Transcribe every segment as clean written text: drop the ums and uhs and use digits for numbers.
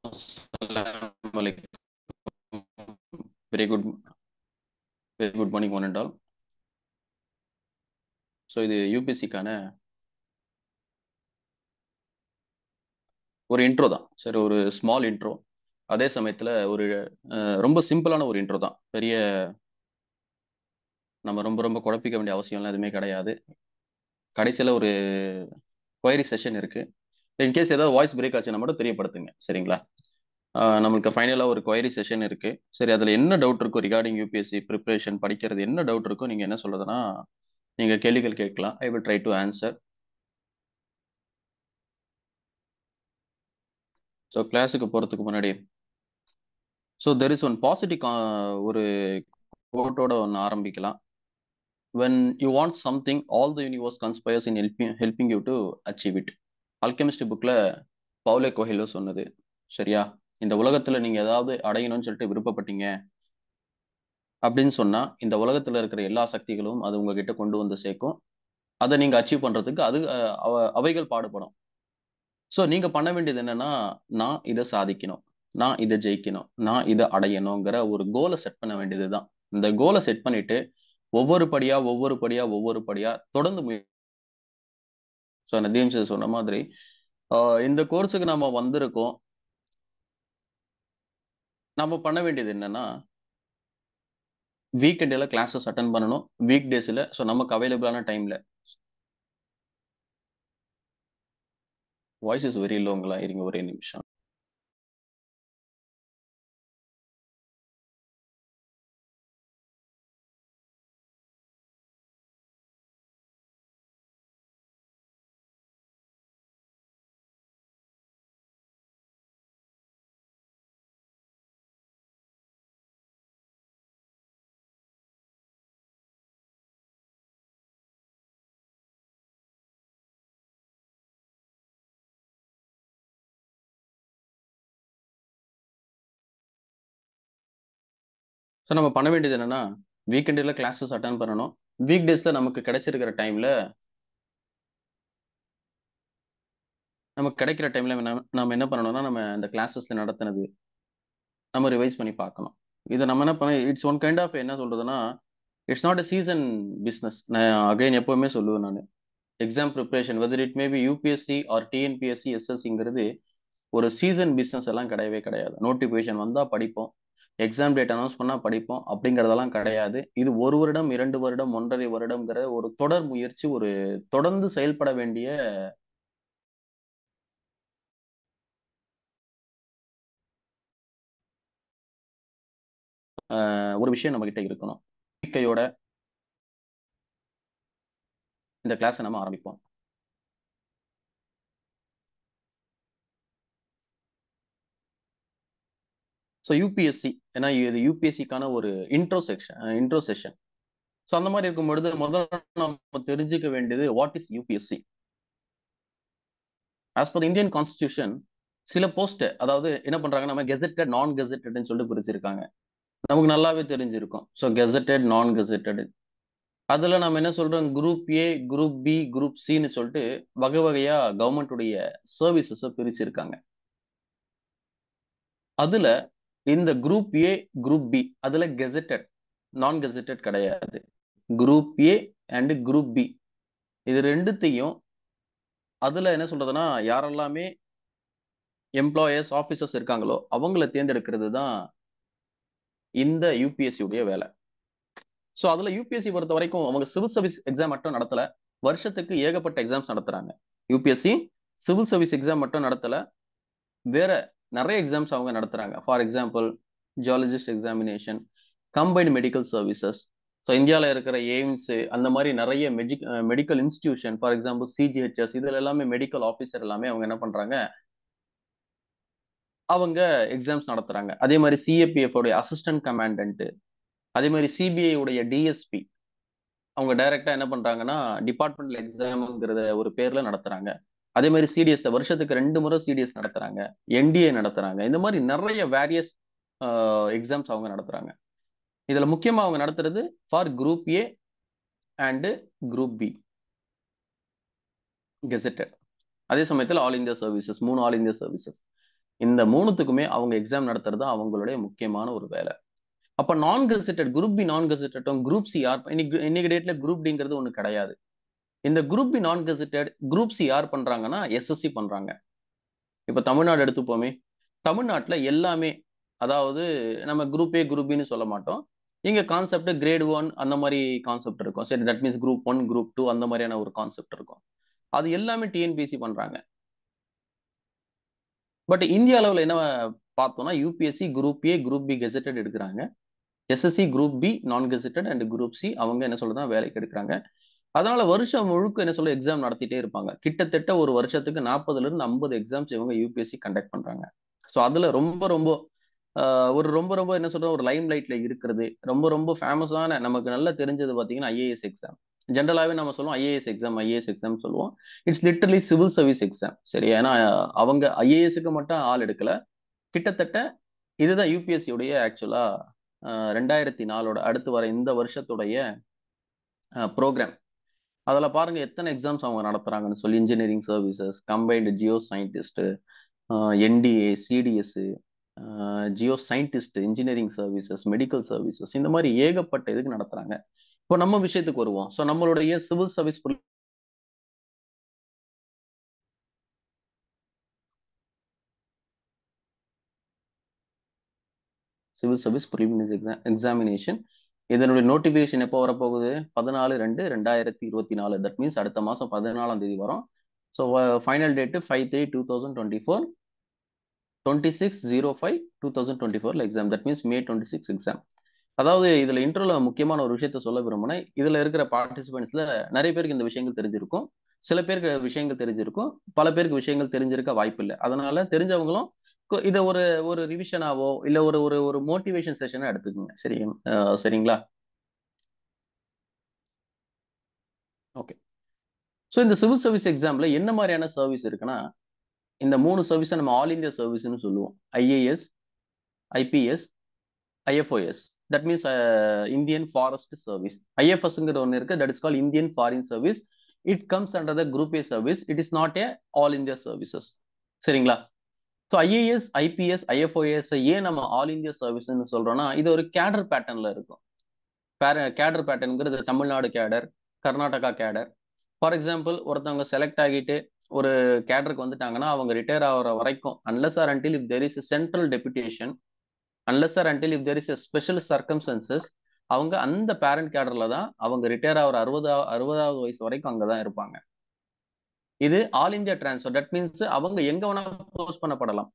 Assalamu alaikum. Very good, very good morning, one and all. So இது யூபிஎஸ்சிக்கான ஒரு intro தான். சரி, ஒரு ஸ்மால் இன்ட்ரோ. அதே சமயத்தில் ஒரு ரொம்ப சிம்பிளான ஒரு இன்ட்ரோ தான். பெரிய நம்ம ரொம்ப ரொம்ப குழப்பிக்க வேண்டிய அவசியம்லாம் எதுவுமே கிடையாது. கடைசியில் ஒரு குவைரி செஷன் இருக்கு. இன்கேஸ் ஏதாவது வாய்ஸ் பிரேக் ஆச்சுன்னா மட்டும் தெரியப்படுத்துங்க, சரிங்களா? நம்மளுக்கு ஃபைனலாக ஒரு குவைரி செஷன் இருக்கு. சரி, அதில் என்ன டவுட் இருக்கும் ரிகார்டிங் யூபிஎஸ்சி ப்ரிப்பரேஷன் படிக்கிறது, என்ன டவுட் இருக்கும், நீங்கள் என்ன சொல்றதுன்னா நீங்கள் கேள்விகள் கேட்கலாம். ஐ will try to answer. So கிளாஸுக்கு போகிறதுக்கு முன்னாடி தெர் இஸ் ஒன் பாசிட்டிவ் ஒரு கோட்டோட ஒன்று ஆரம்பிக்கலாம். when you want something, all the universe conspires in helping you to achieve it. Alchemist புக்ல பவுலே கோஹெலோ சொன்னது. சரியா? இந்த உலகத்துல நீங்க ஏதாவது அடையணும்னு சொல்லிட்டு விருப்பப்பட்டீங்க அப்படின்னு சொன்னா, இந்த உலகத்துல இருக்கிற எல்லா சக்திகளும் அது உங்ககிட்ட கொண்டு வந்து சேர்க்கும். அதை நீங்க அச்சீவ் பண்றதுக்கு அது அவைகள் பாடுபடும். ஸோ நீங்க பண்ண வேண்டியது என்னன்னா, நான் இதை சாதிக்கணும், நான் இதை ஜெயிக்கணும், நான் இதை அடையணுங்கிற ஒரு கோலை செட் பண்ண வேண்டியதுதான். இந்த கோலை செட் பண்ணிட்டு ஒவ்வொரு படியா ஒவ்வொரு படியா ஒவ்வொரு படியா தொடர்ந்து நதீம் சார் சொன்ன மாதிரி இந்த கோர்ஸுக்கு நம்ம வந்திருக்கோம். நம்ம பண்ண வேண்டியது என்னன்னா, வீக்கெண்டில் கிளாஸஸ் அட்டன் பண்ணணும், வீக் டேஸில் நமக்கு அவைலபிளான டைம்ல. வாய்ஸ் இஸ் வெரி லோங்களா, இருங்க ஒரே நிமிஷம். ஸோ நம்ம பண்ண வேண்டியது என்னன்னா, வீக்கெண்டில் கிளாஸஸ் அட்டன் பண்ணணும், வீக் டேஸ்ல நமக்கு கிடைச்சிருக்கிற டைம்ல நம்ம என்ன பண்ணணும்னா, நம்ம இந்த கிளாஸஸ்ல நடத்தினது நம்ம ரிவைஸ் பண்ணி பார்க்கணும். இதை நம்ம என்ன பண்ண, இட்ஸ் ஒன் கைண்ட் ஆஃப் என்ன சொல்றதுன்னா, it's not a season business. நான் அகைன் எப்பவுமே சொல்லுவேன், நான் exam preparation whether it maybe UPSC or TNPSC எஸ்எஸ்சிங்கிறது ஒரு சீசன் பிஸ்னஸ் எல்லாம் கிடையவே கிடையாது. நோட்டிஃபிகேஷன் வந்தால் படிப்போம், எக்ஸாம் டேட் அனௌன்ஸ் பண்ணால் படிப்போம் அப்படிங்கிறதெல்லாம் கிடையாது. இது 1 வருடம் 2 வருடம் 1.5 வருடம்ங்கிற ஒரு தொடர் முயற்சி, ஒரு தொடர்ந்து செயல்பட வேண்டிய ஒரு விஷயம் நம்ம கிட்ட இருக்கணும். நம்பிக்கையோட இந்த கிளாஸை நம்ம ஆரம்பிப்போம். ஸோ யூபிஎஸ்சி, ஏன்னா இது யூபிஎஸ்சிக்கான ஒரு இன்ட்ரோ செஷன். ஸோ அந்த மாதிரி இருக்கும் பொழுது முதல்ல நம்ம தெரிஞ்சுக்க வேண்டியது what is UPSC. As per Indian constitution சில போஸ்ட், அதாவது என்ன பண்றாங்க, நம்ம கெசட்டட் நான் கெசட்டட்னு சொல்லிட்டு பிரிச்சிருக்காங்க. நமக்கு நல்லாவே தெரிஞ்சிருக்கும். ஸோ கெசட்டட் நான் கெசட்டட், அதுல நம்ம என்ன சொல்றோம், group A, group B, group சின்னு சொல்லிட்டு வகை வகையா கவர்மெண்ட்டுடைய சர்வீசஸை பிரிச்சிருக்காங்க. அதுல இந்த குரூப் ஏ, குரூப் பி, அதுல கெசட்டட் நான் கெசட்டட் கிடையாது. Group A and group B, இது ரெண்டுத்தையும் அதுல என்ன சொல்றதுன்னா, யாரெல்லாமே எம்ப்ளாயர்ஸ் ஆபீசர்ஸ் இருக்காங்களோ அவங்கள தேர்ந்தெடுக்கிறது தான் இந்த யூபிஎஸ்சி உடைய வேலை. ஸோ அதுல யூபிஎஸ்சி பொறுத்த வரைக்கும் அவங்க சிவில் சர்வீஸ் எக்ஸாம் மட்டும் நடத்தல, வருஷத்துக்கு ஏகப்பட்ட எக்ஸாம்ஸ் நடத்துறாங்க. யூபிஎஸ்சி சிவில் சர்வீஸ் எக்ஸாம் மட்டும் நடத்தல, வேற நிறைய எக்ஸாம்ஸ் அவங்க நடத்துறாங்க. For example geologist examination, combined medical services. So இந்தியாவில் இருக்கிற எய்ம்ஸ், அந்த மாதிரி நிறைய medical institution, for example CGHS, இதுல எல்லாமே மெடிக்கல் ஆஃபீஸர் எல்லாமே அவங்க என்ன பண்றாங்க, அவங்க எக்ஸாம்ஸ் நடத்துறாங்க. அதே மாதிரி சிஏபிஎஃப் உடைய அசிஸ்டன்ட் கமாண்டன்ட், அதே மாதிரி சிபிஐ உடைய டிஎஸ்பி, அவங்க டைரக்டா என்ன பண்றாங்கன்னா டிபார்ட்மெண்டல் எக்ஸாம்ங்கிறத ஒரு பேர்ல நடத்துறாங்க. அதே மாதிரி சிடிஎஸ் வருஷத்துக்கு 2 முறை சிடிஎஸ் நடத்துறாங்க, என்டிஏ நடத்துறாங்க. இந்த மாதிரி நிறைய வேரியஸ் எக்ஸாம்ஸ் அவங்க நடத்துறாங்க. இதுல முக்கியமா அவங்க நடத்துறது for group A and group B gazetted. அதே சமயத்தில் all India services, 3 all India services. இந்த மூணுத்துக்குமே அவங்க எக்ஸாம் நடத்துறது அவங்களுடைய முக்கியமான ஒரு வேலை. அப்ப நான் கெசெட்டட் குரூப் பி நான் கெசெட்டடும் குரூப் சி யார் இன்னைக்கு டேட்ல குரூப் டிங்கிறது ஒண்ணு கிடையாது. இந்த குரூப் பி நான் கெசெட்டட் குரூப் சி யார் பண்றாங்கன்னா எஸ்எஸ்சி பண்றாங்க. இப்ப தமிழ்நாடு எடுத்துப்போமே, தமிழ்நாட்டுல எல்லாமே, அதாவது நம்ம குரூப் ஏ குரூப் பின்னு சொல்ல மாட்டோம். இங்க கான்செப்ட் கிரேட் 1 அந்த மாதிரி கான்செப்ட் இருக்கும். சரி, தட் மீன்ஸ் குரூப் 1 குரூப் 2 அந்த மாதிரியான ஒரு கான்செப்ட் இருக்கும். அது எல்லாமே டிஎன்பிஎஸ்சி பண்றாங்க. பட் இந்திய அளவுல என்ன பார்த்தோம்னா UPSC group A group B gazetted எடுக்கிறாங்க. எஸ்எஸ்சி குரூப் பி நான் கெசெட்டட் அண்ட் குரூப் சி அவங்க என்ன சொல்றதுன்னா வேலைக்கு எடுக்கிறாங்க. அதனால வருஷம் முழுக்க என்ன சொல்ல எக்ஸாம் நடத்திட்டே இருப்பாங்க. கிட்டத்தட்ட ஒரு வருஷத்துக்கு 40ல இருந்து 50 எக்ஸாம்ஸ் இவங்க யூபிஎஸ்சி கண்டக்ட் பண்றாங்க. ஸோ அதுல ரொம்ப ரொம்ப ரொம்ப ரொம்ப என்ன சொல்றது ஒரு லைம் லைட்ல இருக்கிறது ரொம்ப ரொம்ப ஃபேமஸான நமக்கு நல்லா தெரிஞ்சது பார்த்தீங்கன்னா ஐஏஎஸ் எக்ஸாம். ஜென்ரலாவே நம்ம சொல்லுவோம் ஐஏஎஸ் எக்ஸாம் சொல்லுவோம். It's literally civil service exam. சரி, ஏன்னா அவங்க ஐஏஎஸ்க்கு மட்டும் ஆள் எடுக்கல. கிட்டத்தட்ட இதுதான் யூபிஎஸ்சி உடைய ஆக்சுவலா 2004 அடுத்து வர இந்த வருஷத்துடைய ப்ரோக்ராம். அதுல பாருங்க எத்தனை எக்ஸாம்ஸ் அவங்க நடத்துறாங்கன்னு சொல்லி engineering services, combined Jio scientist, NDA, CTS, Jio scientist, engineering services, medical services, இந்த மாதிரி ஏகப்பட்ட இதுக்கு நடத்துறாங்க. இப்போ நம்ம விஷயத்துக்கு வருவோம். ஸோ நம்மளுடைய சிவில் சர்வீஸ் ப்ரிலிமினரி எக்ஸாமினேஷன் இதனுடைய நோட்டிபிகேஷன் எப்போ வரப்போகுது? 14/2/2024. தட் மீன்ஸ் அடுத்த மாசம் 14ஆம் தேதி வரும். So final date 5/3/2024, 26/05/2024 exam. That means May 26 exam. அதாவது இதுல இன்ட்ரோல முக்கியமான ஒரு விஷயத்த சொல்ல விரும்பினேன். இதுல இருக்கிற பார்ட்டிசிபென்ட்ஸ்ல நிறைய பேருக்கு இந்த விஷயங்கள் தெரிஞ்சிருக்கும். சில பேருக்கு விஷயங்கள் தெரிஞ்சிருக்கும். பல பேருக்கு விஷயங்கள் தெரிஞ்சிருக்க வாய்ப்பு இல்லை. அதனால தெரிஞ்சவங்களும் இதை ஒரு ஒரு ரிவிஷனாவோ இல்ல ஒரு ஒரு ஒரு மோட்டிவேஷன் செஷனா எடுத்துக்கோங்க. சரி, சரிங்களா? ஓகே. ஸோ இந்த சிவில் சர்வீஸ் எக்ஸாம்ல என்ன மாதிரியான சர்வீஸ் இருக்குன்னா, இந்த 3 சர்வீஸை நம்ம ஆல் இந்தியா சர்வீஸ்னு சொல்லுவோம். IAS, IPS, IFoS. That means Indian forest service. ஐஎஃப்எஸ்ங்கிற ஒன்று இருக்கு. That is call Indian foreign service. It comes under the group A service. It is not a all India services. சரிங்களா? ஸோ ஐஏஎஸ், ஐபிஎஸ், ஐஎஃப்ஓஎஸ் ஏன் நம்ம all India சர்வீஸ்ன்னு சொல்றோம்னா, இது ஒரு கேடர் பேட்டர்ன்ல இருக்கும். கேடர் பேட்டர்ன்ங்கிறது தமிழ்நாடு கேடர், கர்நாடகா கேடர். ஃபார் எக்ஸாம்பிள் ஒருத்தவங்க செலக்ட் ஆகிட்டு ஒரு கேடருக்கு வந்துட்டாங்கன்னா அவங்க ரிட்டையர் ஆகிற வரைக்கும் unless or until if there is central deputation, unless or until if there is special circumstances, அவங்க அந்த பேரண்ட் கேடர்ல தான் அவங்க ரிட்டையர் ஆகிற 60வது வயசு வரைக்கும் அங்கதான் இருப்பாங்க. இது all India transfer. That means அவங்க எங்க வேணா போஸ்ட் பண்ணப்படலாம்.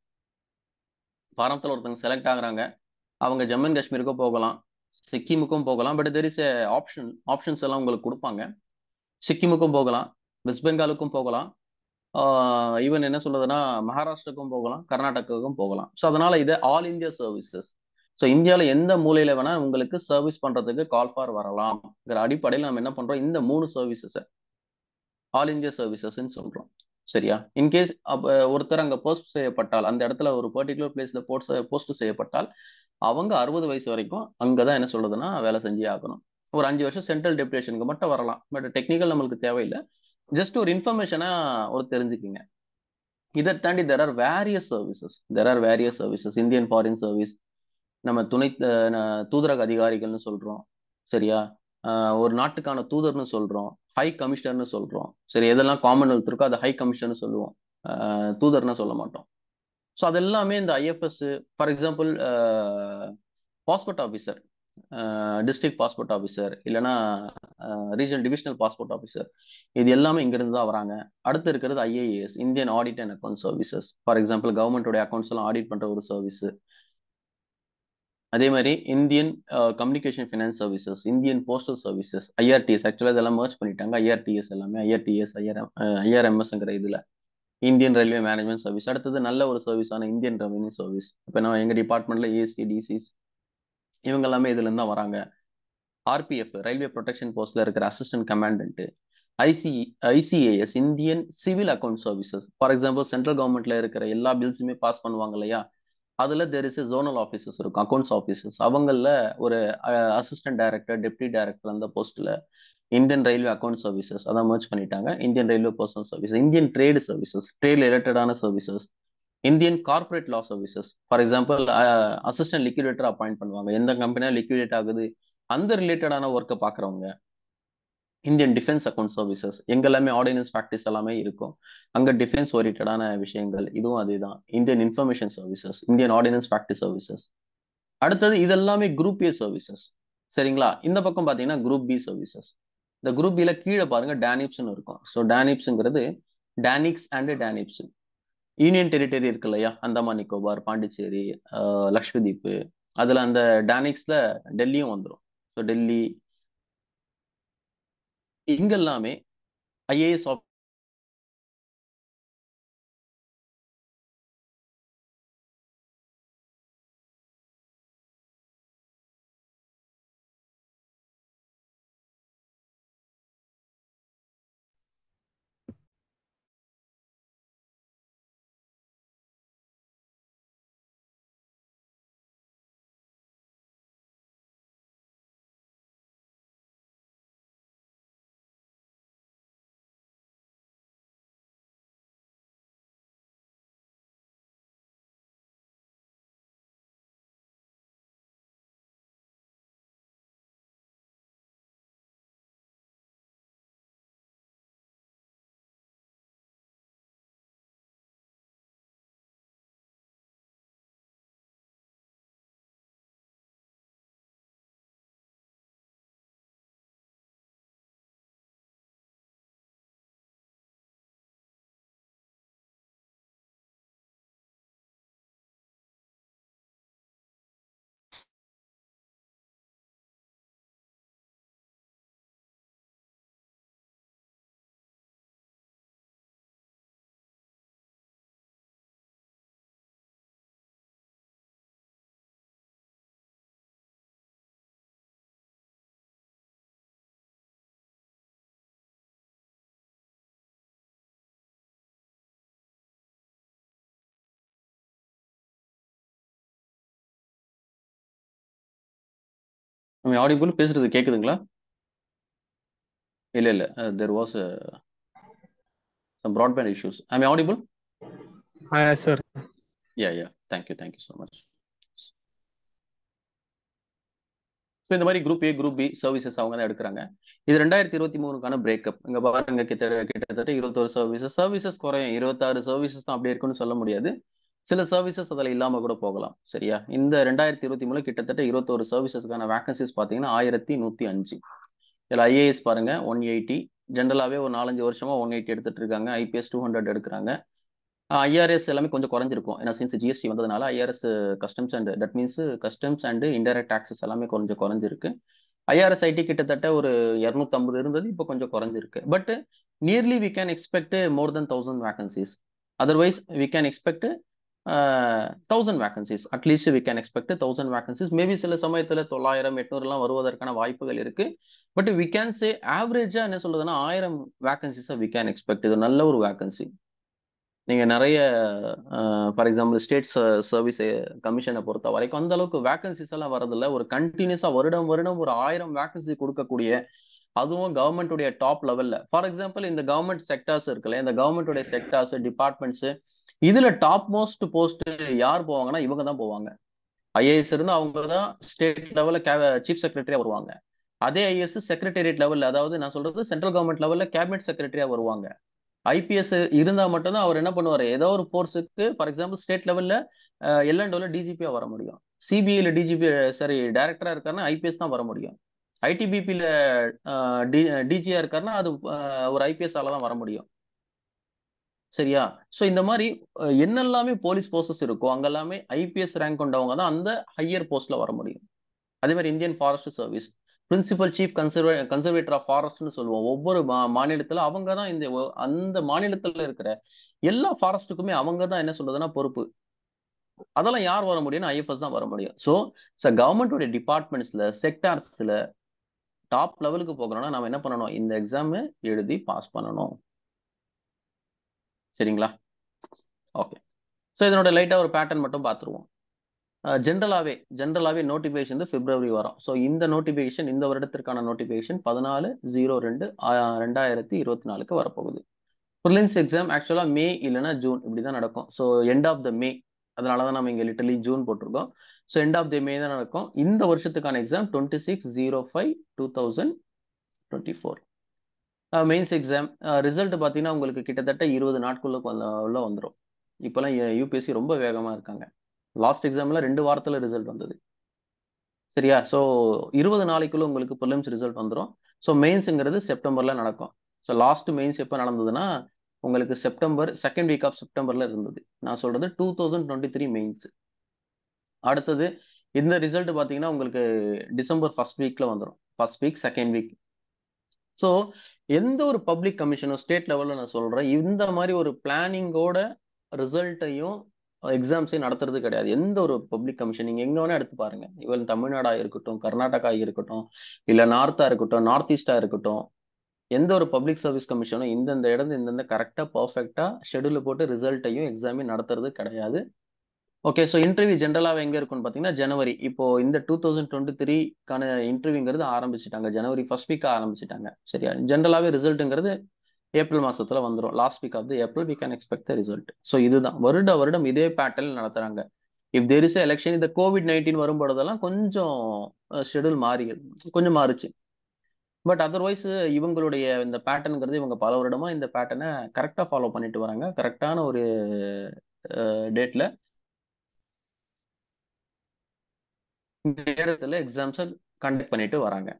பாரம்பத்தில் ஒருத்தவங்க செலக்ட் ஆகுறாங்க, அவங்க ஜம்மு அண்ட் காஷ்மீருக்கும் போகலாம், சிக்கிமுக்கும் போகலாம். பட் தெர் இஸ் ஆப்ஷன்ஸ் எல்லாம் உங்களுக்கு கொடுப்பாங்க. சிக்கிமுக்கும் போகலாம், வெஸ்ட் பெங்காலுக்கும் போகலாம், ஈவன் என்ன சொல்றதுன்னா மகாராஷ்டிராவுக்கும் போகலாம், கர்நாடகாவுக்கும் போகலாம். ஸோ அதனால இது ஆல் இந்தியா சர்வீசஸ். ஸோ இந்தியாவில் எந்த மூலையில வேணா உங்களுக்கு சர்வீஸ் பண்றதுக்கு கால் ஃபார் வரலாம்ங்கிற அடிப்படையில் நம்ம என்ன பண்றோம், இந்த 3 சர்வீசஸ் ஆல் இந்தியா சர்வீசஸ்ன்னு சொல்றோம். சரியா? இன்கேஸ் ஒருத்தர் அங்க போஸ்ட் செய்யப்பட்டால், அந்த இடத்துல ஒரு பர்டிகுலர் பிளேஸ்ல போஸ்ட் செய்யப்பட்டால் அவங்க 60 வயசு வரைக்கும் அங்கதான் என்ன சொல்றதுன்னா வேலை செஞ்சே ஆகணும். ஒரு 5 வருஷம் சென்ட்ரல் டெபுடேஷனுக்கு மட்டும் வரலாம். பட் டெக்னிக்கல் நம்மளுக்கு தேவையில்லை. ஜஸ்ட் ஒரு இன்ஃபர்மேஷனா ஒரு தெரிஞ்சுக்கிங்க. இதை தாண்டி there are various services. Indian foreign service, நம்ம துணை தூதரக அதிகாரிகள்னு சொல்றோம். சரியா? ஒரு நாட்டுக்கான தூதர்னு சொல்றோம், ஹை கமிஷனர்னு சொல்றோம். சரி, எதெல்லாம் காமன்வெல்த் இருக்கோ அதை ஹை கமிஷனர்னு சொல்லுவோம், தூதர்னா சொல்ல மாட்டோம். ஸோ அது எல்லாமே இந்த IFS. For example passport officer, district passport officer, இல்லைன்னா ரீஜனல் டிவிஷனல் பாஸ்போர்ட் ஆஃபீஸர், இது எல்லாமே இங்கிருந்து தான் வராங்க. அடுத்து இருக்கிறது IAS, Indian audit and account services. For example கவர்மெண்டோட அக்கௌண்ட்ஸ் எல்லாம் ஆடிட் பண்ற ஒரு சர்வீஸ். அதே மாதிரி Indian communication finance services, Indian postal services, IRTS. ஆக்சுவலாக இதெல்லாம் மர்ஜ் பண்ணிட்டாங்க. ஐஆர்டிஎஸ் எல்லாமே ஐஆர்எம்எஸ்ங்கிற இதுல இந்தியன் ரயில்வே மேனேஜ்மெண்ட் சர்வீஸ். அடுத்தது நல்ல ஒரு சர்வீஸான இந்தியன் ரெவன்யூ சர்வீஸ். இப்போ நான் எங்க டிபார்ட்மெண்ட்ல ஏசி, டிசிஸ் இவங்க எல்லாமே இதுல இருந்து தான் வராங்க. ஆர்பிஎஃப், ரயில்வே ப்ரொடெக்ஷன் போஸ்ட்ல இருக்கிற assistant commandant. ICAS, Indian civil account services. For example central கவர்மெண்ட்ல இருக்கிற எல்லா பில்ஸுமே பாஸ் பண்ணுவாங்க இல்லையா, அதுல தெர் இஸ் ஜோனல் ஆஃபீஸர்ஸ் இருக்கும், அக்கௌண்ட்ஸ் ஆஃபீஸர்ஸ். அவங்கள ஒரு அசிஸ்டன்ட் டைரக்டர், டெப்டி டைரக்டர் அந்த போஸ்ட்ல இந்தியன் ரயில்வே அக்கௌண்ட் சர்வீசஸ் அதான் மர்ஜ் பண்ணிட்டாங்க. Indian railway personnel service, Indian trade services, trade ரிலேட்டடான services, Indian corporate law services. For example assistant liquidator appoint பண்ணுவாங்க. எந்த கம்பெனியா லிக்விடேட் ஆகுது அந்த ரிலேட்டடான ஒர்க்கை பார்க்குறவங்க. இந்தியன் டிஃபென்ஸ் அக்கௌண்ட் சர்வீசஸ் எங்க எல்லாமே ஆர்டினன்ஸ் ப்ராக்டிஸ் எல்லாமே இருக்கும். அங்க டிஃபென்ஸ் ஓரியன்டான விஷயங்கள், இதுவும் அதேதான். Indian information services, Indian ordinance practice services. அடுத்தது இது எல்லாமே குரூப் ஏ சர்வீசஸ். சரிங்களா? இந்த பக்கம் பாத்தீங்கன்னா குரூப் பி சர்வீசஸ். இந்த குரூப் பில கீழே பாருங்க டானிப்ஸ்னு இருக்கும். ஸோ டானிப்ஸ்ங்கிறது DANICS and DANIPS. Union territory இருக்கு இல்லையா, அந்தமான் நிக்கோபார், பாண்டிச்சேரி, லக்ஷ்தீப், அதுல அந்த டானிக்ஸ்ல டெல்லியும் வந்துடும். ஸோ டெல்லி இங்க எல்லாமே ஐஏஎஸ் ஆடிபிள் பேசுறது கேக்குதுங்களா? இல்ல இல்ல, there was some broadband issues. Am I audible? Hi, sir. Yeah. Thank you so much. So இந்த மாதிரி group A group B services அவங்க தான் எடுக்கிறாங்க. இது 2023க்கான பிரேக்கப். இங்க பாருங்க கிட்டத்தட்ட 21 சர்வீசஸ் குறையும். 26 சர்வீசஸ் தான் அப்படி இருக்குன்னு சொல்ல முடியாது. சில சர்வீசஸ் அதில் இல்லாம கூட போகலாம். சரியா? இந்த 2023 கிட்டத்தட்ட 21 சர்வீசஸ்க்கான வேகன்சிஸ் பாத்தீங்கன்னா 1105. இதுல ஐஏஎஸ் பாருங்க 180. ஜென்ரலாவே ஒரு 4-5 வருஷமா 180 எடுத்துட்டு இருக்காங்க. ஐபிஎஸ் 200 எடுக்கிறாங்க. ஐஆர்எஸ் எல்லாமே கொஞ்சம் குறைஞ்சிருக்கும். ஏன்னா சின்ஸ் ஜிஎஸ்டி வந்ததுனால IRS customs and that means customs and indirect taxes எல்லாமே கொஞ்சம் குறைஞ்சிருக்கு. ஐஆர்எஸ் ஐடி கிட்டத்தட்ட ஒரு 250 இருந்தது, இப்போ கொஞ்சம் குறைஞ்சிருக்கு. But nearly we can expect more than 1000 vacancies. Otherwise we can expect 1000 vacancies. At least we can expect 1000 vacancies. Maybe சில சமயத்துல 900, 800 எல்லாம் வருவதற்கான வாய்ப்புகள் இருக்கு. பட் வி கேன் சே ஆவரேஜா என்ன சொல்றதுன்னா 1000 வேகன்சிஸை வி கேன் எக்ஸ்பெக்ட். இது நல்ல ஒரு வேகன்சி. நீங்க நிறைய ஃபார் எக்ஸாம்பிள் ஸ்டேட் சர்வீஸ் கமிஷனை பொறுத்த வரைக்கும் அந்த அளவுக்கு வேகன்சிஸ் எல்லாம் வரதில்ல. ஒரு கண்டினியூஸா வருடம் ஒரு 1000 வேகன்சி கொடுக்கக்கூடிய, அதுவும் கவர்மெண்ட்டுடைய டாப் லெவல்ல. ஃபார் எக்ஸாம்பிள் இந்த கவர்மெண்ட் செக்டார்ஸ் இருக்குல்ல, இந்த கவர்மெண்ட்டுடைய செக்டார்ஸ் டிபார்ட்மெண்ட்ஸ் இதுல டாப் மோஸ்ட் போஸ்ட் யார் போவாங்கன்னா இவங்க தான் போவாங்க. ஐஏஎஸ் இருந்து அவங்க தான் ஸ்டேட் லெவல்ல சீஃப் செக்ரட்டரியா வருவாங்க. அதே ஐஏஎஸ் செக்ரட்டேரியட் லெவல்ல, அதாவது நான் சொல்றது சென்ட்ரல் கவர்மெண்ட் லெவல்ல கேபினட் செக்ரட்டரியா வருவாங்க. ஐபிஎஸ் இருந்தா மட்டும்தான் அவர் என்ன பண்ணுவாரு, ஏதோ ஒரு போர்ஸுக்கு ஃபார் எக்ஸாம்பிள் ஸ்டேட் லெவல்ல எல்என்டோல டிஜிபியா வர முடியும். சிபிஐல டிஜிபி சரி டைரக்டரா இருக்காருன்னா ஐபிஎஸ் தான் வர முடியும். ஐடிபிபில டிஜியா இருக்காருன்னா அது ஒரு ஐபிஎஸ் ஆல தான் வர முடியும். சரியா? சோ இந்த மாதிரி என்னெல்லாமே போலீஸ் போஸ்டஸ் இருக்கோ அங்கெல்லாமே ஐபிஎஸ் ரேங்க் கொண்டவங்க தான் அந்த ஹையர் போஸ்ட்ல வர முடியும். அதே மாதிரி Indian forest service principal chief conservator of ஃபாரஸ்ட்னு சொல்லுவோம். ஒவ்வொரு மாநிலத்துல அவங்க தான் அந்த மாநிலத்துல இருக்கிற எல்லா ஃபாரஸ்ட்டுக்குமே அவங்க தான் என்ன சொல்றதுன்னா பொறுப்பு. அதெல்லாம் யார் வர முடியும்னா ஐஎஃப்எஸ் தான் வர முடியும். ஸோ கவர்மெண்டோட டிபார்ட்மெண்ட்ஸ்ல செக்டார்ஸ்ல டாப் லெவலுக்கு போகணும்னா நம்ம என்ன பண்ணணும், இந்த எக்ஸாம் எழுதி பாஸ் பண்ணணும். சரிங்களா? ஓகே. ஸோ இதனோட லைட்டா ஒரு பேட்டர்ன் மட்டும் பார்த்துருவோம். ஜென்ரலாவே நோட்டிபிகேஷன் பிப்ரவரி வரும். ஸோ இந்த நோட்டிபிகேஷன் இந்த வருடத்திற்கான நோட்டிபிகேஷன் 14/02/2024 வரப்போகுது. ப்ரிலிம்ஸ் எக்ஸாம் ஆக்சுவலா மே இல்லைன்னா ஜூன் இப்படிதான் நடக்கும். ஸோ எண்ட் ஆஃப் த மே, அதனால தான் நம்ம இங்க லிட்டரலி ஜூன் போட்டிருக்கோம். ஸோ எண்ட் ஆஃப் த மே தான் நடக்கும். இந்த வருஷத்துக்கான எக்ஸாம் 26/05/2024. மெயின்ஸ் எக்ஸாம் ரிசல்ட் பார்த்தீங்கன்னா உங்களுக்கு கிட்டத்தட்ட 20 நாட்குள்ள உள்ள வந்துடும். இப்போலாம் யூபிஎஸ்சி ரொம்ப வேகமா இருக்காங்க. லாஸ்ட் எக்ஸாம்ல 2 வாரத்துல ரிசல்ட் வந்தது. சரியா? ஸோ 20 நாளைக்குள்ள உங்களுக்கு ப்ரிலிம்ஸ் ரிசல்ட் வந்துடும். ஸோ மெயின்ஸுங்கிறது செப்டம்பர்ல நடக்கும். ஸோ லாஸ்ட் மெயின்ஸ் எப்போ நடந்ததுன்னா உங்களுக்கு செப்டம்பர் செகண்ட் வீக் ஆஃப் செப்டம்பர்ல இருந்தது. நான் சொல்றது 2023 மெயின்ஸ். அடுத்தது இந்த ரிசல்ட் பார்த்தீங்கன்னா உங்களுக்கு டிசம்பர் ஃபர்ஸ்ட் வீக்ல வந்துடும். First week second week. So எந்த ஒரு பப்ளிக் கமிஷனும் ஸ்டேட் லெவல்ல நான் சொல்றேன், இந்த மாதிரி ஒரு பிளானிங்கோட ரிசல்ட்டையும் எக்ஸாம்ஸையும் நடத்துறது கிடையாது. எந்த ஒரு பப்ளிக் கமிஷன் நீங்க எங்க வேணா எடுத்து பாருங்க. ஈவன் தமிழ்நாடா இருக்கட்டும், கர்நாடகா இருக்கட்டும், இல்ல நார்த்தா இருக்கட்டும், நார்த் ஈஸ்டா இருக்கட்டும், எந்த ஒரு பப்ளிக் சர்வீஸ் கமிஷனும் இந்தந்த இடத்துல இந்தந்த கரெக்டா பர்ஃபெக்டா ஷெட்யூல் போட்டு ரிசல்ட்டையும் எக்ஸாமையும் நடத்துறது கிடையாது. ஓகே. ஸோ இன்டர்வியூ ஜென்ரலாக எங்க இருக்கும்னு பார்த்தீங்கன்னா ஜனவரி. இப்போ இந்த 2023க்கான இன்டர்வியூங்கிறது ஆரம்பிச்சிட்டாங்க. ஜனவரி ஃபர்ஸ்ட் வீக் ஆரம்பிச்சிட்டாங்க. சரியா? ஜென்ரலாகவே ரிசல்ட்டுங்கிறது ஏப்ரல் மாசத்துல வந்துடும். Last week of the April we can expect the result. So இதுதான் வருடம் இதே பேட்டர்ன் நடத்துறாங்க. இஃப் தேர் இஸ் எலெக்ஷன், இந்த COVID-19 வரும்பொழுதெல்லாம் கொஞ்சம் ஷெட்யூல் கொஞ்சம் மாறுச்சு. பட் அதர்வைஸ் இவங்களுடைய இந்த பேட்டர்னுங்கிறது இவங்க பல வருடமா இந்த பேட்டர்னை கரெக்டா ஃபாலோ பண்ணிட்டு வராங்க. கரெக்டான ஒரு டேட்ல நேரத்துல எக்ஸாம்ஸை கண்டக்ட் பண்ணிட்டு வராங்க.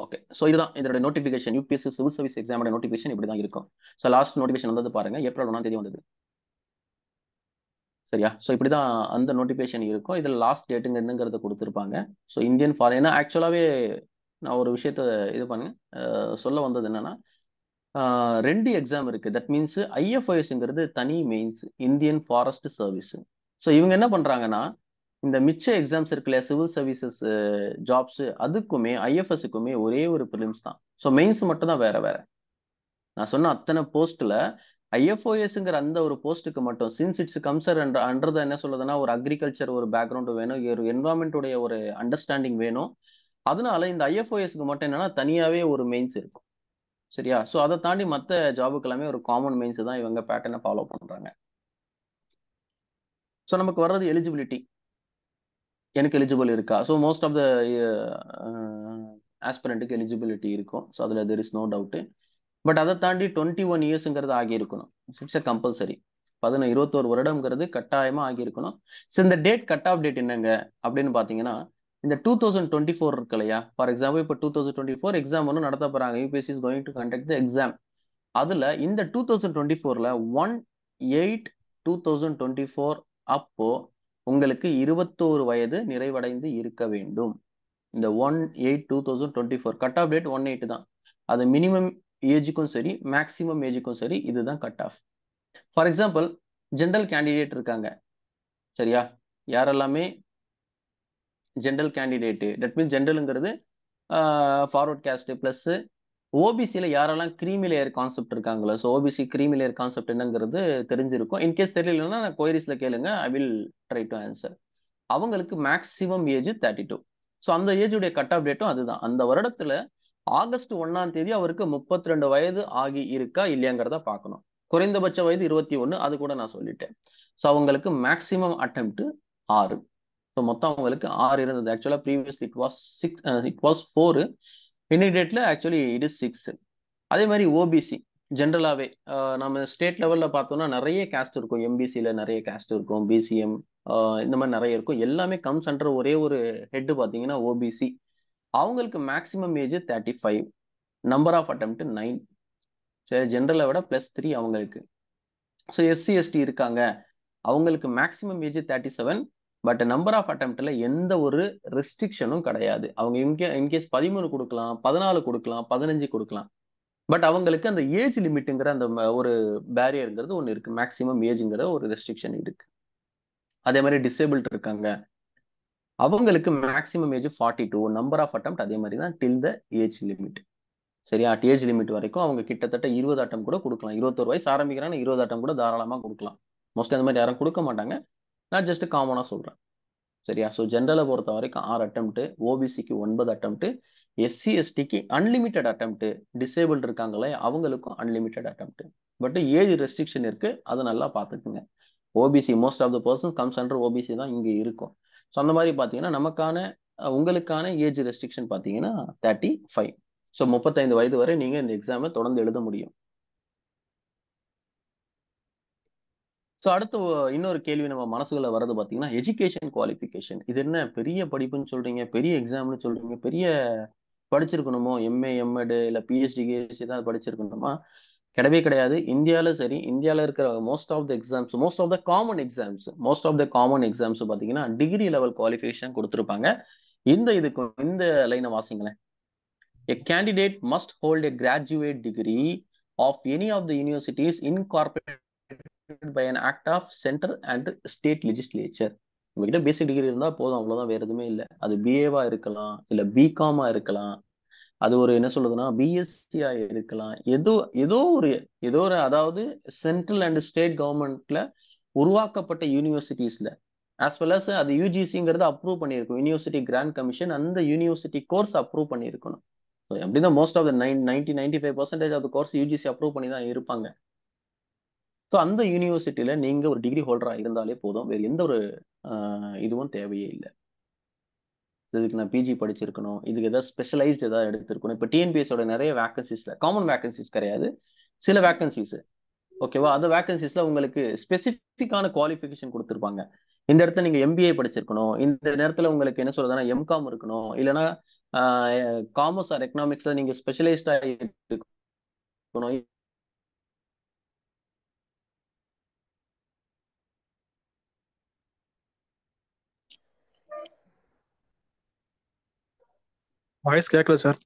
ஓகே. ஸோ இதுதான் இதோட நோட்டிபிகேஷன். யூபிஎஸ்சி சிவில் சர்வீஸ் எக்ஸாமோட நோட்டிபிகேஷன் இப்படி தான் இருக்கும். ஸோ லாஸ்ட் நோட்டிபிகேஷன் வந்தது பாருங்க, ஏப்ரல் 1 வந்தது. சரியா? ஸோ இப்படிதான் அந்த நோட்டிபிகேஷன் இருக்கும். இதுல லாஸ்ட் டேட்டுங்க என்னங்கிறத கொடுத்துருப்பாங்க. ஸோ இந்தியன் ஃபாரின் ஆக்சுவலாவே நான் ஒரு விஷயத்த இது பண்ண சொல்ல வந்தது என்னன்னா, 2 எக்ஸாம் இருக்கு. தட் மீன்ஸ் ஐஎஃப்ஐஎஸ்ங்கிறது தனி mains, Indian forest service. So இவங்க என்ன பண்றாங்கன்னா, இந்த மிச்ச எக்ஸாம்ஸ் இருக்குல்ல சிவில் சர்வீசஸ் ஜாப்ஸ், அதுக்குமே ஐஎஃப்எஸ்க்குமே ஒரே ஒரு ப்ரிலிம்ஸ் தான். ஸோ மெயின்ஸ் மட்டும் தான் வேற வேற. நான் சொன்ன அத்தனை போஸ்ட்ல ஐஎஃப்ஓஎஸ்ங்கிற அந்த ஒரு போஸ்ட்டுக்கு மட்டும் சின்ஸ் இட்ஸ் கம்சர் அண்டர் என்ன சொல்லுதுன்னா ஒரு அக்ரிகல்ச்சர் ஒரு பேக்ரவுண்ட் வேணும், ஒரு என்வரான்மெண்ட்டுடைய ஒரு அண்டர்ஸ்டாண்டிங் வேணும். அதனால இந்த ஐஎஃப்ஓஎஸ்க்கு மட்டும் என்னன்னா தனியாவே ஒரு மெயின்ஸ் இருக்கும். சரியா? ஸோ அதை தாண்டி மற்ற ஜாபுக்கு எல்லாமே ஒரு காமன் மெயின்ஸ் தான் இவங்க பேட்டர்னை ஃபாலோ பண்றாங்க. ஸோ நமக்கு வர்றது எலிஜிபிலிட்டி. எனக்கு எலிஜிபிள் இருக்கா? ஸோ மோஸ்ட் ஆஃப் த ஆஸ்பிரண்ட்டுக்கு எலிஜிபிலிட்டி இருக்கும். ஸோ அதில் there is no doubt. But அதை தாண்டி 21 இயர்ஸ்ங்கிறது ஆகியிருக்கணும். It's a compulsory. 21 வருடம்ங்கிறது கட்டாயமா ஆகியிருக்கணும். ஸோ இந்த டேட் கட் ஆஃப் டேட் என்னங்க அப்படின்னு பார்த்தீங்கன்னா, இந்த 2024 இருக்கு இல்லையா? ஃபார் எக்ஸாம்பிள் இப்போ 2024 எக்ஸாம் ஒன்று நடத்த போறாங்க. UPSC is going to conduct the exam. அதுல இந்த 2024ல 1/8/2024 அப்போ உங்களுக்கு 21 வயது நிறைவடைந்து இருக்க வேண்டும். இந்த 1/8/2024 கட் ஆஃப் டேட் 1/8 தான். அது மினிமம் ஏஜுக்கும் சரி, மேக்சிமம் ஏஜுக்கும் சரி, இதுதான் cut off. For example general candidate இருக்காங்க. சரியா? யாரெல்லாமே ஜெனரல் கேண்டிடேட், தட் மீன்ஸ் ஜெனரல்ங்கிறது ஃபார்வர்ட் கேஸ்ட் பிளஸ் ஓபிசியில் யாரெல்லாம் கிரீமி லேயர் கான்செப்ட் இருக்காங்களோ, so OBC creamy layer concept என்னங்கிறது தெரிஞ்சிருக்கும். இன்கேஸ் தெரியலன்னா கொயரிஸ்ல கேளுங்க, I will try to answer. அவங்களுக்கு மேக்சிமம் ஏஜ் 32. ஸோ அந்த ஏஜுடைய கட் ஆஃப் டேட்டும் அதுதான். அந்த வருடத்துல ஆகஸ்ட் 1 அவருக்கு 32 வயது ஆகி இருக்கா இல்லையாங்கிறத பார்க்கணும். குறைந்தபட்ச வயது 21, அது கூட நான் சொல்லிட்டேன். ஸோ அவங்களுக்கு மேக்சிமம் அட்டெம்ப்ட் 6. ஸோ மொத்தம் அவங்களுக்கு 6 இருந்தது. ஆக்சுவலா ப்ரீவியஸ் இட் வாஸ் 4. இன்னைக்கு டேட்ல ஆக்சுவலி இட் இஸ் 6. அதே மாதிரி ஓபிசி ஜென்ரலாவே நம்ம ஸ்டேட் லெவல்ல பார்த்தோம்னா நிறைய கேஸ்ட் இருக்கும். எம்பிசியில நிறைய கேஸ்ட் இருக்கும், பிசிஎம் இந்த மாதிரி நிறைய இருக்கும். எல்லாமே கம்ஸ் அண்டர் ஒரே ஒரு ஹெட் பார்த்தீங்கன்னா ஓபிசி. அவங்களுக்கு maximum age 35, number of attempt 9. சரி, ஜென்ரலை விட +3 அவங்களுக்கு. ஸோ எஸ்சி எஸ்டி இருக்காங்க, அவங்களுக்கு maximum age 37. But number of அட்டெம்ப்ட்ல எந்த ஒரு ரெஸ்ட்ரிக்ஷனும் கிடையாது. அவங்க இன்கேஸ் 13 கொடுக்கலாம், 14 கொடுக்கலாம், 15 கொடுக்கலாம். பட் அவங்களுக்கு அந்த ஏஜ் லிமிட்டுங்கிற அந்த ஒரு பேரியர்ங்கிறது ஒன்று இருக்கு. மேக்சிமம் ஏஜ்ங்கிற ஒரு ரெஸ்ட்ரிக்ஷன் இருக்கு. அதே மாதிரி டிசேபிள்ட் இருக்காங்க, அவங்களுக்கு maximum age 42. Number of attempt அதே மாதிரி தான் டில் த ஏஜ் லிமிட். சரியா? ஏஜ் லிமிட் வரைக்கும் அவங்க கிட்டத்தட்ட 20 அட்டம் கூட கொடுக்கலாம். 21 வயசு ஆரம்பிக்கிறாங்க, 20 அட்டம் கூட தாராளமாக கொடுக்கலாம். மோஸ்ட்லி அந்த மாதிரி யாரும் கொடுக்க மாட்டாங்க. நான் ஜஸ்ட் காமனா சொல்றேன். சரியா? ஸோ ஜென்ரலை பொறுத்த வரைக்கும் 6 அட்டெம்ப்ட், ஓபிசிக்கு 9 அட்டெம்ப்ட், எஸ்சி எஸ்டிக்கு அன்லிமிட்டெட் அட்டெம்ப்ட், டிசேபிள் இருக்காங்களே அவங்களுக்கும் unlimited attempt. But age restriction இருக்கு, அதை நல்லா பார்த்துக்குங்க. OBC most of the person comes under OBC தான் இங்க இருக்கும். ஸோ அந்த மாதிரி பார்த்தீங்கன்னா நமக்கான உங்களுக்கான ஏஜ் ரெஸ்ட்ரிக்ஷன் பார்த்தீங்கன்னா 35. ஸோ 35 வயது வரை நீங்க இந்த எக்ஸாமை தொடர்ந்து எழுத முடியும். ஸோ அடுத்து இன்னொரு கேள்வி நம்ம மனசுல வர்றது பார்த்தீங்கன்னா எஜுகேஷன் குவாலிஃபிகேஷன். இது என்ன பெரிய படிப்புன்னு சொல்றீங்க, பெரிய எக்ஸாம்னு சொல்றீங்க, பெரிய படிச்சிருக்கணுமோ, எம்ஏ எம்எட் இல்ல பிஹெச்டி கிஹெச்டி தான் படிச்சிருக்கணுமா? கிடையவே கிடையாது. இந்தியால சரி, இந்தியால இருக்கிற most of the common exams பாத்தீங்கன்னா டிகிரி லெவல் குவாலிஃபிகேஷன் கொடுத்திருப்பாங்க. இந்த லைனை வாசிங்களேன். A candidate must hold a graduate degree of any of the universities incorporated by an act of center and state legislature. உங்ககிட்ட பேசிக் டிகிரி இருந்தா போதும், அவ்வளவுதான், வேற எதுவுமே இல்லை. அது பிஏவா இருக்கலாம், இல்ல பிகாமா இருக்கலாம், அது ஒரு என்ன சொல்றதுன்னா பிஎஸ்சியா இருக்கலாம், ஏதோ ஒரு அதாவது சென்ட்ரல் அண்ட் ஸ்டேட் கவர்மெண்ட்ல உருவாக்கப்பட்ட யூனிவர்சிட்டிஸ்ல ஆஸ் வெல் அஸ் அது யூஜிசிங்கிறது அப்ரூவ் பண்ணியிருக்கும். யூனிவர்சிட்டி கிராண்ட் கமிஷன் அந்த யூனிவர்சிட்டி கோர்ஸ் அப்ரூவ் பண்ணியிருக்கணும். எப்படின்னா most of the 95% of the course UGC approve பண்ணி தான் இருப்பாங்க. ஸோ அந்த யூனிவர்சிட்டியில நீங்க ஒரு டிகிரி ஹோல்டரா இருந்தாலே போதும், வேற எந்த ஒரு இதுவும் தேவையே இல்லை. இதுக்கு நான் பிஜி படிச்சிருக்கணும், இதுக்கு ஏதாவது ஸ்பெஷலைஸ்ட் ஏதாவது எடுத்திருக்கணும். இப்போ டிஎன்பிஎஸோட நிறைய வேகன்சிஸ்ல காமன் வேகன்சிஸ் கிடையாது, சில வேகன்சிஸ் ஓகேவா, அந்த வேகன்சிஸ்ல உங்களுக்கு ஸ்பெசிபிக்கான குவாலிஃபிகேஷன் கொடுத்துருப்பாங்க. இந்த இடத்துல நீங்க எம்பிஏ படிச்சிருக்கணும், இந்த நேரத்துல உங்களுக்கு என்ன சொல்றதுன்னா எம்காம் இருக்கணும், இல்லைன்னா காமர்ஸ் ஆர் எக்கனாமிக்ஸ்ல நீங்க ஸ்பெஷலைஸ்டா இருக்கணும். வாய்ஸ் கேட்கல sir.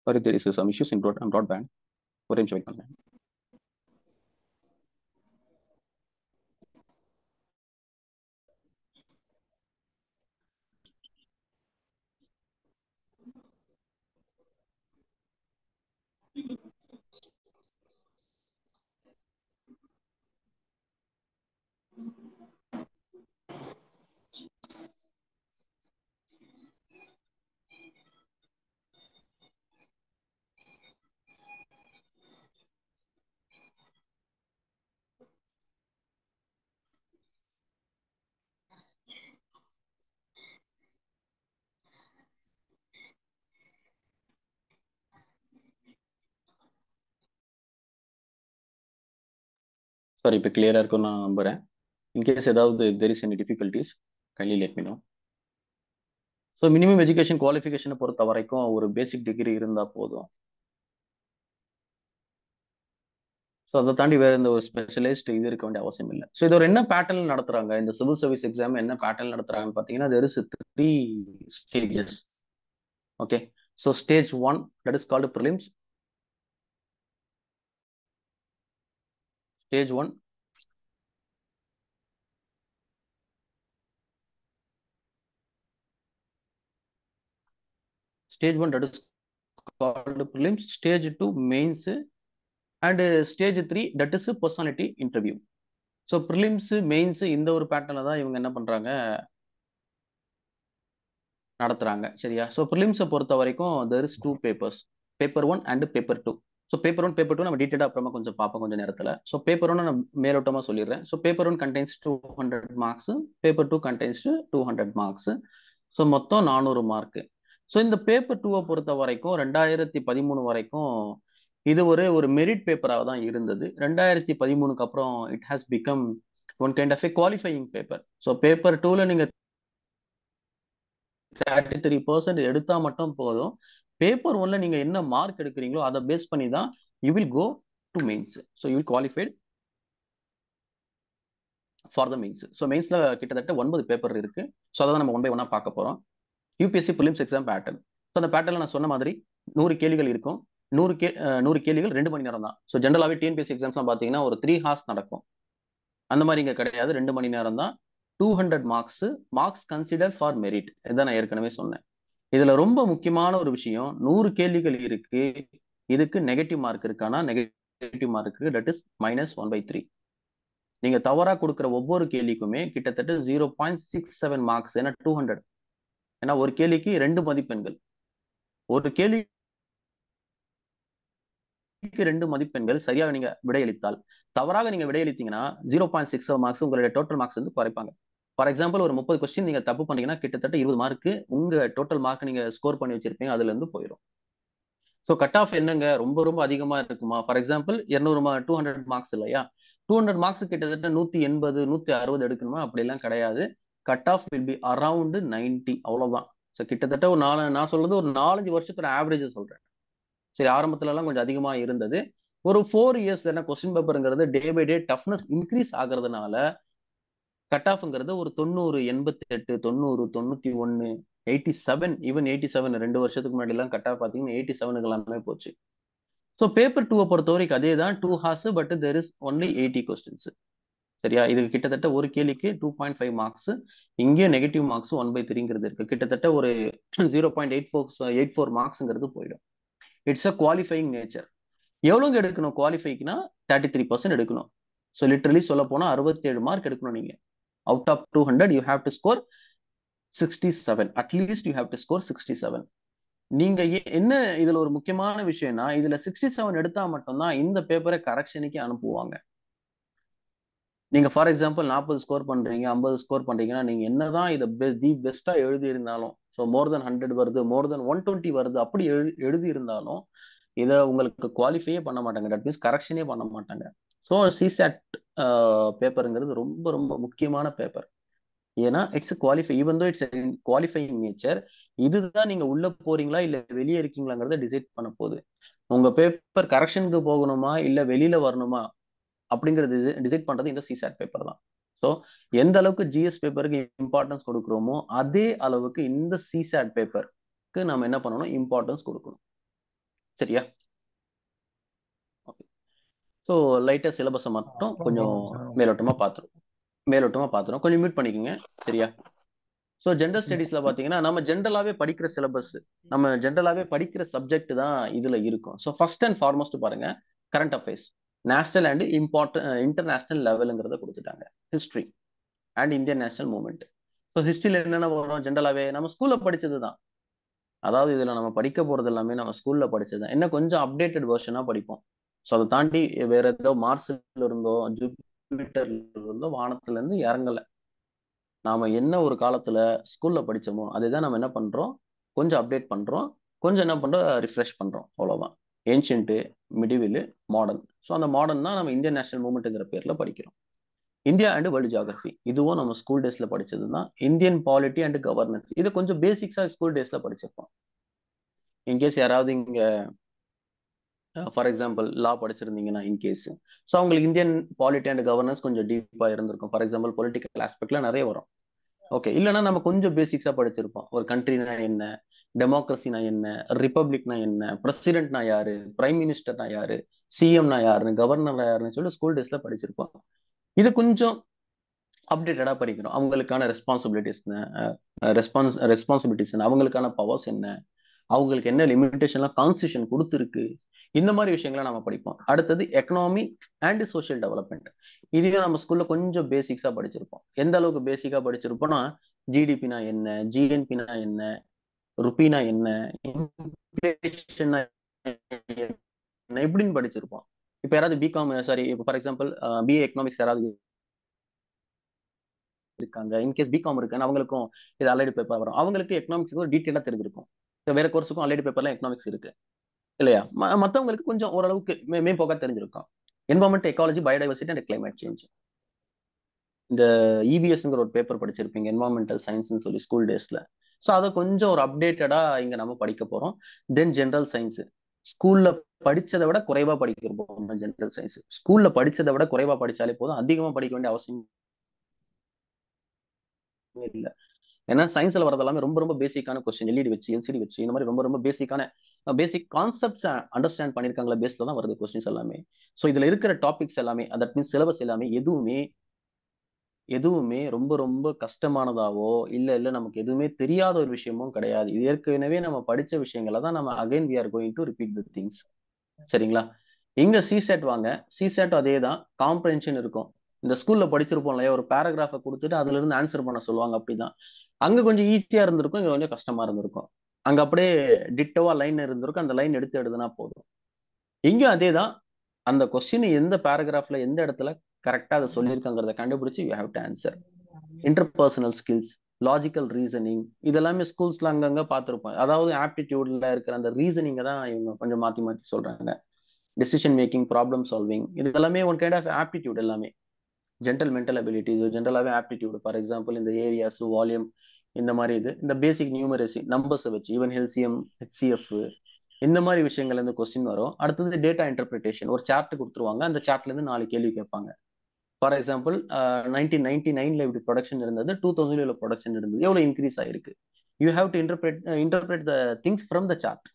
Sorry, there is some issues in broadband. ஒரு நிமிஷம் வெயிட் பண்ணுங்க. சாரி, இப்போ கிளியரா இருக்கும்னு நான் நம்புறேன். இன்கேஸ் ஏதாவது there is any difficulties, kindly let me know. So minimum education குவாலிஃபிகேஷனை பொறுத்த வரைக்கும் ஒரு பேசிக் டிகிரி இருந்தால் போதும். ஸோ அதை தாண்டி வேற எந்த ஒரு ஸ்பெஷலைஸ்ட் இது இருக்க வேண்டிய அவசியம் இல்லை. ஸோ இது ஒரு என்ன பேட்டர்ன் நடத்துறாங்க, இந்த சிவில் சர்வீஸ் எக்ஸாம் என்ன பேட்டர்ன் நடத்துறாங்கன்னு பார்த்தீங்கன்னா, there is 3 stages. Okay, so stage 1 that is called prelims. Stage 1 that is called prelims. Stage 2 mains, and stage 3 that is personality interview. So prelims mains இந்த ஒரு பேட்டர்ல தான் இவங்க என்ன பண்றாங்க, நடத்துறாங்க. சரியா? ஸோ ப்ரிலிம்ஸை பொறுத்த வரைக்கும் there is 2 papers, paper 1 and paper 2. So paper 1 paper 2 நம்ம டீட்டெயிலாக அப்புறமா கொஞ்சம் பார்ப்போம் கொஞ்சம் நேரத்தில். ஸோ பேப்பர் 1 நான் மேலோட்டமா சொல்லிடுறேன். So paper 1 contains 200 marks, paper 2 contains 200 marks. So மொத்தம் 400 மார்க். ஸோ இந்த பேப்பர் 2 பொறுத்த வரைக்கும் 2013 வரைக்கும் இது ஒரு மெரிட் பேப்பராக தான் இருந்தது. 2013க்கு அப்புறம் it has become one kind of a qualifying paper. So paper 2ல நீங்க 33% எடுத்தா மட்டும் போதும். பேப்பர் 1ல நீங்க என்ன மார்க் எடுக்கிறீங்களோ அதை பேஸ் பண்ணி தான் you will go to mains. So you will qualified for the mains. So மெயின்ஸ்ல கிட்டத்தட்ட 9 பேப்பர் இருக்கு. ஸோ அதை தான் நம்ம 1 by 1 பார்க்க போறோம். UPSC prelims exam pattern. So அந்த பேட்டர்ல நான் சொன்ன மாதிரி 100 கேள்விகள் இருக்கும். 100 கேள்விகள் 2 மணி நேரம் தான். ஸோ ஜென்ரலாகவே டிஎன்பிஎஸ்சி எக்ஸாம்ஸ்லாம் பார்த்தீங்கன்னா ஒரு 3 hours நடக்கும். அந்த மாதிரி இங்கே கிடையாது, 2 மணி நேரம் தான். 200 marks, marks consider for merit. இதான் நான் ஏற்கனவே சொன்னேன். இதுல ரொம்ப முக்கியமான ஒரு விஷயம், 100 கேள்விகள் இருக்கு, இதுக்கு நெகட்டிவ் மார்க் இருக்கானா? Negative mark that is -1/3. நீங்க தவறா கொடுக்குற ஒவ்வொரு கேள்விக்குமே கிட்டத்தட்ட 0.67 மார்க்ஸ். ஏன்னா 200, ஏன்னா ஒரு கேள்விக்கு 2 மதிப்பெண்கள். ஒரு கேள்விக்கு 2 மதிப்பெண்கள் சரியாக நீங்க விடையளித்தால், தவறாக நீங்க விடையளித்தீங்கன்னா 0.67 மார்க்ஸ் உங்களுடைய டோட்டல் மார்க்ஸ் வந்து குறைப்பாங்க. ஃபார் எக்ஸாம்பிள் ஒரு 30 கொஸ்டின் நீங்க தப்பு பண்ணீங்கன்னா கிட்டத்தட்ட 20 மார்க்கு உங்க டோட்டல் மார்க் நீங்க ஸ்கோர் பண்ணி வச்சிருப்பீங்க, அதுல இருந்து போயிடும். ஸோ கட் ஆஃப் என்னங்க ரொம்ப ரொம்ப அதிகமா இருக்குமா? ஃபார் எக்ஸாம்பிள் 200 மார்க்ஸ் இல்லையா, 200 மார்க்ஸ் கிட்டத்தட்ட 180 160 எடுக்கணுமா? அப்படிலாம் கிடையாது. Cut off will be around 90, அவ்வளவுதான். ஸோ கிட்டத்தட்ட ஒரு நான் சொல்றது ஒரு 4-5 வருஷத்தோட ஆவரேஜ் சொல்றேன். சரி, ஆரம்பத்துல எல்லாம் கொஞ்சம் அதிகமா இருந்தது. ஒரு 4 இயர்ஸ் என்ன கொஸ்டின் பேப்பர்ங்கிறது day by day toughness increase ஆகுறதுனால கட் ஆஃப்ங்கிறது ஒரு 90, 88, 90, 91, 87, ஈவன் 87 2 வருஷத்துக்கு முன்னாடி எல்லாம் கட் ஆஃப் பாத்தீங்கன்னா 87க்கு எல்லாமே போச்சு. ஸோ பேப்பர் 2 பொறுத்த வரைக்கும் அதே தான், 2 hours, but there is only 80 questions. சரியா? இது கிட்டத்தட்ட ஒரு கேள்விக்கு 2.5 மார்க்ஸ். இங்கே நெகட்டிவ் மார்க்ஸ் 1/3ங்கிறது இருக்கு. கிட்டத்தட்ட ஒரு 0.84 மார்க்ஸ்ங்கிறது போயிடும். It's a qualifying nature. எவ்வளவுங்க எடுக்கணும் குவாலிஃபைக்குனா? 33% எடுக்கணும். ஸோ லிட்டரலி சொல்ல போனா 67 மார்க் எடுக்கணும். நீங்க out of 200 you have to score 67. At least you have to score 67. நீங்க என்ன இதுல ஒரு முக்கியமான விஷயம்னா, இதுல 67 எடுத்தா மட்டும்தான் இந்த பேப்பரை கரெக்ஷனுக்கு அனுப்புவாங்க. நீங்க ஃபார் எக்ஸாம்பிள் 40 ஸ்கோர் பண்றீங்க, 50 ஸ்கோர் பண்றீங்கன்னா நீங்க என்னதான் இதை தி பெஸ்டா எழுதி இருந்தாலும், ஸோ மோர் தென் 100 வருது, மோர் தென் 120 வருது, அப்படி எழுதி இருந்தாலும் இதை உங்களுக்கு குவாலிஃபையே பண்ண மாட்டாங்க. தட் மீன்ஸ் கரெக்ஷனே பண்ண மாட்டாங்க. ஸோ சிசாட் பேப்பருங்கிறது ரொம்ப ரொம்ப முக்கியமான பேப்பர். ஏன்னா it's qualify, even though it's qualifying nature. இதுதான் நீங்க உள்ள போறீங்களா இல்ல வெளியே இருக்கீங்களாங்கிறத டிசைட் பண்ண போகுது. உங்க பேப்பர் கரெக்ஷனுக்கு போகணுமா இல்ல வெளியில வரணுமா அப்படிங்கிறது டிசைட் பண்றது இந்த சிசாட் பேப்பர் தான். ஸோ எந்த அளவுக்கு ஜிஎஸ் பேப்பருக்கு இம்பார்ட்டன்ஸ் கொடுக்குறோமோ அதே அளவுக்கு இந்த சிசாட் பேப்பருக்கு நம்ம என்ன பண்ணணும், இம்பார்ட்டன்ஸ் கொடுக்கணும். சரியா? ஸோ லைட்டா சிலபஸை மட்டும் கொஞ்சம் மேலோட்டமா பார்த்துரும். கொஞ்சம் மியூட் பண்ணிக்கோங்க. சரியா? ஸோ ஜெண்டர் ஸ்டடீஸ்ல பாத்தீங்கன்னா நம்ம ஜென்ரலாவே படிக்கிற சிலபஸ், நம்ம ஜென்ரலாவே படிக்கிற சப்ஜெக்ட் தான் இதுல இருக்கும். ஸோ ஃபர்ஸ்ட் அண்ட் ஃபார்மோஸ்ட் பாருங்க, current affairs, national and international லெவலுங்கிறத கொடுத்துட்டாங்க. History and Indian national movement. So ஹிஸ்டரியில என்னென்ன வரும்? ஜென்ரலாவே நம்ம ஸ்கூல்ல படிச்சது தான். அதாவது இதுல நம்ம படிக்க போறது எல்லாமே நம்ம ஸ்கூல்ல படிச்சது தான். என்ன கொஞ்சம் அப்டேட்டட் வெர்ஷனா படிப்போம். ஸோ அதை தாண்டி வேற ஏதோ மார்ஸ்ல இருந்தோ ஜூபிட்டர்ல இருந்தோ வானத்துல இருந்து இறங்கல. நாம என்ன ஒரு காலத்துல ஸ்கூல்ல படிச்சோமோ அதுதான் நம்ம என்ன பண்றோம், கொஞ்சம் அப்டேட் பண்றோம், கொஞ்சம் என்ன பண்றோம், ரிஃப்ரெஷ் பண்றோம். அவ்வளவுதான். Ancient, medieval, modern. ஸோ அந்த மாடர்ன் தான் நம்ம இந்தியன் நேஷனல் மூவ்மெண்ட்ங்கிற பேர்ல படிக்கிறோம். இந்தியா அண்ட் வேர்ல்டு ஜியாகிரபி, இதுவும் நம்ம ஸ்கூல் டேஸ்ல படிச்சது தான். இந்தியன் பாலிட்டி அண்ட் கவர்னன்ஸ், இது கொஞ்சம் பேசிக்ஸா ஸ்கூல் டேஸ்ல படிச்சிருப்போம். இன்கேஸ் யாராவது இங்க ஃபார் எக்ஸாம்பிள் லா படிச்சிருந்தீங்கன்னா இன்கேஸ், ஸோ அவங்களுக்கு இந்தியன் பாலிட்டி அண்ட் கவர்னன்ஸ் கொஞ்சம் டீப்பா இருந்திருக்கும். ஃபார் எக்ஸாம்பிள் பொலிட்டிக்கல் ஆஸ்பெக்ட்ல நிறைய வரும். ஓகே, இல்லைன்னா நம்ம கொஞ்சம் பேசிக்ஸா படிச்சிருப்போம். ஒரு கண்ட்ரினா என்ன, டெமோக்ரஸினா என்ன, ரிப்பப்ளிக்னா என்ன, பிரசிடென்ட்னா யாரு, பிரைம் மினிஸ்டர்னா யாரு, சிஎம்னா யாருன்னு, கவர்னர்னா யாருன்னு சொல்லி ஸ்கூல் டேஸ்ல படிச்சிருப்போம். இது கொஞ்சம் அப்டேட்டடா படிக்கிறோம். அவங்களுக்கான ரெஸ்பான்சிபிலிட்டிஸ் என்ன, அவங்களுக்கான பவர்ஸ் என்ன, அவங்களுக்கு என்ன லிமிடேஷன்லாம் கான்ஸ்டியூஷன் கொடுத்துருக்கு, இந்த மாதிரி விஷயங்களை நம்ம படிப்போம். அடுத்தது எக்கனாமி அண்ட் சோஷியல் டெவலப்மெண்ட். இதையும் நம்ம ஸ்கூல்ல கொஞ்சம் பேசிக்ஸா படிச்சிருப்போம். எந்த அளவுக்கு பேசிக்கா படிச்சிருப்போம்னா, ஜிடிபினா என்ன, ஜிஎன்பினா என்ன, ருபினா என்ன, இன்ஃபிளேஷன் என்ன, இப்படின்னு படிச்சிருப்போம். இப்ப யாராவது பிகாம், சாரி, இப்போ ஃபார் எக்ஸாம்பிள் பிஏ எக்கனாமிக்ஸ் யாராவது இருக்காங்க, இன்கேஸ் பிகாம் இருக்குன்னு அவங்களுக்கும் இது அலைடு பேப்பர் வரும். அவங்களுக்கு எக்கனாமிக்ஸ் ஒரு டீட்டெயிலா தெரிஞ்சிருக்கும். வேற கோர்ஸுக்கும் அலைடு பேப்பர்ல எக்கனாமிக்ஸ் இருக்கு இல்லையா? மத்தவங்களுக்கு கொஞ்சம் ஓரளவுக்கு மேம்போக்கா தெரிஞ்சிருக்கும். Environment, ecology, biodiversity and climate change. இந்த இபிஎஸ்ங்கிற ஒரு பேப்பர் படிச்சிருப்பீங்க, என்வரன்மெண்டல் சயின்ஸ்னு சொல்லி ஸ்கூல் டேஸ்ல. ஸோ அதை கொஞ்சம் ஒரு அப்டேட்டடா இங்க நம்ம படிக்க போறோம். தென் ஜென்ரல் சயின்ஸ், ஸ்கூல்ல படிச்சதை விட குறைவா படிக்க போறோம். ஜென்ரல் சயின்ஸ் ஸ்கூல்ல படிச்சதை விட குறைவா படிச்சாலே போதும், அதிகமா படிக்க வேண்டிய அவசியம் இல்லை. ஏன்னா சயின்ஸ்ல வரது எல்லாமே ரொம்ப ரொம்ப பேசிக்கான கொஸ்டின், எல்இடி வச்சு, எல்சிடி வச்சு, இந்த மாதிரி ரொம்ப ரொம்ப பேசிக் கான்செப்ட்ஸ் அண்டர்ஸ்டாண்ட் பண்ணிருக்காங்களா பேஸ்ல தான் வருது கொஸ்டின்ஸ் எல்லாமே. ஸோ இதுல இருக்கிற டாபிக்ஸ் எல்லாமே, தட் மீன்ஸ் சிலபஸ் எல்லாமே எதுவுமே ரொம்ப ரொம்ப கஷ்டமானதாவோ இல்ல நமக்கு எதுவுமே தெரியாத ஒரு விஷயமும் கிடையாது. இது ஏற்கனவே நம்ம படிச்ச விஷயங்களை தான் நம்ம again we are going to repeat the things. சரிங்களா? இங்க சிசெட் வாங்க, சிசெட் அதே தான், காம்ப்ரென்ஷன் இருக்கும். இந்த ஸ்கூல்ல படிச்சிருப்போம் இல்லையா, ஒரு பேராகிராஃபை கொடுத்துட்டு அதுல இருந்து ஆன்சர் பண்ண சொல்லுவாங்க. அப்படிதான். அங்க கொஞ்சம் ஈஸியா இருந்திருக்கும், இங்க கொஞ்சம் கஷ்டமா இருந்திருக்கும். அங்க அப்படியே டிட்டோவா லைன் இருந்திருக்கும், அந்த லைன் எடுத்து எழுதுனா போதும். இங்கேயும் அதே தான். அந்த கொஸ்டின் எந்த பேராகிராஃப்ல எந்த இடத்துல கரெக்டா அதை சொல்லியிருக்காங்கிறத கண்டுபிடிச்சு you have to answer. Interpersonal skills, logical reasoning, இதெல்லாமே ஸ்கூல்ஸ்ல அங்கங்க பார்த்துருப்போம். அதாவது ஆப்டிடியூட்ல இருக்கிற அந்த ரீசனிங்கை தான் இவங்க கொஞ்சம் மாத்தி மாத்தி சொல்றாங்க. டெசிஷன் மேக்கிங், ப்ராப்ளம் சால்விங், இது எல்லாமே ஒன் கைண்ட் ஆஃப் ஆப்டிடியூட். எல்லாமே ஜென்ரல் மென்டல் அபிலிட்டிஸ், ஜென்ரலாகவே ஆப்டிடியூட். ஃபார் எக்ஸாம்பிள் இந்த ஏரியாஸ், வால்யூம், இந்த மாதிரி இந்த பேசிக் நியூமரசி நம்பர்ஸை வச்சு, ஈவன் எல்சிஎம், ஹெச்சிஎஃப், இந்த மாதிரி விஷயங்கள்ல இருந்து கொஸ்டின் வரும். அடுத்தது டேட்டா இன்டர்பிரிட்டேஷன். ஒரு சார்ட் கொடுத்துருவாங்க, அந்த சார்ட்ல இருந்து 4 கேள்வி கேட்பாங்க. ஃபார் எக்ஸாம்பிள் 1999 இப்படி ப்ரொடக்ஷன் இருந்தது, 2000 ப்ரொடக்ஷன் இருந்தது, எவ்வளவு இன்க்ரீஸ் ஆயிருக்கு. You have to interpret the things from the chart.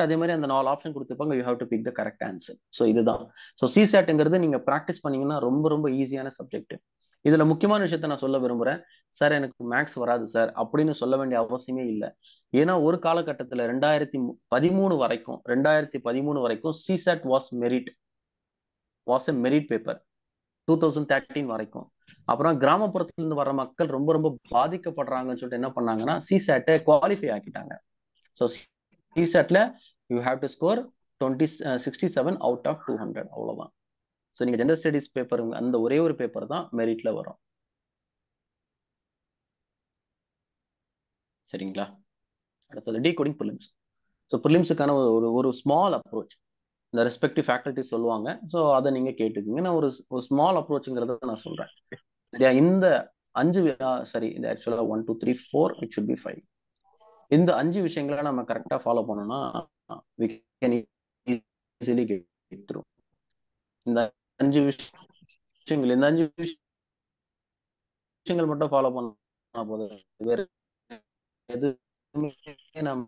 அதே மாதிரி அந்த 4 ஆப்ஷன் கொடுத்துருப்பாங்க, you have to pick the correct answer. So இதுதான். ஸோ சிசாட்ங்கிறது நீங்க ப்ராக்டிஸ் பண்ணீங்கன்னா ரொம்ப ரொம்ப ஈஸியான சப்ஜெக்ட். இதுல முக்கியமான விஷயத்த நான் சொல்ல விரும்புறேன். சார் எனக்கு மேக்ஸ் வராது சார் அப்படின்னு சொல்ல வேண்டிய அவசியமே இல்லை. ஏன்னா ஒரு காலகட்டத்துல 2013 வரைக்கும் CSAT was a merit paper. 2013 வரைக்கும். அப்புறம் கிராமப்புறத்துல இருந்து வர மக்கள் ரொம்ப ரொம்ப பாதிக்கப்படுறாங்கன்னு சொல்லிட்டு என்ன பண்ணாங்கன்னா சிசாட்டை குவாலிஃபை ஆக்கிட்டாங்க. ஸோ சிசாட்ல you have to score 67 out of 200, அவ்வளவுதான். ஸோ நீங்க ஜெண்டர் ஸ்டடிஸ் பேப்பர், அந்த ஒரே ஒரு பேப்பர் தான் மெரிட்ல வரும். சரிங்களா? அடுத்தது டீகோடிங் ப்ரிலிம்ஸ். ஸோ ப்ரிலிம்ஸுக்கான ஒரு ஸ்மால் அப்ரோச் இந்த ரெஸ்பெக்டிவ் ஃபேக்கல்ட்டி சொல்லுவாங்க. ஸோ அதை நீங்க கேட்டுக்கோங்க. நான் ஒரு ஸ்மால் அப்ரோச்சுங்கிறத நான் சொல்றேன். சரியா? இந்த 5 சரி, இந்த ஆக்சுவலா 1 2 3 4 இட் ஷுட் பி 5. இந்த 5 விஷயங்களை நம்ம கரெக்டா ஃபாலோ பண்ணோம்னா we can easily get through. இந்த 5 விஷயங்கள் மட்டும் ஃபாலோ பண்ணா போதும். வேற எதுவுமே நம்ம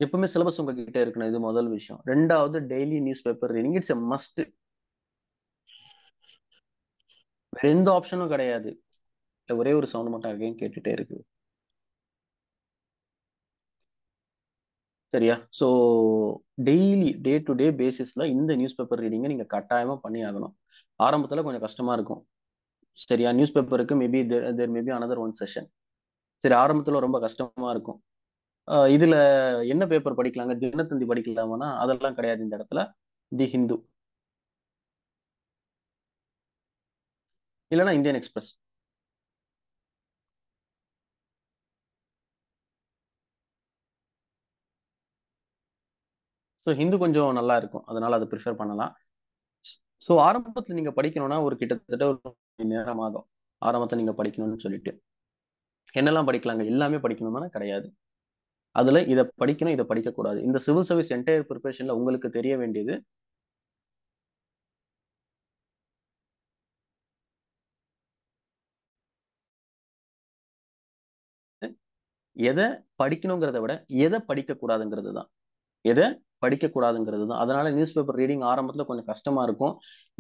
எப்பவுமே சிலபஸ் உங்ககிட்ட இருக்கணும், இது முதல் விஷயம். ரெண்டாவது, daily news paper reading it's a must. வேற எந்த ஆப்ஷனும் கிடையாது. இல்ல ஒரே ஒரு சவுண்ட் மட்டும் அகைன் கேட்டுட்டே இருக்கு. சரியா? So daily day to day பேசிஸ்ல இந்த நியூஸ் பேப்பர் ரீடிங்கை நீங்க கட்டாயமா பண்ணி ஆகணும். ஆரம்பத்துல கொஞ்சம் கஷ்டமா இருக்கும். சரியா? நியூஸ் பேப்பருக்கு maybe there maybe another one session. சரி, ஆரம்பத்துல ரொம்ப கஷ்டமா இருக்கும். இதுல என்ன பேப்பர் படிக்கலாங்க? தினத்தந்தி படிக்கலாமானா அதெல்லாம் கிடையாது இந்த இடத்துல. தி ஹிந்து இல்லைன்னா இந்தியன் எக்ஸ்பிரஸ். ஸோ ஹிந்து கொஞ்சம் நல்லா இருக்கும், அதனால அதை ப்ரிஃபர் பண்ணலாம். ஸோ ஆரம்பத்துல நீங்க படிக்கணும்னா ஒரு கிட்டத்தட்ட ஒரு மணி நேரம் ஆகும். ஆரம்பத்துல நீங்க படிக்கணும்னு சொல்லிட்டு என்னெல்லாம் படிக்கலாங்க? எல்லாமே படிக்கணும்னா கிடையாது. அதுல இதை படிக்கணும், இதை படிக்க கூடாது. இந்த சிவில் சர்வீஸ் என்டையர் ப்ரிப்பரேஷன்ல உங்களுக்கு தெரிய வேண்டியது எதை படிக்கணுங்கிறத விட எதை படிக்க கூடாதுங்கிறது தான். எதை படிக்க கூடாதுங்கிறது தான். அதனால நியூஸ் பேப்பர் ரீடிங் ஆரம்பத்துல கொஞ்சம் கஷ்டமா இருக்கும்.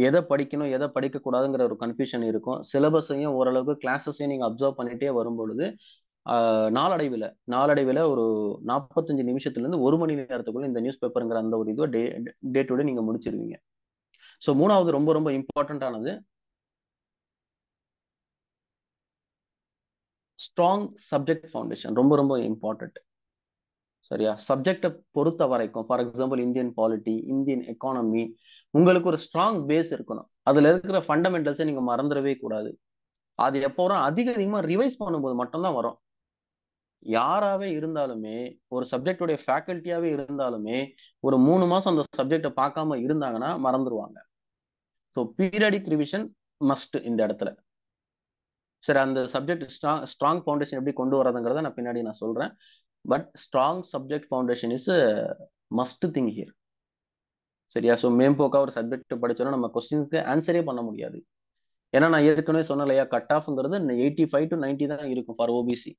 எதை படிக்கணும், எதை படிக்க கூடாதுங்கிற ஒரு கன்ஃபியூஷன் இருக்கும். சிலபஸையும் ஓரளவுக்கு கிளாஸஸையும் நீங்க அப்சர்வ் பண்ணிட்டே வரும்பொழுது நாளடைவில் ஒரு 45 நிமிஷத்துல இருந்து 1 மணி நேரத்துக்குள்ள இந்த நியூஸ் பேப்பருங்கிற அந்த ஒரு இதுவை டே டு டே நீங்க முடிச்சிருவீங்க. ஸோ மூணாவது ரொம்ப ரொம்ப இம்பார்ட்டன்டானது ஸ்ட்ராங் சப்ஜெக்ட் ஃபவுண்டேஷன். ரொம்ப ரொம்ப இம்பார்ட்டன்ட். சரியா? சப்ஜெக்டை பொறுத்த வரைக்கும், for example Indian polity, Indian economy, உங்களுக்கு ஒரு ஸ்ட்ராங் பேஸ் இருக்கணும். அதுல இருக்கிற ஃபண்டமெண்டல்ஸை நீங்க மறந்துடவே கூடாது. அது எப்போ வரும்? அதிகமா ரிவைஸ் பண்ணும்போது மட்டும்தான் வரும். யாராவே இருந்தாலுமே, ஒரு சப்ஜெக்டுடைய ஃபேக்கல்ட்டியாவே இருந்தாலுமே, ஒரு 3 மாசம் அந்த சப்ஜெக்டை பார்க்காம இருந்தாங்கன்னா மறந்துடுவாங்க. ஸோ பீரியாடிக் ரிவிஷன் மஸ்ட் இந்த இடத்துல. சரி, அந்த சப்ஜெக்ட் ஸ்ட்ராங் ஃபவுண்டேஷன் எப்படி கொண்டு வரதுங்கிறத நான் பின்னாடி நான் சொல்றேன். But strong subject foundation is must thing here. சரியா? ஸோ மேம்போக்கா ஒரு சப்ஜெக்ட் படிச்சோன்னா நம்ம கொஸ்டினுக்கு ஆன்சரே பண்ண முடியாது. ஏன்னா நான் ஏற்கனவே சொன்னேன் இல்லையா, கட் ஆஃப்ங்கிறது 85 to 90 தான் இருக்கும் ஃபார் ஓபிசி.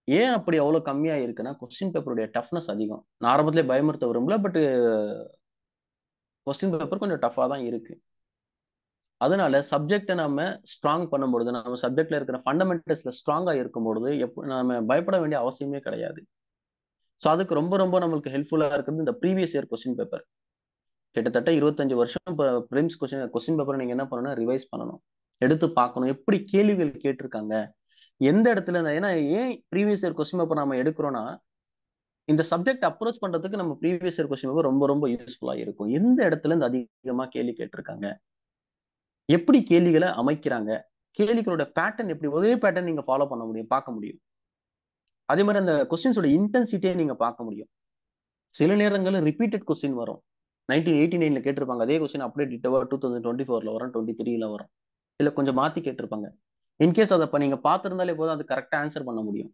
ஏன் அப்படி அவ்வளவு கம்மியா இருக்குன்னா, கொஸ்டின் பேப்பருடைய டஃப்னஸ் அதிகம். நான் ஆரம்பத்திலே பயமுறுத்த விரும்பல, பட் கொஸ்டின் பேப்பர் கொஞ்சம் டஃபா தான் இருக்கு. அதனால சப்ஜெக்டை நம்ம ஸ்ட்ராங் பண்ணும்பொழுது, நம்ம சப்ஜெக்ட்ல இருக்கிற ஃபண்டமெண்டல்ஸ்ல ஸ்ட்ராங்கா இருக்கும்பொழுது நம்ம பயப்பட வேண்டிய அவசியமே கிடையாது. ஸோ அதுக்கு ரொம்ப ரொம்ப நம்மளுக்கு ஹெல்ப்ஃபுல்லா இருக்கிறது இந்த ப்ரீவியஸ் இயர் கொஸ்டின் பேப்பர். கிட்டத்தட்ட 25 வருஷம் இப்போ பிலிம்ஸ் கொஸ்டின் பேப்பர் நீங்க என்ன பண்ணணும்? ரிவைஸ் பண்ணணும், எடுத்து பார்க்கணும், எப்படி கேள்விகள் கேட்டிருக்காங்க, எந்த இடத்துல ஏன்னா ஏன் ப்ரீவியஸ் இயர் கொஸ்டின் பேப்பர் நம்ம எடுக்கிறோம்னா, இந்த சப்ஜெக்ட் அப்ரோச் பண்றதுக்கு நம்ம ப்ரீவியஸ் இயர் கொஸ்டின் பேப்பர் ரொம்ப ரொம்ப யூஸ்ஃபுல்லா இருக்கும். எந்த இடத்துல இருந்து அதிகமா கேள்வி கேட்டிருக்காங்க, எப்படி கேள்விகளை அமைக்கிறாங்க, கேள்விகளோட பேட்டர்ன் எப்படி, ஒரே பேட்டர்ன் நீங்க ஃபாலோ பண்ண முடியும், பார்க்க முடியும். அதே மாதிரி அந்த கொஸ்டின்ஸோட இன்டென்சிட்டியை நீங்க பார்க்க முடியும். சில நேரங்களில் ரிப்பீட்டட் கொஸ்டின் வரும். 1989 கேட்டிருப்பாங்க அதே கொஸ்டின், அப்படியே டிட்டோவா 2024 வரும், 23 வரும். இல்ல கொஞ்சம் மாத்தி கேட்டிருப்பாங்க. இன்கேஸ் அதை நீங்க பார்த்திருந்தாலே போதும், அது கரெக்டா ஆன்சர் பண்ண முடியும்.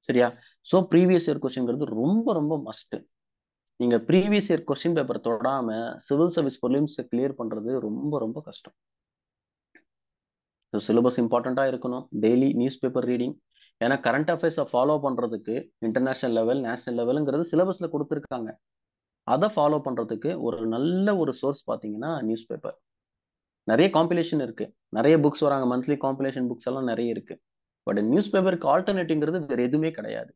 சரியா? சோ ப்ரீவியஸ் இயர் கொஸ்டின்ங்கிறது ரொம்ப ரொம்ப மஸ்ட். நீங்க ப்ரீவியஸ் இயர் கொஸ்டின் பேப்பர் தொடாம சிவில் சர்வீஸ் பிலிம்ஸ் கிளியர் பண்றது ரொம்ப ரொம்ப கஷ்டம். சிலபஸ் இம்பார்ட்டண்டா இருக்கணும், டெய்லி நியூஸ் பேப்பர் ரீடிங். ஏன்னா கரண்ட் அஃபேர்ஸை ஃபாலோ பண்றதுக்கு இன்டர்நேஷனல் லெவல், நேஷனல் லெவலுங்கிறது சிலபஸ்ல கொடுத்துருக்காங்க. அதை ஃபாலோ பண்றதுக்கு ஒரு நல்ல ஒரு சோர்ஸ் பாத்தீங்கன்னா நியூஸ் பேப்பர். நிறைய காம்பிலேஷன் இருக்கு, நிறைய புக்ஸ் வராங்க, மந்த்லி காம்பிலேஷன் புக்ஸ் எல்லாம் நிறைய இருக்கு. பட் நியூஸ் பேப்பருக்கு ஆல்டர்னேட்டிவ்ங்கிறது வேற எதுவுமே கிடையாது.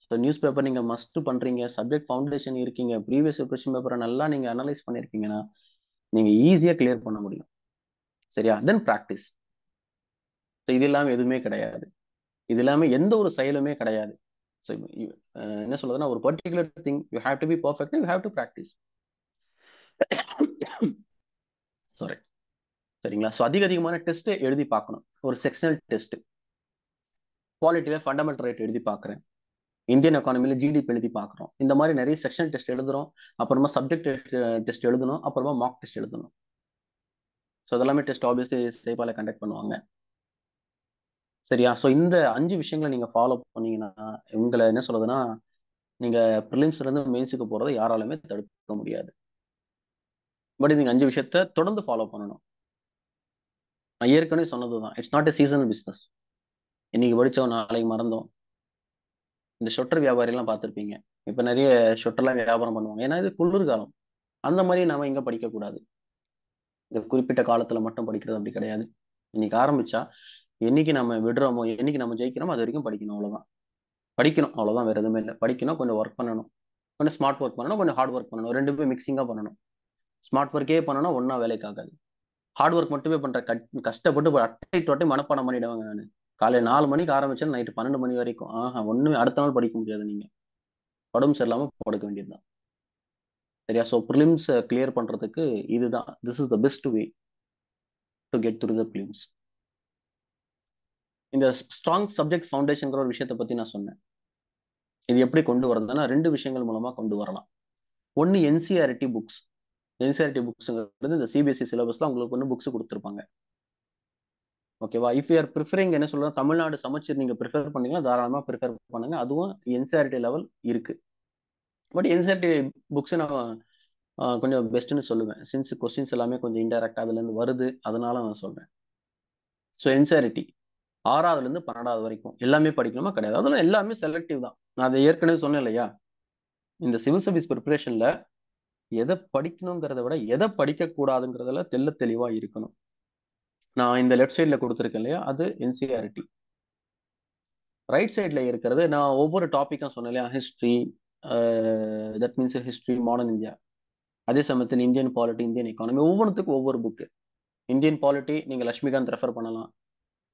ஸோ நியூஸ் பேப்பர் நீங்க மஸ்ட் பண்றீங்க, சப்ஜெக்ட் ஃபவுண்டேஷன் இருக்கீங்க, ப்ரீவியஸ் கொஸ்டின் பேப்பரை நல்லா நீங்க அனலைஸ் பண்ணிருக்கீங்கன்னா நீங்க ஈஸியா கிளியர் பண்ண முடியும். சரியா? தென் பிராக்டிஸ். இது இல்லாம எதுவுமே கிடையாது. இது இல்லாம எந்த ஒரு செயலுமே கிடையாது. ஸோ என்ன சொல்றதுன்னா, ஒரு particular thing you have to be perfect, you have to practise. Sorry. சரிங்களா? ஸோ அதிகமான டெஸ்ட் எழுதி பார்க்கணும். ஒரு செக்ஷனல் டெஸ்ட், குவாலிட்டியில ஃபண்டமெண்டல் ரைட் எழுதி பார்க்குறேன், இந்தியன் எக்கானமில ஜிடிபி எழுதி பார்க்குறோம். இந்த மாதிரி நிறைய செக்ஷன் டெஸ்ட் எழுதுறோம். அப்புறமா சப்ஜெக்ட் டெஸ்ட் எழுதணும், அப்புறமா மார்க் டெஸ்ட் எழுதணும். ஸோ அதெல்லாமே டெஸ்ட் ஆப்வியஸ்லி சேபால கண்டக்ட் பண்ணுவாங்க. சரியா? ஸோ இந்த 5 விஷயங்களை நீங்க ஃபாலோ பண்ணீங்கன்னா உங்களை என்ன சொல்றதுன்னா, நீங்க ப்ரிலிம்ஸ்ல இருந்து மெயின்ஸுக்கு போறதை யாராலுமே தடுக்க முடியாது. பட் நீங்க 5 விஷயத்த தொடர்ந்து ஃபாலோ பண்ணணும். நான் ஏற்கனவே சொன்னதுதான், it's not a seasonal business. இன்னைக்கு படிச்சோம் நாளைக்கு மறந்தோம். இந்த ஷொட்டர் வியாபாரி எல்லாம் பார்த்திருப்பீங்க. இப்ப நிறைய ஷொட்டர்லாம் வியாபாரம் பண்ணுவாங்க. ஏன்னா இது குளிர்காலம். அந்த மாதிரி நாம இங்க படிக்க கூடாது. இந்த குறிப்பிட்ட காலத்துல மட்டும் படிக்கிறது அப்படி கிடையாது. இன்னைக்கு ஆரம்பிச்சா என்னைக்கு நம்ம விடுறோமோ, என்னைக்கு நம்ம ஜெயிக்கிறோமோ அது வரைக்கும் படிக்கணும். அவ்வளவுதான். படிக்கணும், அவ்வளவுதான். வேற எதுவுமே இல்லை. படிக்கணும், கொஞ்சம் ஒர்க் பண்ணணும், கொஞ்சம் ஸ்மார்ட் ஒர்க் பண்ணணும், கொஞ்சம் ஹார்ட் ஒர்க் பண்ணணும். ரெண்டுமே மிக்சிங்கா பண்ணணும். ஸ்மார்ட் ஒர்க்கே பண்ணணும், ஒன்னா வேலைக்கு ஆகாது. ஹார்ட் ஒர்க் மட்டுமே பண்ற கஷ்டப்பட்டு அட்டை தொட்டை மனப்பாடம் பண்ணிடுவாங்க. நான் காலையில 4 மணிக்கு ஆரம்பிச்சேன், நைட்டு 12 மணி வரைக்கும். ஒண்ணுமே அடுத்த நாள் படிக்க முடியாது. நீங்க உடம்பு சரியில்லாம படுக்க வேண்டியதுதான். சரியா? ஸோ ப்ரிலிம்ஸ் கிளியர் பண்றதுக்கு இதுதான், this is the best way to get through the prelims. இந்த ஸ்ட்ராங் சப்ஜெக்ட் ஃபவுண்டேஷன்ங்கிற ஒரு விஷயத்தை பத்தி நான் சொன்னேன். இது எப்படி கொண்டு வரதுன்னா 2 விஷயங்கள் மூலமா கொண்டு வரலாம். ஒன்னு என்சிஆர்டி புக்ஸ். என்சிஆர்டி புக்ஸ்ங்கிறது இந்த சிபிஎஸ்சி சிலபஸ்ல உங்களுக்கு ஒன்று புக்ஸ் கொடுத்துருப்பாங்க. ஓகேவா? இஃப் யூ ஆர் ப்ரிஃபரிங், என்ன சொல்றேன், தமிழ்நாடு சமச்சீர் நீங்க ப்ரிஃபர் பண்ணீங்கன்னா தாராளமா ப்ரிஃபர் பண்ணுங்க. அதுவும் என்சிஆர்டி லெவல் இருக்கு. பட் என்சிஆர்டி புக்ஸ் நான் கொஞ்சம் பெஸ்ட்னு சொல்லுவேன். சின்ஸ் கொஸ்டின்ஸ் எல்லாமே கொஞ்சம் இன்டைரக்டா அதுல இருந்து வருது, அதனால நான் சொல்றேன். ஸோ என்சிஆர்டி 6வதுல இருந்து 12வது வரைக்கும் எல்லாமே படிக்கணுமா? கிடையாது. அதெல்லாம் எல்லாமே செலக்டிவ் தான். நான் அதை ஏற்கனவே சொன்னேன் இல்லையா? இந்த சிவில் சர்வீஸ் ப்ரிப்பரேஷன்ல எதை படிக்கணுங்கிறத விட எதை படிக்க கூடாதுங்கிறதுல தெளிவா இருக்கணும். நான் இந்த லெஃப்ட் சைட்ல கொடுத்துருக்கேன் இல்லையா, அது என்சிஆர்டி. ரைட் சைட்ல இருக்கிறது நான் ஒவ்வொரு டாபிக்கும் சொன்னேன் இல்லையா, history, that means history, modern India. அதே சமயத்தில் இந்தியன் பாலிட்டி, இந்தியன் எக்கானமி, ஒவ்வொன்றுத்துக்கும் ஒவ்வொரு புக்கு. இந்தியன் பாலிட்டி நீங்க லட்சுமிகாந்த் ரெஃபர் பண்ணலாம்.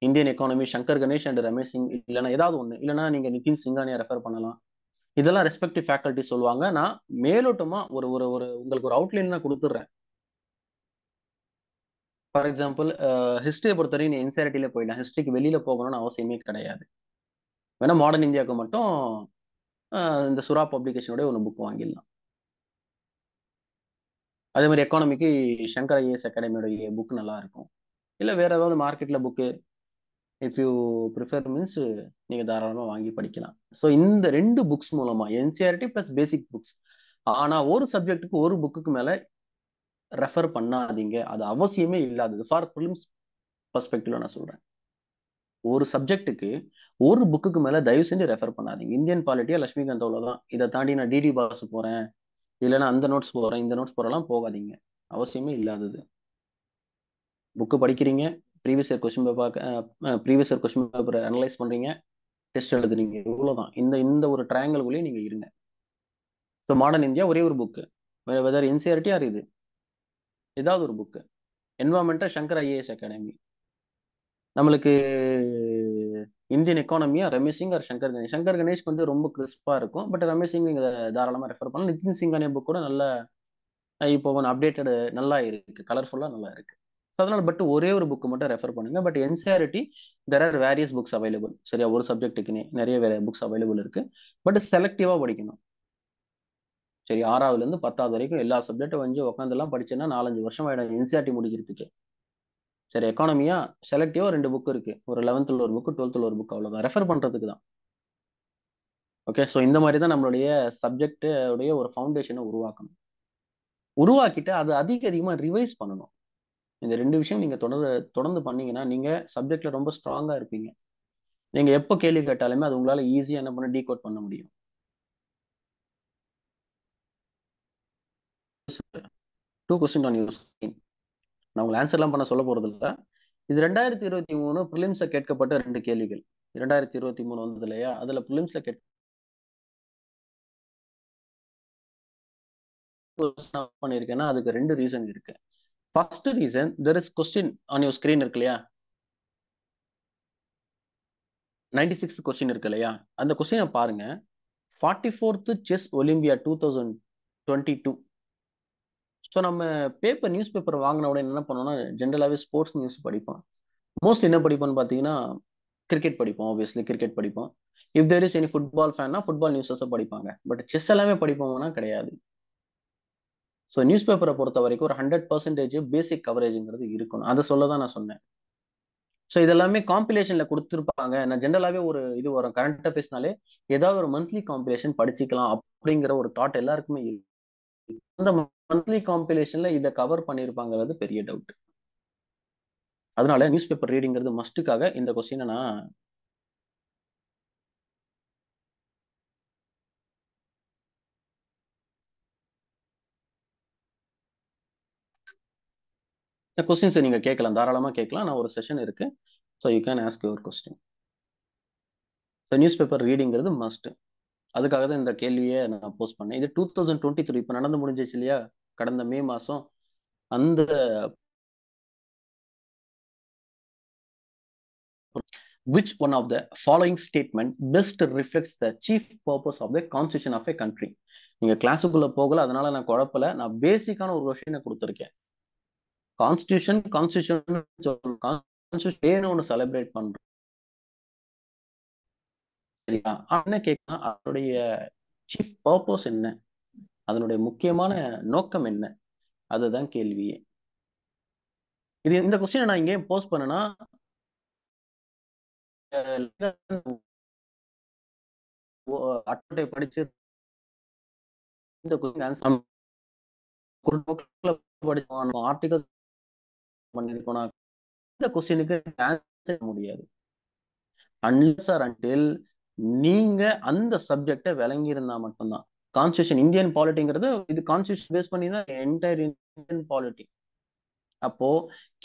Indian economy Shankar Ganesh and Ramesh Singh, இல்லைன்னா ஏதாவது ஒன்று, இல்லைன்னா நீங்க நிதின் சிங்கானியா ரெஃபர் பண்ணலாம். இதெல்லாம் ரெஸ்பெக்டிவ் ஃபேக்கல்ட்டி சொல்லுவாங்க. நான் மேலோட்டமா ஒரு ஒரு ஒரு உங்களுக்கு ஒரு அவுட்லைன் தான் கொடுத்துட்றேன். ஃபார் எக்ஸாம்பிள், ஹிஸ்டரியை பொறுத்தவரைக்கும் நீ என்சிஆர்டியில போயிடலாம். ஹிஸ்டரிக்கு வெளியில போகணும்னு அவசியமே கிடையாது. வேணா மாடர்ன் இந்தியாவுக்கு மட்டும் இந்த சுறா பப்ளிகேஷனோட ஒரு புக் வாங்கிடலாம். அதே மாதிரி எக்கானமிக்கு சங்கர் ஐஏஎஸ் அகாடமியோட புக் நல்லா இருக்கும். இல்லை வேற ஏதாவது மார்க்கெட்ல book if you prefer means நீங்க தாராளமாக வாங்கி படிக்கலாம். ஸோ இந்த 2 புக்ஸ் மூலமா என்சிஆர்டி பிளஸ் பேசிக் புக்ஸ். ஆனா ஒரு சப்ஜெக்ட்டுக்கு ஒரு புக்குக்கு மேல ரெஃபர் பண்ணாதீங்க. அது அவசியமே இல்லாதது. ஃபார் ப்ரிலிம்ஸ் பர்ஸ்பெக்டிவ்ல நான் சொல்றேன். ஒரு சப்ஜெக்ட்டுக்கு ஒரு புக்குக்கு மேல தயவு செஞ்சு ரெஃபர் பண்ணாதீங்க. இந்தியன் பாலிட்டியா லட்சுமிகாந்த் அவ்வளவுதான். இதை தாண்டி நான் டிடி பாஸ் போறேன், இல்லைன்னா அந்த நோட்ஸ் போறேன், இந்த நோட்ஸ் போறலாம் போகாதீங்க. அவசியமே இல்லாதது. புக்கு படிக்கிறீங்க, previous year question paper analyse பண்றீங்க, டெஸ்ட் எழுதுறீங்க, இவ்வளவுதான். இந்த இந்த ஒரு ட்ரையாங்கிள்குள்ளேயே நீங்க இருங்க. ஸோ மாடர்ன் இந்தியா ஒரே ஒரு புக்கு, வெதர் என்சிஆர்டி ஆர் இது ஏதாவது ஒரு புக்கு. என்வரான்மெண்டா சங்கர் ஐஏஎஸ் அகாடமி. நம்மளுக்கு இந்தியன் எக்கானமியா ரமேஷ் சிங் ஆர் சங்கர் கணேஷ். சங்கர் கணேஷ் கொஞ்சம் ரொம்ப கிறிஸ்பா இருக்கும். பட் ரமேஷ் சிங் நீங்க தாராளமா ரெஃபர் பண்ணலாம். நிதின் சிங்கானியா புக் கூட நல்ல இப்போ அப்டேட்டட் நல்லா இருக்கு, கலர்ஃபுல்லா நல்லா இருக்கு. அதனால பட் ஒரே ஒரு புக் மட்டும் ரெஃபர் பண்ணுங்க. But NCERT there are various books available. சரியா? ஒரு சப்ஜெக்ட்டுக்குன்னே நிறைய வேற புக்ஸ் அவைலபிள் இருக்கு. பட் செலக்டிவா படிக்கணும். சரி, 6வதுல இருந்து 10வது வரைக்கும் எல்லா சப்ஜெக்டும் வந்து உட்காந்துலாம் படிச்சேன்னா 4-5 வருஷம் ஆயிடும் என்சிஆர்டி முடிக்கிறதுக்கு. சரி, எக்கானமியா செலக்டிவா 2 புக் இருக்கு. ஒரு 11th ஒரு புக், 12th ஒரு புக், அவ்வளவுதான். ரெஃபர் பண்றதுக்கு தான். ஓகே. ஸோ இந்த மாதிரி தான் நம்மளுடைய சப்ஜெக்ட் உடைய ஒரு ஃபவுண்டேஷனை உருவாக்கணும். உருவாக்கிட்டு அதை அதிகமா ரிவைஸ் பண்ணணும். இந்த 2 விஷயம் நீங்க தொடர்ந்து பண்ணீங்கன்னா நீங்க சப்ஜெக்ட்ல ரொம்ப ஸ்ட்ராங்கா இருப்பீங்க. நீங்க எப்போ கேள்வி கேட்டாலுமே அது உங்களால ஈஸியா என்ன பண்ண டீகோட் பண்ண முடியும். 2 கொஸ்டின் ஆன் யூர் ஸ்கிரீன். நான் உங்களை ஆன்சர் எல்லாம் பண்ண சொல்ல போறது இல்ல. இது 2023 பிலிம்ஸ்ல கேட்கப்பட்ட 2 கேள்விகள். 2023 வந்தது இல்லையா, அதுல பிலிம்ஸ்ல பண்ணிருக்கேன்னா அதுக்கு 2 ரீசன் இருக்கு. First reason, there is question on your screen இருக்கு இல்லையா, 96th கொஸ்டின் இருக்கு இல்லையா, அந்த கொஸ்டினை பாருங்க. 44th chess Olympia 2022. ஸோ நம்ம நியூஸ் பேப்பர் வாங்கின உடனே என்ன பண்ணோம்னா ஜென்ரலாகவே ஸ்போர்ட்ஸ் நியூஸ் படிப்போம். மோஸ்ட் என்ன படிப்போம்னு பார்த்தீங்கன்னா கிரிக்கெட் படிப்போம். ஆப்வியஸ்லி கிரிக்கெட் படிப்போம். If there is any football ஃபேன்னா ஃபுட்பால் நியூஸஸை படிப்பாங்க. பட் செஸ் எல்லாமே படிப்போம்னா கிடையாது. ஸோ நியூஸ் பேப்பரை பொறுத்த வரைக்கும் ஒரு 100% பேசிக் கவரேஜ்ங்கிறது இருக்கணும். அதை சொல்ல தான் நான் சொன்னேன். ஸோ இதெல்லாமே காம்பிலேஷன்ல கொடுத்துருப்பாங்க. நான் ஜென்ரலாகவே ஒரு இது வரும் கரண்ட் அஃபேர்ஸ்னாலே ஏதாவது ஒரு மந்த்லி காம்பிலேஷன் படிச்சுக்கலாம் அப்படிங்கிற ஒரு தாட் எல்லாருக்குமே இருக்கு. அந்த மந்த்லி காம்பிலேஷன்ல இதை கவர் பண்ணியிருப்பாங்கிறது பெரிய டவுட். அதனால நியூஸ் பேப்பர் ரீடிங்கிறது மஸ்ட்டுக்காக இந்த கொஸ்டினை நான் இந்த கொஸ்டின்ஸ் நீங்க கேட்கலாம், தாராளமா கேட்கலாம். நான் ஒரு செஷன் இருக்கு. So you can ask your question. News paper ரீடிங்கிறது மஸ்ட். அதுக்காக தான் இந்த கேள்வியை நான் போஸ்ட் பண்ணேன். இது 2023 இப்போ நடந்து முடிஞ்சிச்சு இல்லையா, கடந்த மே மாசம். அந்த which one of the following statement best reflects the chief purpose of the constitution of a country? நீங்க கிளாஸுக்குள்ள போகல, அதனால நான் குழப்பல. நான் பேசிக்கான ஒரு கொஸ்டினை கொடுத்துருக்கேன். கான்ஸ்டியூஷன் கான்ஸ்டியூஷன் ஒன்று செலிப்ரேட் பண்றோம் சரியா, என்ன கேட்கலாம், அதனுடைய சீஃப் பர்பஸ் என்ன, அதனுடைய முக்கியமான நோக்கம் என்ன, அதுதான் கேள்வியே. இந்த கொஸ்டினை நான் இங்கே போஸ்ட் பண்ணேன்னா அட்டை படிச்சு இந்த கொஸ்டின் ஆர்டிகல் பண்ணிருக்கோம், இந்த கொஸ்டினுக்கு ஆன்சர் முடியாது unless or until நீங்க அந்த சப்ஜெக்டை விளங்கி இருந்தா மட்டும்தான். கான்ஸ்டியூஷன் இந்தியன் பாலிட்டிங்கிறது இது கான்ஸ்டியூஷன் பேஸ் பண்ணி தான் என்டையர் இந்தியன் பாலிட்டி. அப்போ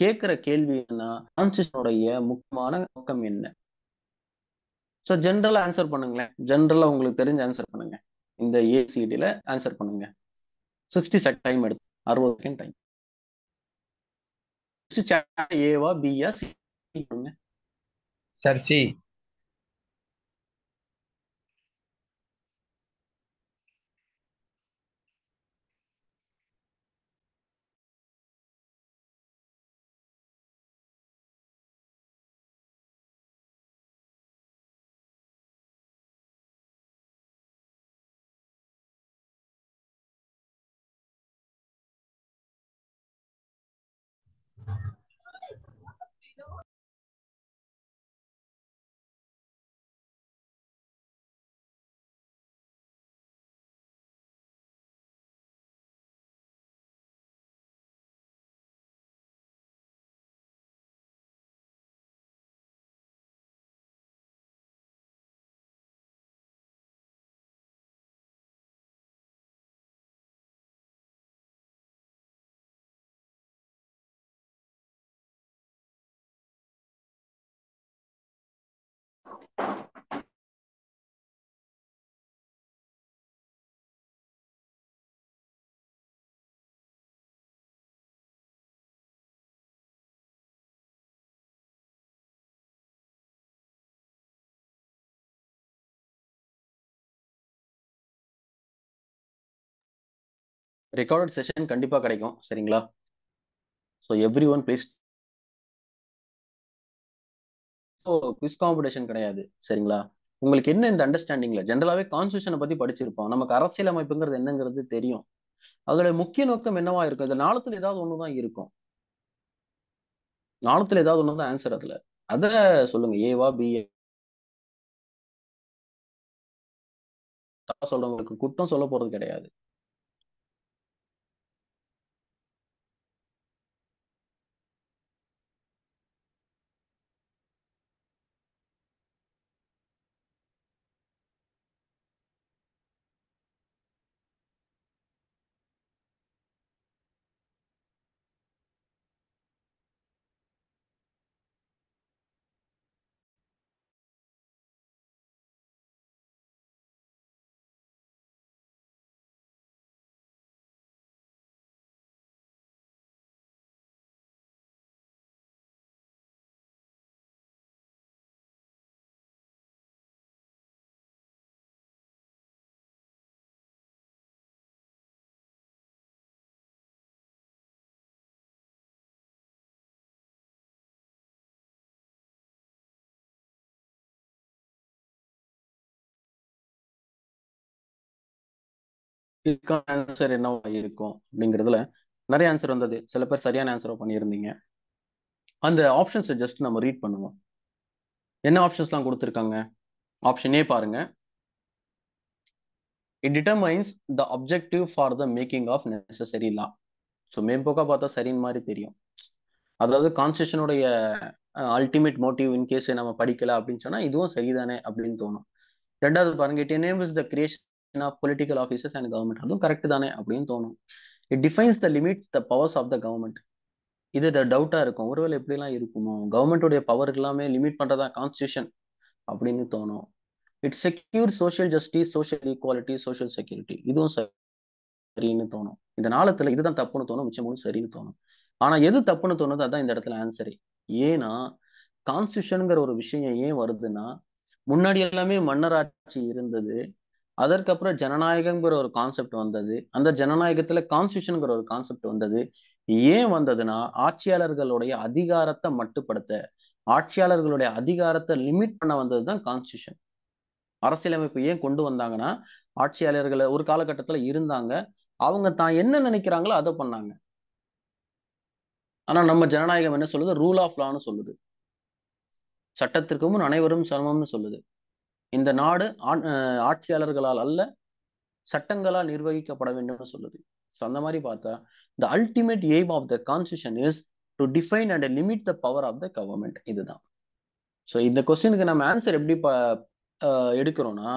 கேட்கிற கேள்வி என்ன, கான்ஸ்டியூஷனுடைய முக்கியமான நோக்கம் என்ன? ஸோ ஜென்ரலா ஆன்சர் பண்ணுங்களேன். ஜென்ரலா உங்களுக்கு தெரிஞ்ச ஆன்சர் பண்ணுங்க. இந்த ஏசிடில ஆன்சர் பண்ணுங்க. 60 செகண்ட் டைம் எடுத்து 60 செகண்ட் டைம். ஏவா பியா சி பண்ணுங்க சார். சி. ரெக்கார்டட் செஷன் கண்டிப்பா கிடைக்கும் சரிங்களா. So every one please. Quiz competition கிடையாது சரிங்களா. உங்களுக்கு என்ன இந்த அண்டர்ஸ்டாண்டிங்ல ஜென்ரலாவே கான்ஸ்டியூஷனை பத்தி படிச்சிருப்போம், நமக்கு அரசியல் அமைப்புங்கிறது என்னங்கிறது தெரியும். அதோட முக்கிய நோக்கம் என்னவா இருக்கும், இந்த நாளத்துல ஏதாவது ஒண்ணுதான் இருக்கும், நாளத்துல ஏதாவது ஒண்ணுதான் ஆன்சர். அதுல அத சொல்லுங்க, ஏவா பி சொல்றவங்களுக்கு குற்றம் சொல்ல போறது கிடையாது. இதுக்கான ஆன்சர் என்னவா இருக்கும் அப்படிங்கிறதுல நிறைய ஆன்சர் வந்தது. சில பேர் சரியான ஆன்சரை பண்ணியிருந்தீங்க. அந்த ஆப்ஷன்ஸை ஜஸ்ட் நம்ம ரீட் பண்ணுவோம். என்ன ஆப்ஷன்ஸ்லாம் கொடுத்துருக்காங்க. ஆப்ஷன் ஏ பாருங்க. It determines the objective for the making of necessary law. So மேம்போக்கா பார்த்தா சரின்னு மாதிரி தெரியும். அதாவது கான்ஸ்டியூஷனுடைய அல்டிமேட் மோட்டிவ் இன்கேஸ் நம்ம படிக்கல அப்படின்னு சொன்னா இதுவும் சரிதானே அப்படின்னு தோணும். ரெண்டாவது பாருங்க, it enables the creation of political officers and government. அதுவும் கரெக்ட் தானே அப்படின்னு தோணும். It defines the limits the powers of the government. இது டவுட்டா இருக்கும். ஒருவேளை இப்படிலாம் இருக்குமோ? கவர்மெண்ட்டுடைய பவர் எல்லாமே லிமிட் பண்றதா கான்ஸ்டிடியூஷன் அப்படின்னு தோணும். It secure social justice, social equality, social security. இதுவும் சரின்னு தோணும். இந்த நாளத்துல இதுதான் தப்புன்னு தோணும். மிச்சம் 3 சரின்னு தோணும். ஆனா எது தப்புன்னு தோணுதோ அதான் இந்த இடத்துல ஆன்சரே. ஏன்னா, கான்ஸ்டிடியூஷன்ங்கிற ஒரு விஷயம் ஏன் வருதுன்னா, முன்னாடி எல்லாமே மன்னராட்சி இருந்தது. அதற்கப்புறம் ஜனநாயகம்ங்கிற ஒரு கான்செப்ட் வந்தது. அந்த ஜனநாயகத்துல கான்ஸ்டிடியூஷன்ங்கிற ஒரு கான்செப்ட் வந்தது. ஏன் வந்ததுன்னா, ஆட்சியாளர்களுடைய அதிகாரத்த மட்டுப்படுத்த, ஆட்சியாளர்களுடைய அதிகாரத்த லிமிட் பண்ண வந்தது தான் கான்ஸ்டிடியூஷன். அரசியலமைப்பு ஏன் கொண்டு வந்தாங்கன்னா, ஆட்சியாளர்கள் ஒரு காலகட்டத்துல இருந்தாங்க. அவங்க தான் என்ன நினைக்கிறாங்களோ அத பண்ணாங்க. ஆனா நம்ம ஜனநாயகம் என்ன சொல்லுது? ரூல் ஆஃப் லான்னு சொல்லுது. சட்டத்திற்கு முன் அனைவரும் சமம்னு சொல்லுது. இந்த நாடு ஆட்சியாளர்களால் அல்ல, சட்டங்களால் நிர்வகிக்கப்பட வேண்டும்னு சொல்லுது. ஸோ அந்த மாரி பார்த்தா, the ultimate aim of the constitution is to define and limit the power of the government. இதுதான். ஸோ இந்த கொஸ்டினுக்கு நம்ம ஆன்சர் எப்படி எடுக்கிறோம்னா,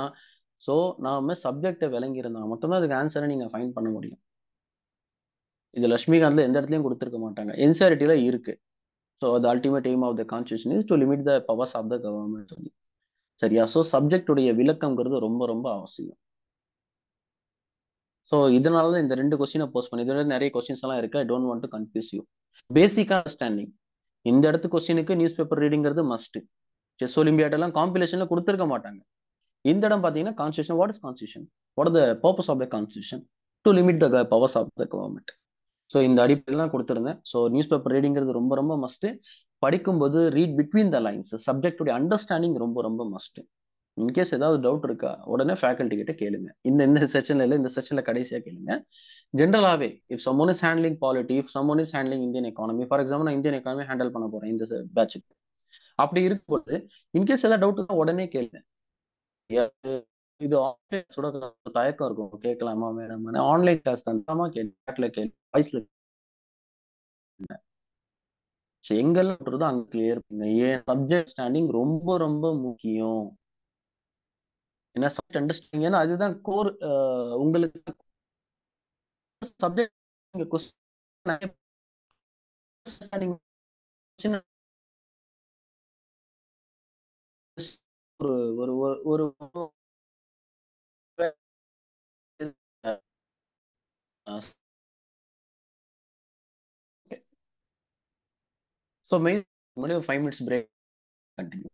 ஸோ நாம சப்ஜெக்ட்ட விளங்கி இருந்தா மட்டும் தான் அதுக்கு ஆன்சர நீங்க ஃபைண்ட் பண்ண முடியும். இது லட்சுமிகாந்த்ல எந்த இடத்துலயும் குடுத்திருக்க மாட்டாங்க. என்சிஇஆர்டில இருக்கு. So the ultimate aim of the constitution is to limit the powers of the government சொல்லி. சரியா? ஸோ சப்ஜெக்ட் உடைய விளக்கம்ங்கிறது ரொம்ப ரொம்ப அவசியம். ஸோ இதனால தான் இந்த 2 கொஸ்டின போஸ்ட் பண்ணி இதோட நிறைய கொஸ்டின்ஸ் எல்லாம் இருக்கு. I don't want to confuse you. Basic understanding. இந்த இடத்து கொஸ்டினுக்கு நியூஸ் பேப்பர் ரீடிங்கிறது மஸ்ட். செஸ் ஒலிம்பியாட் எல்லாம் காம்படிஷன்ல கொடுத்திருக்க மாட்டாங்க. இந்த இடம் பாத்தீங்கன்னா constitution. What is constitution? What are the purpose of the constitution? To limit the powers of the government. So இந்த அடிப்படையில் தான் கொடுத்திருந்தேன். ஸோ நியூஸ் பேப்பர் ரீடிங்கிறது ரொம்ப ரொம்ப மஸ்ட். படிக்கும்போது ரீட் பிட்வீன் த லைன்ஸ். சப்ஜெக்டுடைய அண்டர்ஸ்டாண்டிங் ரொம்ப ரொம்ப மஸ்ட். இன்கேஸ் ஏதாவது டவுட் இருக்கா உடனே ஃபேக்கல்டி கிட்ட கேளுங்க. இந்த இந்த செஷன்ல இல்ல, இந்த செஷன்ல கடைசியா கேளுங்க. ஜென்ரலாவே if someone is handling polity, if someone is handling Indian economy, for example நான் இந்தியன் எக்கானமி ஹேண்டில் பண்ண போறேன் இந்த பேட்சுக்கு. அப்படி இருக்கும்போது இன்கேஸ் ஏதாவது டவுட் உடனே கேளுங்க. இது ஆன்லைன்ஸோட தயக்கம் இருக்கும். கேட்கலாமா மேடம்? ஆன்லைன் கிளாஸ் தான் கேட்கல கேள்வி வாய்ஸ்ல எங்கெல்லாம் அங்க கிளியர் பண்ணுங்க. ஏன் சப்ஜெக்ட் ஸ்டாண்டிங் ரொம்ப ரொம்ப முக்கியம். ஏன்னா சப்ஜெக்ட் அண்டர்ஸ்டாண்டிங், ஏன்னா அதுதான் கோர். உங்களுக்கு சப்ஜெக்ட் ஒரு ஒரு ஒரு so main 5 minutes break continue.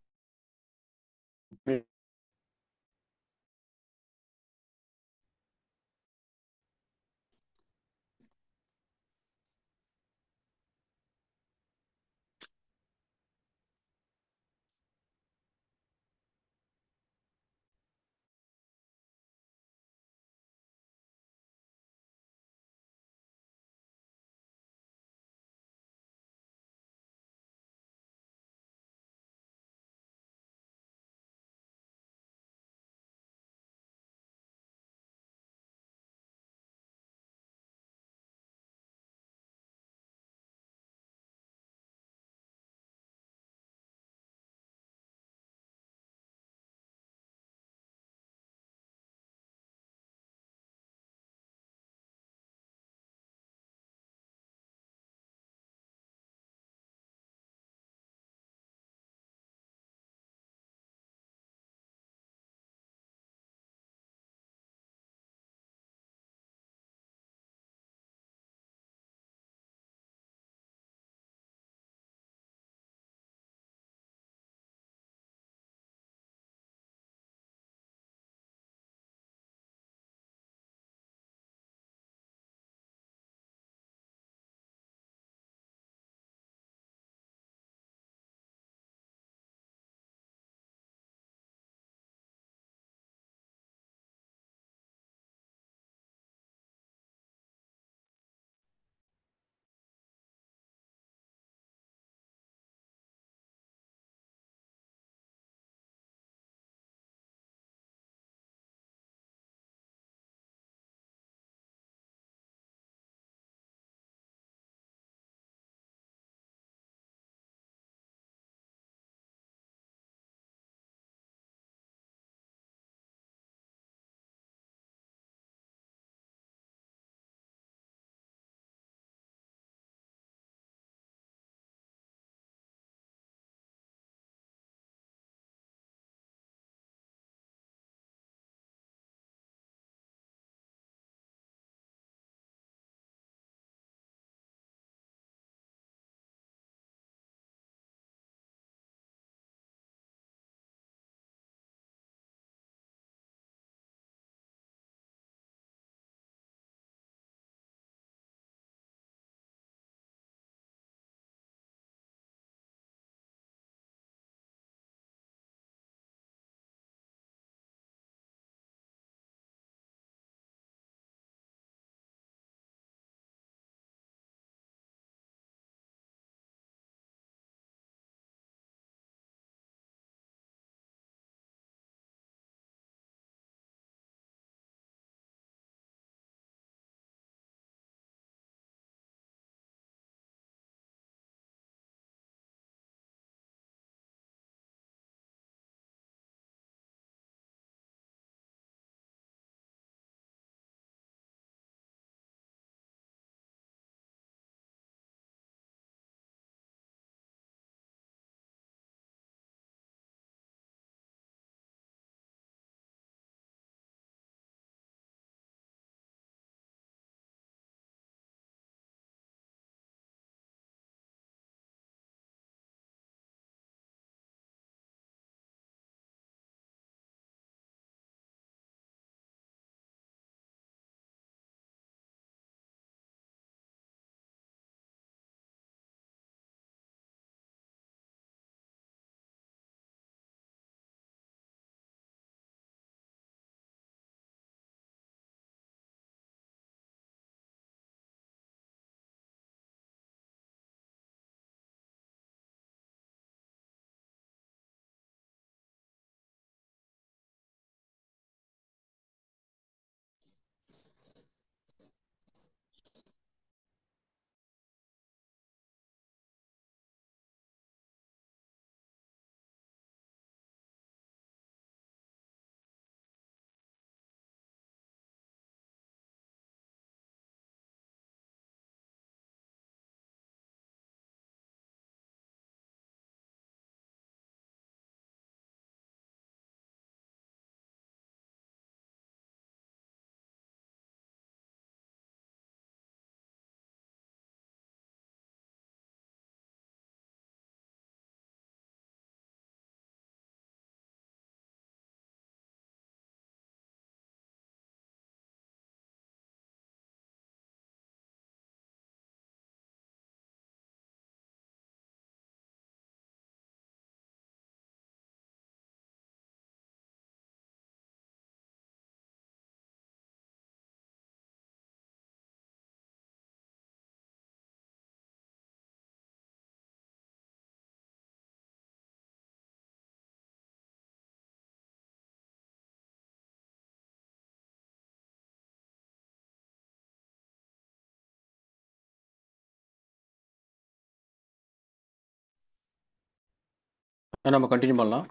நம்ம கண்டினியூ பண்ணலாம்.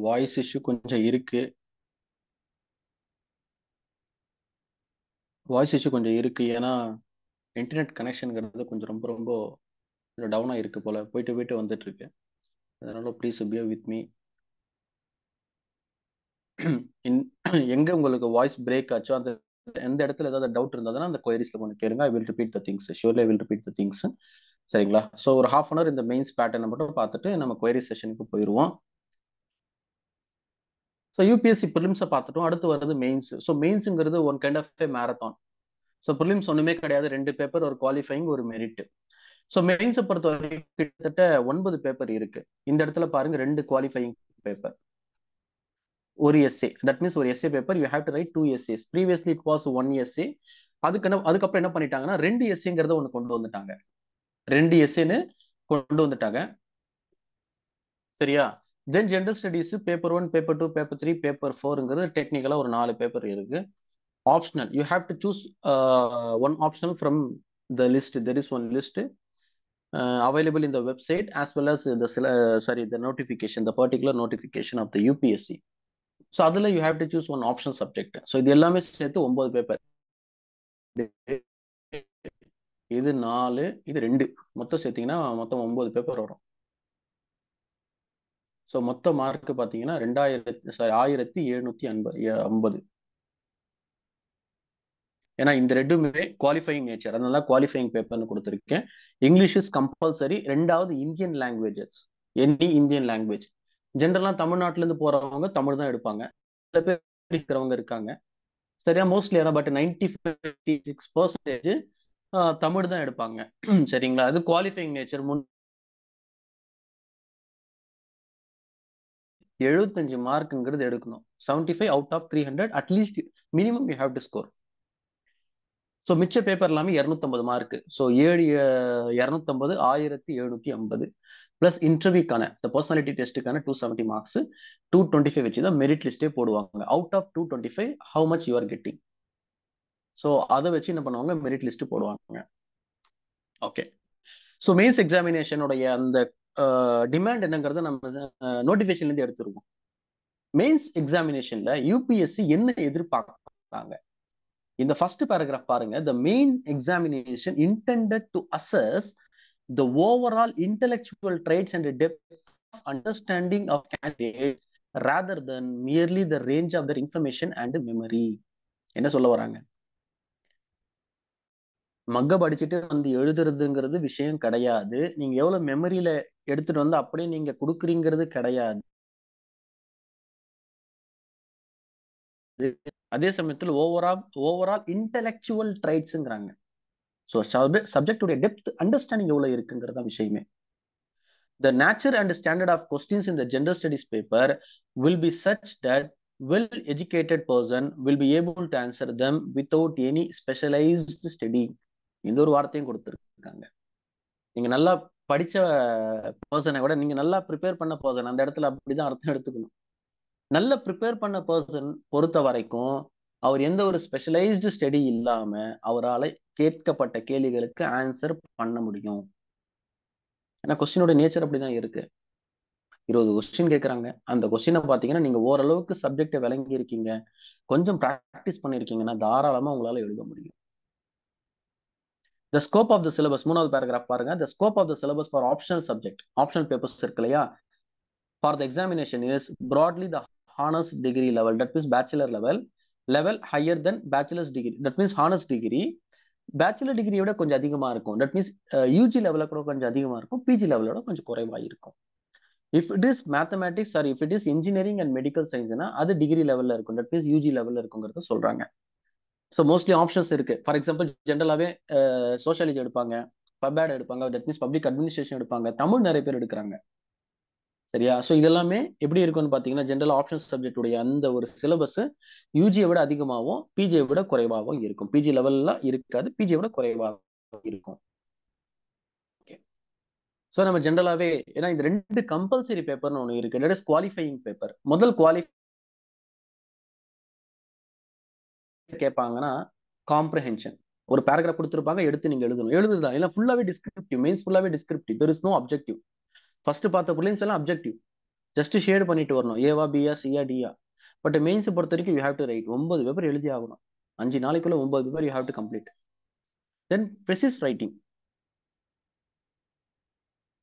வாய்ஸ் இஷ்யூ கொஞ்சம் இருக்கு. ஏன்னா இன்டர்நெட் கனெக்ஷனுங்கிறது கொஞ்சம் ரொம்ப ரொம்ப டவுனாக இருக்கு போல, போயிட்டு போயிட்டு வந்துட்டு இருக்கு. அதனால ப்ளீஸ் பியர் வித் மீ. எங்க உங்களுக்கு வாய்ஸ் பிரேக் ஆச்சோ அந்த எந்த இடத்துல ஏதாவது டவுட் இருந்ததுன்னா அந்த கொயரிஸ்ல கொஞ்சம் கேளுங்க. I will repeat the things. Surely I will repeat the things. சரிங்களா? ஸோ ஒரு ஹாஃப் அன் அவர் இந்த மெயின்ஸ் பேட்டர்னை மட்டும் பார்த்துட்டு நம்ம கொயரி செஷனுக்கு போயிடுவோம். ஸோ யூபிஎஸ்சி ப்ரிலிம்ஸை பார்த்துட்டோம். அடுத்து வர்றது மெயின்ஸ். ஸோ மெயின்ஸுங்கிறது one kind of a marathon. So prelims ஒன்றுமே கிடையாது, 2 பேப்பர், ஒரு குவாலிஃபைங், ஒரு மெரிட். ஸோ மெயின்ஸை பொறுத்த வரைக்கும் கிட்டத்தட்ட 9 பேப்பர் இருக்கு. இந்த இடத்துல பாருங்க 2 குவாலிஃபைங் பேப்பர், ஒரு எஸ்ஏ. தட் மீன்ஸ் ஒரு essay paper you have to write 2 essays. Previously it was 1 essay. அதுக்கப்புறம் என்ன பண்ணிட்டாங்கன்னா 2 எஸ்ஏங்கிறத ஒன்று கொண்டு வந்துட்டாங்க. 2 எஸ்ஏன்னு கொண்டு வந்துட்டாங்க. சரியா? Then general studies paper 1, paper 2, paper 3, paper 4ங்கிறது டெக்னிக்கலா ஒரு 4 பேப்பர் இருக்கு. Optional, you have to choose one optional from the list. There is one list available in the website as well as the notification, the particular notification of the UPSC. So அதுல you have to choose one optional subject. So இது எல்லாமே சேர்த்து 9 paper. இது 4, இது 2, மொத்தம் சேர்த்தீங்கன்னா மொத்தம் 9 paper வரும். So மொத்த மார்க் பார்த்தீங்கன்னா 1750. ஏன்னா இந்த ரெண்டுமே குவாலிஃபைங் நேச்சர், அதனால குவாலிஃபைங் பேப்பர்னு கொடுத்துருக்கேன். English is compulsory. 2வது Indian languages, any Indian language. ஜென்ரலாக தமிழ்நாட்டிலேருந்து போறவங்க தமிழ் தான் எடுப்பாங்க. சில பேர் இருக்கிறவங்க இருக்காங்க. சரியா? மோஸ்ட்லி பட் 96% தமிழ் தான் எடுப்பாங்க. சரிங்களா? அது குவாலிஃபைங் நேச்சர். 75 மார்க்குங்கிறது எடுக்கணும். 75 out of 300 at least minimum you have to score. So மிச்ச பேப்பர் எல்லாமே 250 மார்க். ஸோ 250 1750 பிளஸ் இன்டர்வியூக்கான இந்த பர்சனாலிட்டி டெஸ்ட்டுக்கான 270 மார்க்ஸ், 225 வச்சு தான் மெரிட் லிஸ்டே போடுவாங்க. Out of 225 how much you are getting. So அதை வச்சு என்ன பண்ணுவாங்க, மெரிட் லிஸ்ட் போடுவாங்க. ஓகே. ஸோ மெயின்ஸ் எக்ஸாமினேஷனுடைய அந்த டிமாண்ட் என்னங்கிறத நம்ம நோட்டிஃபிகேஷன்லேருந்து எடுத்துருவோம். மெயின்ஸ் எக்ஸாமினேஷன்ல யூபிஎஸ்சி என்ன எதிர்பார்க்குறாங்க? இந்த ஃபர்ஸ்ட் பேராகிராஃப் பாருங்க. The main examination intended to assess the overall intellectual traits and depth of understanding of candidates rather than merely the range of their information and memory. என்ன சொல்ல வராங்க? மக்க படிச்சுட்டு வந்து எழுதுறதுங்கிறது விஷயம் கிடையாது. நீங்க எவ்வளவு மெமரியில எடுத்துட்டு வந்து அப்படியே நீங்க கொடுக்குறீங்கிறது கிடையாது. அதே சமயத்தில் ஓவரால் இன்டெலெக்சுவல் ட்ரைட்ஸ்ங்கிறாங்க. ஸோ சப்ஜெக்டுடைய டெப்த் அண்டர்ஸ்டாண்டிங் எவ்வளவு இருக்குங்கிறதா விஷயமே. The nature and standard of questions in the general studies paper will be such that well-educated person will be able to answer them without any specialized study. இந்த ஒரு வார்த்தையும் கொடுத்துருக்காங்க. நீங்க நல்லா படிச்ச பர்சனை விட நீங்க நல்லா ப்ரிப்பேர் பண்ண பர்சன், அந்த இடத்துல அப்படிதான் அர்த்தம் எடுத்துக்கணும். நல்ல ப்ரிப்பேர் பண்ண பர்சன் பொறுத்த வரைக்கும் அவர் எந்த ஒரு ஸ்பெஷலைஸ்டு ஸ்டடி இல்லாம அவரால் கேட்கப்பட்ட கேள்விகளுக்கு ஆன்சர் பண்ண முடியும். ஏன்னா கொஸ்டினோட நேச்சர் அப்படிதான் இருக்கு. 20 கொஸ்டின் கேட்கறாங்க. அந்த கொஸ்டினை பார்த்தீங்கன்னா நீங்க ஓரளவுக்கு சப்ஜெக்டை விளங்கி இருக்கீங்க, கொஞ்சம் ப்ராக்டிஸ் பண்ணிருக்கீங்கன்னா தாராளமா உங்களால எழுத முடியும். The scope of the syllabus, 3வது பேராகிராஃப் பாருங்க. The scope of the syllabus for optional subject, optional papers இருக்கு இல்லையா, for the examination is broadly the honors degree level, that means bachelor level higher than bachelor's degree. That means honors degree bachelor டிகிரியை விட கொஞ்சம் அதிகமா இருக்கும். That means UG லெவலில் கூட கொஞ்சம் அதிகமா இருக்கும், பிஜி லெவலோட கொஞ்சம் குறைவா இருக்கும். If it is mathematics or if it is engineering and medical சயின்ஸ்னா அது டிகிரி லெவல்ல இருக்கும். தட் மீன்ஸ் யூஜி லெவல்ல இருக்குங்கிறத சொல்றாங்க. ஸோ மோஸ்ட்லி ஆப்ஷன்ஸ் இருக்கு. ஃபார் எக்ஸாம்பிள் ஜென்ரலாவே சோஷியாலஜி எடுப்பாங்க, பப்ஆட் எடுப்பாங்க, தட் மீன்ஸ் பப்ளிக் அட்மினிஸ்ட்ரேஷன் எடுப்பாங்க, தமிழ் நிறைய பேர் எடுக்கிறாங்க. சரியா? ஸோ இதெல்லாமே எப்படி இருக்கும்னு பார்த்தீங்கன்னா ஜென்ரல் ஆப்ஷன்ஸ் சப்ஜெக்ட் உடைய அந்த ஒரு சிலபஸ் யூஜியை விட அதிகமாகவும் பிஜியை விட குறைவாகவும் இருக்கும். பிஜி லெவல்ல இருக்காது, பிஜியை விட குறைவாக இருக்கும். ஸோ நம்ம ஜென்ரலாவே ஏன்னா இந்த 2 கம்பல்சரி பேப்பர்னு ஒன்று இருக்கு. That is qualifying paper. முதல் கேட்பாங்கன்னா காம்ப்ரஹென்ஷன். ஒரு பேராகிராஃப் கொடுத்துருப்பாங்க, எடுத்து நீங்க எழுதணும். எழுதுதான் இல்லை ஃபுல்லாவே டிஸ்கிரிப்டிவ். மெயின்ஸ் ஃபுல்லாவே descriptive. There is no objective. First பார்த்த ப்ரிலிம்ஸ் எல்லாம் அப்ஜெக்டிவ், ஜஸ்ட் ஷேட் பண்ணிட்டு வரணும், ஏவா பியா சியா டியா. பட் மெயின்ஸ் பொறுத்த வரைக்கும் you have to write, 9 paper எழுதி ஆகணும். 5 நாளைக்குள்ள 9 paper you have to complete. Then precis writing,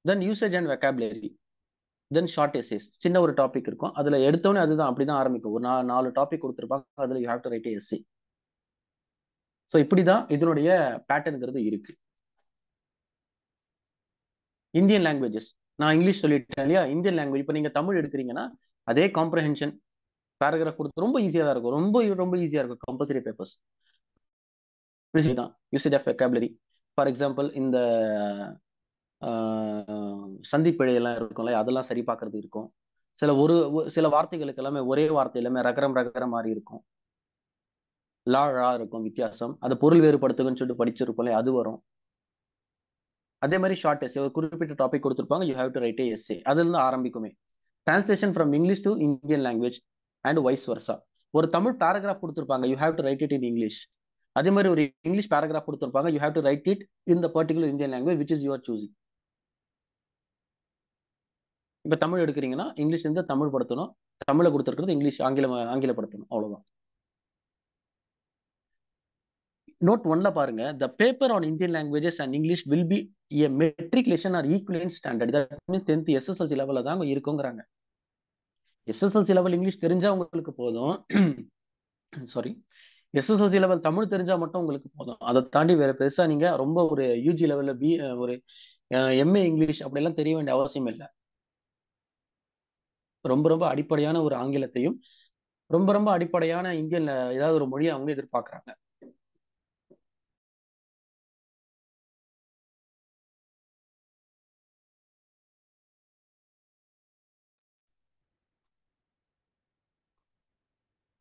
then usage and vocabulary, then short essays. சின்ன ஒரு டாபிக் இருக்கும், அதுல எடுத்தோடனே அதுதான் அப்படிதான் ஆரம்பிக்கும். ஒரு 4 டாபிக் கொடுத்துருப்பாங்க, அதுல you have to write essay. So இப்படிதான் இதனுடைய பேட்டர்ன்ங்கிறது இருக்கு. இந்தியன் லாங்குவேஜஸ், நான் இங்கிலீஷ் சொல்லிட்டேன் இல்லையா. இந்தியன் லாங்குவேஜ் இப்போ நீங்க தமிழ் எடுக்கிறீங்கன்னா அதே காம்ப்ரஹென்ஷன் பேராகிராஃப் கொடுத்து ரொம்ப ஈஸியா தான் இருக்கும், ரொம்ப ரொம்ப ஈஸியா இருக்கும். கம்பல்சரி பேப்பர்ஸ் தான். Usage of vocabulary, for example இந்த சந்திப்பிழை எல்லாம் இருக்கும்ல, அதெல்லாம் சரி பார்க்கறது இருக்கும். சில வார்த்தைகளுக்கு எல்லாமே ஒரே வார்த்தை எல்லாமே ரகரம் ரகரம் மாதிரி இருக்கும், லா ழா இருக்கும் வித்தியாசம், அது பொருள் வேறுபடுத்துகன்னு சொல்லிட்டு படிச்சிருக்கோம்ல, அது வரும். அதே மாதிரி ஷார்ட் எஸ்ஏ, ஒரு குறிப்பிட்ட டாபிக் கொடுத்துருப்பாங்க, you have to write a essay. அதுல இருந்து ஆரம்பிக்குமே. Translation from English to Indian language and vice versa. ஒரு தமிழ் பேராகிராஃப் கொடுத்துருப்பாங்க, you have to write it in English. அதே மாதிரி ஒரு இங்கிலீஷ் பேராகிராஃப் கொடுத்துருப்பாங்க, you have to write it in the particular Indian language which is your choosing. இப்ப தமிழ் எடுக்கிறீங்கன்னா இங்கிலீஷ்ல இருந்து தமிழ் படுத்தணும், தமிழை கொடுத்துருக்கிறது இங்கிலீஷ் ஆங்கிலப்படுத்தணும், அவ்வளவுதான். நோட் 1ல பாருங்க, the paper on Indian languages and English will be a matriculation or equivalent standard. That means 10th SSLC லெவல்ல தான் இருக்குங்கிறாங்க. SSLC லெவல் இங்கிலீஷ் தெரிஞ்சா உங்களுக்கு போதும். சாரி, SSLC லெவல் தமிழ் தெரிஞ்சா மட்டும் உங்களுக்கு போதும். அதை தாண்டி வேற பெருசா நீங்க ரொம்ப ஒரு யூஜி லெவல்ல ஒரு MA இங்கிலீஷ் அப்படிலாம் தெரிய வேண்டிய அவசியம் இல்லை. ரொம்ப ரொம்ப அடிப்படையான ஒரு ஆங்கிலத்தையும் ரொம்ப ரொம்ப அடிப்படையான இந்தியன் ஏதாவது ஒரு மொழியை அவங்க எதிர்பார்க்கறாங்க.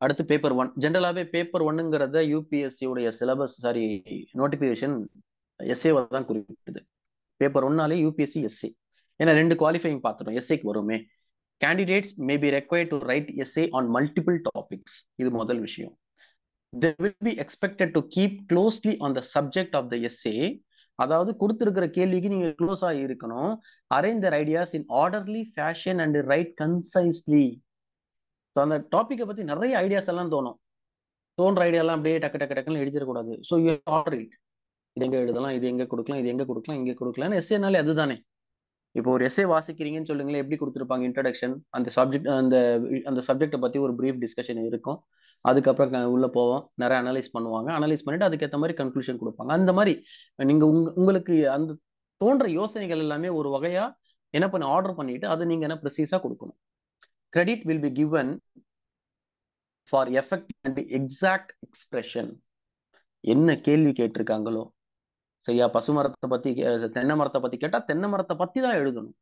அடுத்து பேப்பர் 1. ஜென்ரலாவே பேப்பர் 1ங்கிறத யூபிஎஸ்சி உடைய சிலபஸ் நோட்டிபிகேஷன் எஸ்ஏவை தான் குறிப்பிடுது. பேப்பர் 1னாலே யூபிஎஸ்சி எஸ்ஏ. ஏன்னா 2 குவாலிஃபைங் பார்த்துட்டோம், எஸ்ஏக்கு வருமே. Candidates may be required to write essay on multiple topics. இது முதல் விஷயம். They will be expected to keep closely on the subject of the essay. அதாவது கொடுத்திருக்கிற கேள்விக்கு நீங்க க்ளோஸா இருக்கணும். Arrange their ideas in orderly fashion and write concisely. அந்த டாபிக்கை பத்தி நிறைய ஐடியாஸ் எல்லாம் தோன்ற ஐடியா எல்லாம் அப்படியே டக்கு டக்கு டக்குன்னு எழுதிடக்கூடாது. So you order it. இது எங்க எழுதலாம், இது எங்க கொடுக்கலாம், இது எங்க கொடுக்கலாம், இங்க கொடுக்கலாம்னு. எஸ்ஏனாலே அதுதானே. இப்போ ஒரு எஸ்ஏ வாசிக்கிறீங்கன்னு சொல்லுங்களேன், எப்படி கொடுத்துருப்பாங்க? இன்ட்ரடக்ஷன், அந்த சப்ஜெக்ட் அந்த சப்ஜெக்டை பத்தி ஒரு பிரீஃப் டிஸ்கஷன் இருக்கும். அதுக்கப்புறம் உள்ள போவோம், நிறைய அனலைஸ் பண்ணுவாங்க. அனலைஸ் பண்ணிட்டு அதுக்கேற்ற மாதிரி கன்க்ளூஷன் கொடுப்பாங்க. அந்த மாதிரி நீங்க உங்களுக்கு அந்த தோன்ற யோசனைகள் எல்லாமே ஒரு வகையா என்ன பண்ண ஆர்டர் பண்ணிட்டு அதை நீங்க என்ன ப்ரெசீஸா கொடுக்கணும். Credit will be given for effect and exact expression. என்ன கேள்வி கேட்டிருக்காங்களோ, சரியா, பசுமரத்தை பத்தி தென்னை மரத்தை பத்தி கேட்டா தென்னை மரத்தை பத்தி தான் எழுதணும்.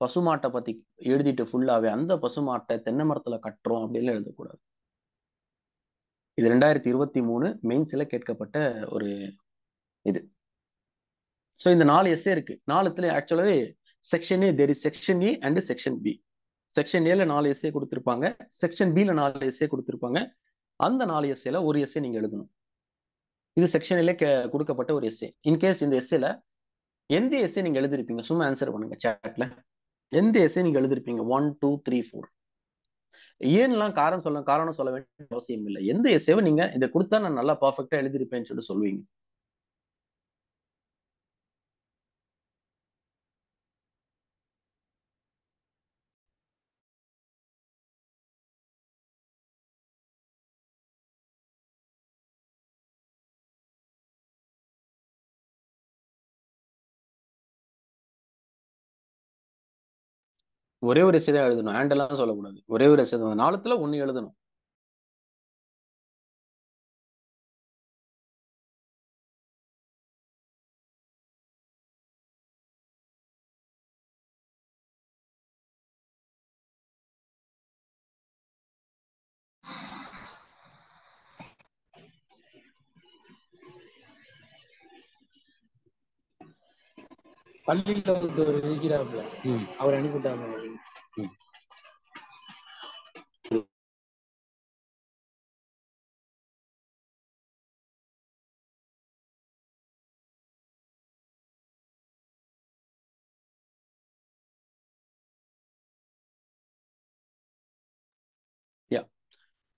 பசுமாட்டை பத்தி எழுதிட்டு ஃபுல்லாவே அந்த பசுமாட்டை தென்னை மரத்துல கட்டுறோம் அப்படின்னு எழுதக்கூடாது. இது 2023 மெயின்ஸ்ல கேட்கப்பட்ட ஒரு இது. ஸோ இந்த 4 எஸ்ஏ இருக்கு. 4த்துல ஆக்சுவலாவே section A, there is section A and section B. Section ஏல 4 எஸ்ஏ கொடுத்திருப்பாங்க, செக்ஷன் பில 4 எஸ்ஏ கொடுத்திருப்பாங்க. அந்த 4 எஸ்ஏல ஒரு எஸ்ஏ நீங்க எழுதணும். இது செக்ஷன் ஏல கொடுக்கப்பட்ட ஒரு எஸ்ஏ. இன்கேஸ் இந்த எஸ்ஏல எந்த எஸ்ஏ நீங்க எழுதிருப்பீங்க, சும்மா ஆன்சர் பண்ணுங்க சாட்ல. எந்த எஸ்ஏ நீங்க எழுதிருப்பீங்க? 1 2 3 4. ஏன்லாம் காரணம் சொல்ல வேண்டிய அவசியம் இல்லை. எந்த எஸ்ஏவை நீங்க இதை கொடுத்தா நான் நல்லா பர்ஃபெக்டா எழுதிருப்பேன்னு சொல்லி சொல்லுவீங்க? ஒரே ஒரு எஸ்ஏ தான் எழுதணும், ஹேண்டெல்லாம் சொல்லக்கூடாது. ஒரே ஒரு எஸ்ஏ தான், 4த்துல 1 எழுதணும். பள்ளியில ஒரு இருக்கிறாப்புல அவர் அனுப்பிட்டாங்க.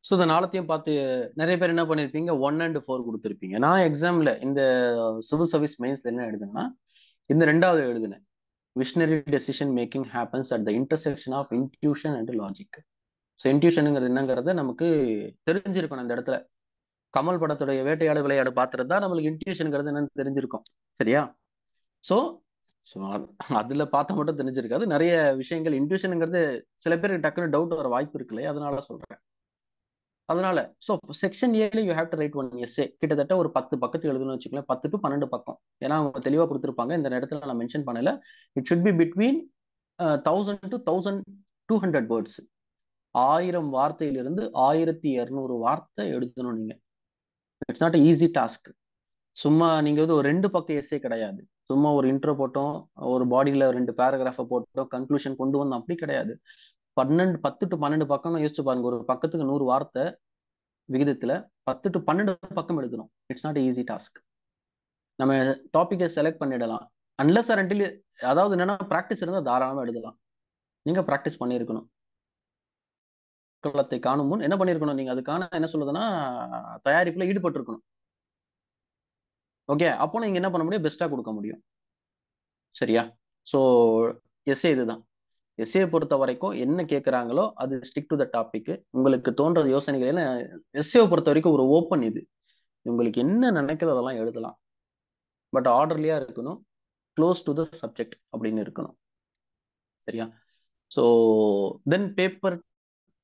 ஸோ இந்த நாளத்தையும் பார்த்து நிறைய பேர் என்ன பண்ணியிருப்பீங்க 1 and 4 கொடுத்துருப்பீங்க. நான் எக்ஸாம்ல இந்த சிவில் சர்வீஸ் மெயின்ஸ்ல என்ன எழுதுனேன்னா இந்த 2வது எழுதுனேன். Visionary decision making happens at the intersection of intuition and logic. So இன்ட்யூஷனுங்கிறது என்னங்கிறத நமக்கு தெரிஞ்சிருக்கணும். இந்த இடத்துல கமல் படத்துடைய வேட்டையாடு விளையாடு பார்த்துட்டு தான் நம்மளுக்கு இன்ட்யூஷனுங்கிறது என்னன்னு தெரிஞ்சிருக்கும். சரியா? ஸோ ஸோ அதுல பார்த்தா மட்டும் தெரிஞ்சிருக்காது. நிறைய விஷயங்கள் இன்ட்யூஷனுங்கிறது சில பேருக்கு டக்குன்னு டவுட் வர வாய்ப்பு இருக்கு இல்லையா? அதனால சொல்றேன். அதனால ஸோ செக்ஷன் ஏல you have to right 1 essay. கிட்டத்தட்ட ஒரு 10 பக்கத்து எழுதணும்னு வச்சுக்கலாம். 10 to 12 பக்கம். ஏன்னா அவங்க தெளிவாக கொடுத்துருப்பாங்க. இந்த இடத்துல நான் மென்ஷன் பண்ணல. It should be between 1000 to 1200 words. 1000 வார்த்தையிலிருந்து 1200 வார்த்தை எழுதணும் நீங்க. It's not easy task. சும்மா நீங்க வந்து ஒரு 2 பக்கம் எஸ்ஸே கிடையாது. சும்மா ஒரு இன்ட்ரோ போட்டோம், ஒரு பாடியில 2 பேராகிராஃபை போட்டோம், கன்க்ளூஷன் கொண்டு வந்தோம், அப்படி கிடையாது. 10 to 12 பக்கம்னு யோசிச்சு பாருங்க. ஒரு பக்கத்துக்கு 100 வார்த்தை விகிதத்துல 10 to 12 பக்கம் எழுதணும். It's not easy task. நம்ம டாபிக்கை செலக்ட் பண்ணிடலாம். அன்லெஸ் ஆர் அன்டில், அதாவது என்னன்னா ப்ராக்டிஸ் இருந்தால் தாராளமா எழுதலாம். நீங்க ப்ராக்டிஸ் பண்ணியிருக்கணும். களத்தை காணும் முன் என்ன பண்ணிருக்கணும், நீங்க அதுக்கான என்ன சொல்லுதுன்னா தயாரிப்புல ஈடுபட்டு இருக்கணும். ஓகே, அப்போ நீங்க என்ன பண்ண முடியும், பெஸ்டா கொடுக்க முடியும். சரியா? ஸோ எஸ்ஏ இதுதான். எஸ்ஏ பொறுத்த வரைக்கும் என்ன கேட்குறாங்களோ அது ஸ்டிக் டு த டாபிக். உங்களுக்கு தோன்ற யோசனைகள் என்ன, எஸ்ஏவை பொறுத்த வரைக்கும் ஒரு ஓப்பன் இது. உங்களுக்கு என்ன நினைக்கிறதோ அதெல்லாம் எழுதலாம். பட் ஆர்டர்லியா இருக்கணும், க்ளோஸ் டு த சப்ஜெக்ட் அப்படின்னு இருக்கணும். சரியா? ஸோ தென் பேப்பர்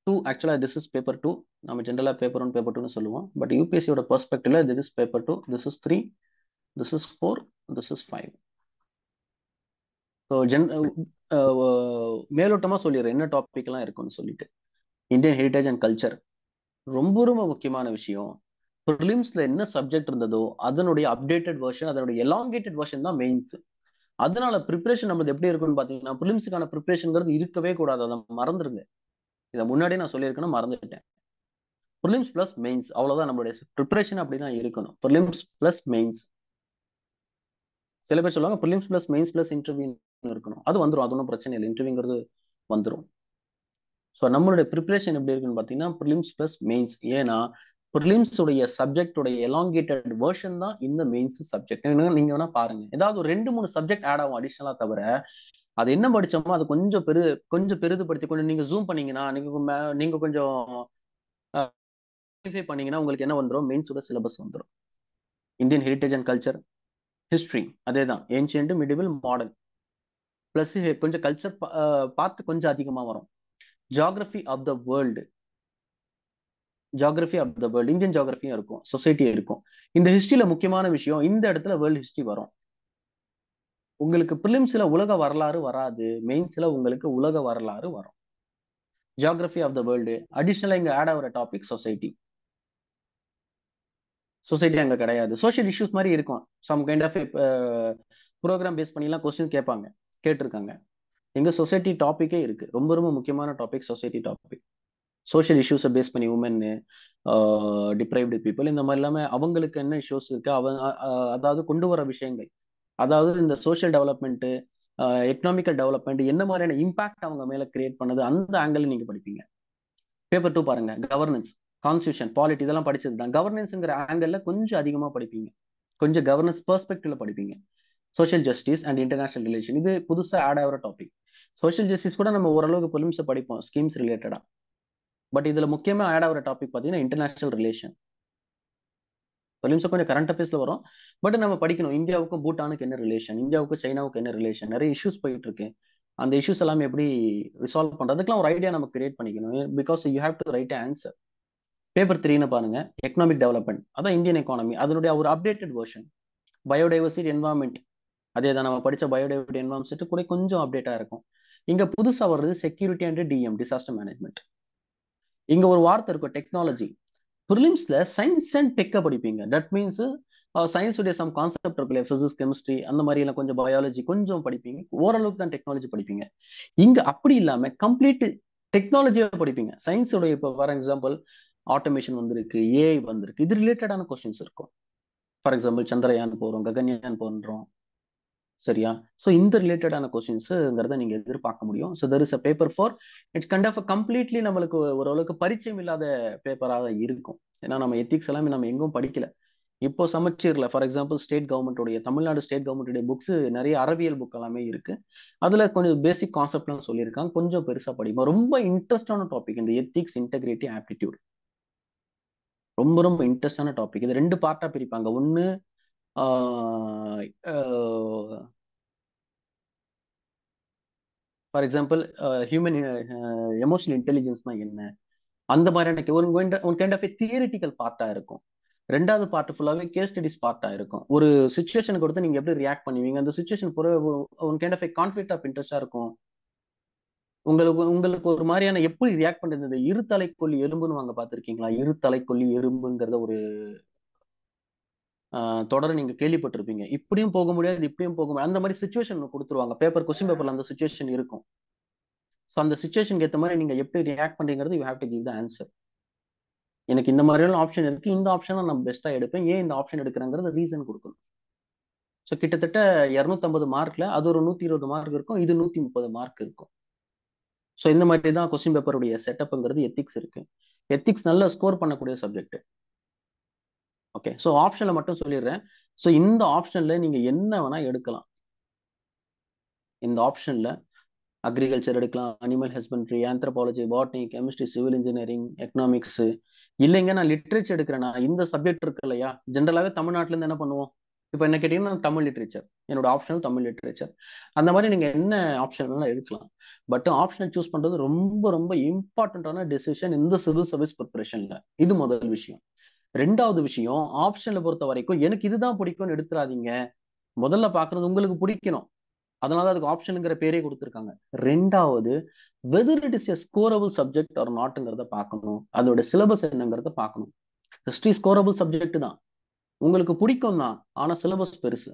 2, ஆக்சுவலா திஸ் இஸ் பேப்பர் 2. நம்ம ஜென்ரலா பேப்பர் 1 பேப்பர் 2ன்னு சொல்லுவோம். பட் யூபிஎஸ்சியோட பெர்ஸ்பெக்டிவ்ல this is paper 2, this is 3, this is 4, this is 5. So மேலோட்டமா சொல்லிடுறேன் என்ன டாபிக் எல்லாம் இருக்குன்னு சொல்லிட்டு. இந்தியன் ஹெரிட்டேஜ் அண்ட் கல்ச்சர் ரொம்ப ரொம்ப முக்கியமான விஷயம். ப்ரிலிம்ஸ்ல என்ன சப்ஜெக்ட் இருந்ததோ அதனுடைய அப்டேட்டட் வெர்ஷன், அதனுடைய எலாங்கேட்டட் வெர்ஷன் தான் மெயின்ஸ். அதனால ப்ரிப்பரேஷன் நம்மளுக்கு எப்படி இருக்குன்னு பாத்தீங்கன்னா, ப்ரிலிம்ஸுக்கான ப்ரிப்பரேஷன்ங்கிறது இருக்கவே கூடாது. அதை மறந்துருங்க. இதை முன்னாடியே நான் சொல்லியிருக்கேன்னு மறந்துட்டேன். ப்ரிலிம்ஸ் பிளஸ் மெயின்ஸ், அவ்வளவுதான் நம்மளுடைய ப்ரிப்பரேஷன். அப்படிதான் இருக்கணும். Prelims plus mains. சில பேர் சொல்லுவாங்க prelims plus mains plus interview இருக்கணும். அது வந்துடும், அது ஒன்றும் பிரச்சனை இல்லை. இன்டர்வியூங்கிறது வந்துடும். ஸோ நம்மளுடைய ப்ரிப்பரேஷன் எப்படி இருக்குன்னு பார்த்தீங்கன்னா ப்ரிலிம்ஸ் பிளஸ் மெயின்ஸ். ஏன்னா ப்ரிலிம்ஸ் உடைய சப்ஜெக்ட் உடைய எலாங்கேட்டட் வெர்ஷன் தான் இந்த மெயின்ஸ் சப்ஜெக்ட். நீங்க வேணா பாருங்க, ஏதாவது ஒரு 2-3 சப்ஜெக்ட் ஆட் ஆகும் அடிஷனலா. தவிர அது என்ன படிச்சோமோ அது கொஞ்சம் பெரிதுபடுத்தி கொஞ்சம் நீங்க ஜூம் பண்ணீங்கன்னா, நீங்க கொஞ்சம் பண்ணீங்கன்னா உங்களுக்கு என்ன வந்துடும், மெயின்ஸோட சிலபஸ் வந்துடும். Indian heritage and culture, history அதே தான், ஏன்ஷியன்ட், மிடிவல், மாடர்ன். பிளஸ் கொஞ்சம் கல்ச்சர் பார்த்து கொஞ்சம் அதிகமா வரும். Geography of the world, geography of the world, Indian ஜியாகிரபியும் இருக்கும், சொசைட்டி இருக்கும். இந்த ஹிஸ்டரியில முக்கியமான விஷயம், இந்த இடத்துல வேர்ல்டு ஹிஸ்டரி வரும். உங்களுக்கு பிலிம்ஸ்ல உலக வரலாறு வராது, மெயின்ஸ்ல உங்களுக்கு உலக வரலாறு வரும். Geography of the world. அடிஷனலா இங்க ஆட் ஆகிற டாபிக் சொசைட்டி. சொசைட்டி அங்க கிடையாது. சோஷியல் இஷ்யூஸ் மாதிரி இருக்கும். Some kind of program base பண்ணிலாம் கொஸ்டின் கேட்டிருக்காங்க. எங்க சொசைட்டி டாபிக்கே இருக்கு. ரொம்ப ரொம்ப முக்கியமான டாபிக் சொசைட்டி டாபிக். சோஷியல் இஷ்யூஸை பேஸ் பண்ணி உமன், டிப்ரைவ்டு பீப்புள், இந்த மாதிரி எல்லாமே அவங்களுக்கு என்ன இஷ்யூஸ் இருக்கு, அதாவது கொண்டு வர விஷயங்கள், அதாவது இந்த சோஷியல் டெவலப்மெண்ட், எக்கனாமிக்கல் டெவலப்மெண்ட் என்ன மாதிரியான இம்பாக்ட் அவங்க மேல கிரியேட் பண்ணது, அந்த ஆங்கிள் நீங்க படிப்பீங்க. பேப்பர் 2 பாருங்க, கவர்னன்ஸ், கான்ஸ்டியூஷன், பாலிட்டி, இதெல்லாம் படிச்சது தான். கவர்னன்ஸ்ங்கிற ஆங்கிள் கொஞ்சம் அதிகமா படிப்பீங்க. கொஞ்சம் கவர்னன்ஸ் பெர்ஸ்பெக்டிவ்ல படிப்பீங்க. Social justice and international relation, இது புதுசா ஆட் ஆகிற டாபிக். சோஷியல் ஜஸ்டிஸ் கூட நம்ம ஓரளவுக்கு பிலிம்ஸ் படிப்போம், ஸ்கீம்ஸ் ரிலேட்டடா. பட் இதுல முக்கியமா ஆட் ஆகிற டாபிக் பாத்தீங்கன்னா இன்டர்நேஷனல் ரிலேஷன். பிலிம்ஸ் கொஞ்சம் கரண்ட் அஃபேர்ஸ்ல வரும். பட் நம்ம படிக்கணும், இந்தியாவுக்கும் பூட்டானுக்கு என்ன ரிலேஷன், இந்தியாவுக்கும் சைனாவுக்கு என்ன ரிலேஷன், நிறைய இஷ்யூஸ் போயிட்டு இருக்கு. அந்த இஷ்யூஸ் எல்லாமே எப்படி ரிசால்வ் பண்றதுக்குலாம் ஒரு ஐடியா நம்ம கிரியேட் பண்ணிக்கணும். Because you have to right answer. Paper 3 பாருங்க, எக்கனாமிக் டெவலப்மெண்ட், அதான் இந்தியன் எக்கானமி, அதனுடைய ஒரு அப்டேட்டட் வெர்ஷன். பயோடைவர்சிட்டி, என்வாயன்மெண்ட், அதே தான் நம்ம படிச்ச பயோடைவர்சிட்டி, என்வாயன்மெண்ட் கூட கொஞ்சம் அப்டேட்டா இருக்கும். இங்க புதுசா வர்றது security and DM, disaster management. இங்க ஒரு வார்த்தை இருக்கும், டெக்னாலஜி. ப்ரிலிம்ஸ்ல சயின்ஸ் அண்ட் டெக்க படிப்பீங்க. தட் மீன்ஸ் சயின்ஸ் உடைய சம் கான்செப்ட் இருக்குல்ல, பிசிக்ஸ், கெமிஸ்ட்ரி, அந்த மாதிரி எல்லாம் கொஞ்சம் பயாலஜி கொஞ்சம் படிப்பீங்க. ஓரளவுக்கு தான் டெக்னாலஜி படிப்பீங்க. இங்க அப்படி இல்லாம கம்ப்ளீட் டெக்னாலஜியா படிப்பீங்க. சயின்ஸ் உடைய இப்போ ஃபார் எக்ஸாம்பிள் ஆட்டோமேஷன் வந்திருக்கு, ஏஐ வந்திருக்கு, இது ரிலேட்டடான கொஸ்டின்ஸ் இருக்கும். ஃபார் எக்ஸாம்பிள் சந்திரயான் போறோம், ககன்யான் போன்றோம், சரியா? ஸோ இந்த ரிலேட்டடான கொஸ்டின்ஸுங்கிறத நீங்க எதிர்பார்க்க முடியும். So there is a paper for its kind of completely நம்மளுக்கு ஓரளவுக்கு பரிச்சயம் இல்லாத பேப்பராக தான் இருக்கும். ஏன்னா நம்ம எத்திக்ஸ் எல்லாமே நம்ம எங்கும் படிக்கல. இப்போ சமச்சீர்ல ஃபார் எக்ஸாம்பிள் ஸ்டேட் கவர்மெண்ட்டுடைய தமிழ்நாடு ஸ்டேட் கவர்மெண்ட்டுடைய புக்ஸ் நிறைய அறிவியல் புக் எல்லாமே இருக்கு. அதுல கொஞ்சம் பேசிக் கான்செப்ட்லாம் சொல்லியிருக்காங்க. கொஞ்சம் பெருசா படிப்போம். ரொம்ப இன்ட்ரெஸ்டான டாபிக் இந்த எத்திக்ஸ், இன்டெகிரிட்டி, ஆப்டிடியூட். ரொம்ப ரொம்ப இன்ட்ரெஸ்டான டாபிக். இது 2 பார்ட்டா பிரிப்பாங்க. ஒன்னு ஃபார் எக்ஸாம்பிள் ஹியூமன் எமோஷனல் இன்டெலிஜென்ஸ்னா என்ன, அந்த மாதிரியான ஒரு கைண்ட் ஆஃப் தியரிட்டிக்கல் பார்ட்டா இருக்கும். 2வது பார்ட் ஃபுல்லாவே கேஸ் ஸ்டடிஸ் பார்ட்டா இருக்கும். ஒரு சுச்சுவேஷனுக்கு கொடுத்து நீங்க எப்படி ரியாக்ட் பண்ணுவீங்க, அந்த situation one kind of conflict of இன்ட்ரெஸ்டா இருக்கும். உங்களுக்கு உங்களுக்கு ஒரு மாதிரியான எப்படி ரியாக்ட் பண்றது, இந்த இருதலைக்கொல்லி எறும்புன்னு வாங்க பார்த்திருக்கீங்களா? இருதலைக்கொல்லி எறும்புங்கிறத ஒரு தொடர் நீங்க கேள்விப்பட்டிருப்பீங்க. இப்படியும் போக முடியாது, இப்படியும் போக முடியாது. அந்த மாதிரி சுச்சுவேஷன் கொடுத்துருவாங்க. கொஸ்டின் பேப்பர்ல அந்த சுச்சுவேஷன் இருக்கும். ஸோ அந்த சுச்சுவேஷனுக்கு ஏற்ற மாதிரி நீங்க எப்படி ரியாக்ட் பண்றீங்கிறது you have to give the answer. எனக்கு இந்த மாதிரியான ஆப்ஷன் இருக்கு, இந்த ஆப்ஷனை நான் பெஸ்டா எடுப்பேன், ஏன் இந்த ஆப்ஷன் எடுக்கிறேங்கிறது ரீசன் கொடுக்கணும். ஸோ கிட்டத்தட்ட 250 மார்க்ல அது ஒரு 120 மார்க் இருக்கும், இது 130 மார்க் இருக்கும். ஸோ இந்த மாதிரி தான் கொஸ்டின் பேப்பருடைய செட்டப்ங்கிறது எத்திக்ஸ் இருக்கு. எத்திக்ஸ் நல்ல ஸ்கோர் பண்ணக்கூடிய சப்ஜெக்ட். ஓகே, ஸோ ஆப்ஷன்ல மட்டும் சொல்லிடுறேன். ஸோ இந்த ஆப்ஷன்ல நீங்க என்ன வேணா எடுக்கலாம். இந்த ஆப்ஷன்ல அக்ரிகல்ச்சர் எடுக்கலாம், animal husbandry, anthropology, botany, chemistry, civil engineering, economics. இல்லைங்க நான் லிட்ரேச்சர் எடுக்கிறேன்னா இந்த சப்ஜெக்ட் இருக்கு இல்லையா, ஜென்ரலாவே தமிழ்நாட்டுல இருந்து என்ன பண்ணுவோம், இப்போ என்ன கேட்டீங்கன்னா தமிழ் லிட்ரேச்சர், என்னோட ஆப்ஷனல் தமிழ் லிட்ரேச்சர். அந்த மாதிரி நீங்க என்ன ஆப்ஷன் வேணாலும் எடுக்கலாம். பட் ஆப்ஷனல் சூஸ் பண்றது ரொம்ப ரொம்ப இம்பார்ட்டன்டான டெசிஷன் இந்த சிவில் சர்வீஸ் ப்ரிப்பரேஷன்ல. இது முதல் விஷயம். 2வது விஷயம், ஆப்ஷன்ல பொறுத்த வரைக்கும் எனக்கு இதுதான் பிடிக்கும்னு எடுத்துறாதீங்க. முதல்ல பாக்குறது உங்களுக்கு பிடிக்கணும், அதனால அதுக்கு ஆப்ஷனுங்கிற பேரே கொடுத்துருக்காங்க. 2வது, whether it is a scorable subject or நாட்ங்கிறத பார்க்கணும். அதோட சிலபஸ் என்னங்கிறத பார்க்கணும். ஹிஸ்டரி ஸ்கோரபிள் சப்ஜெக்ட் தான், உங்களுக்கு பிடிக்கும் தான், ஆனா சிலபஸ் பெருசு,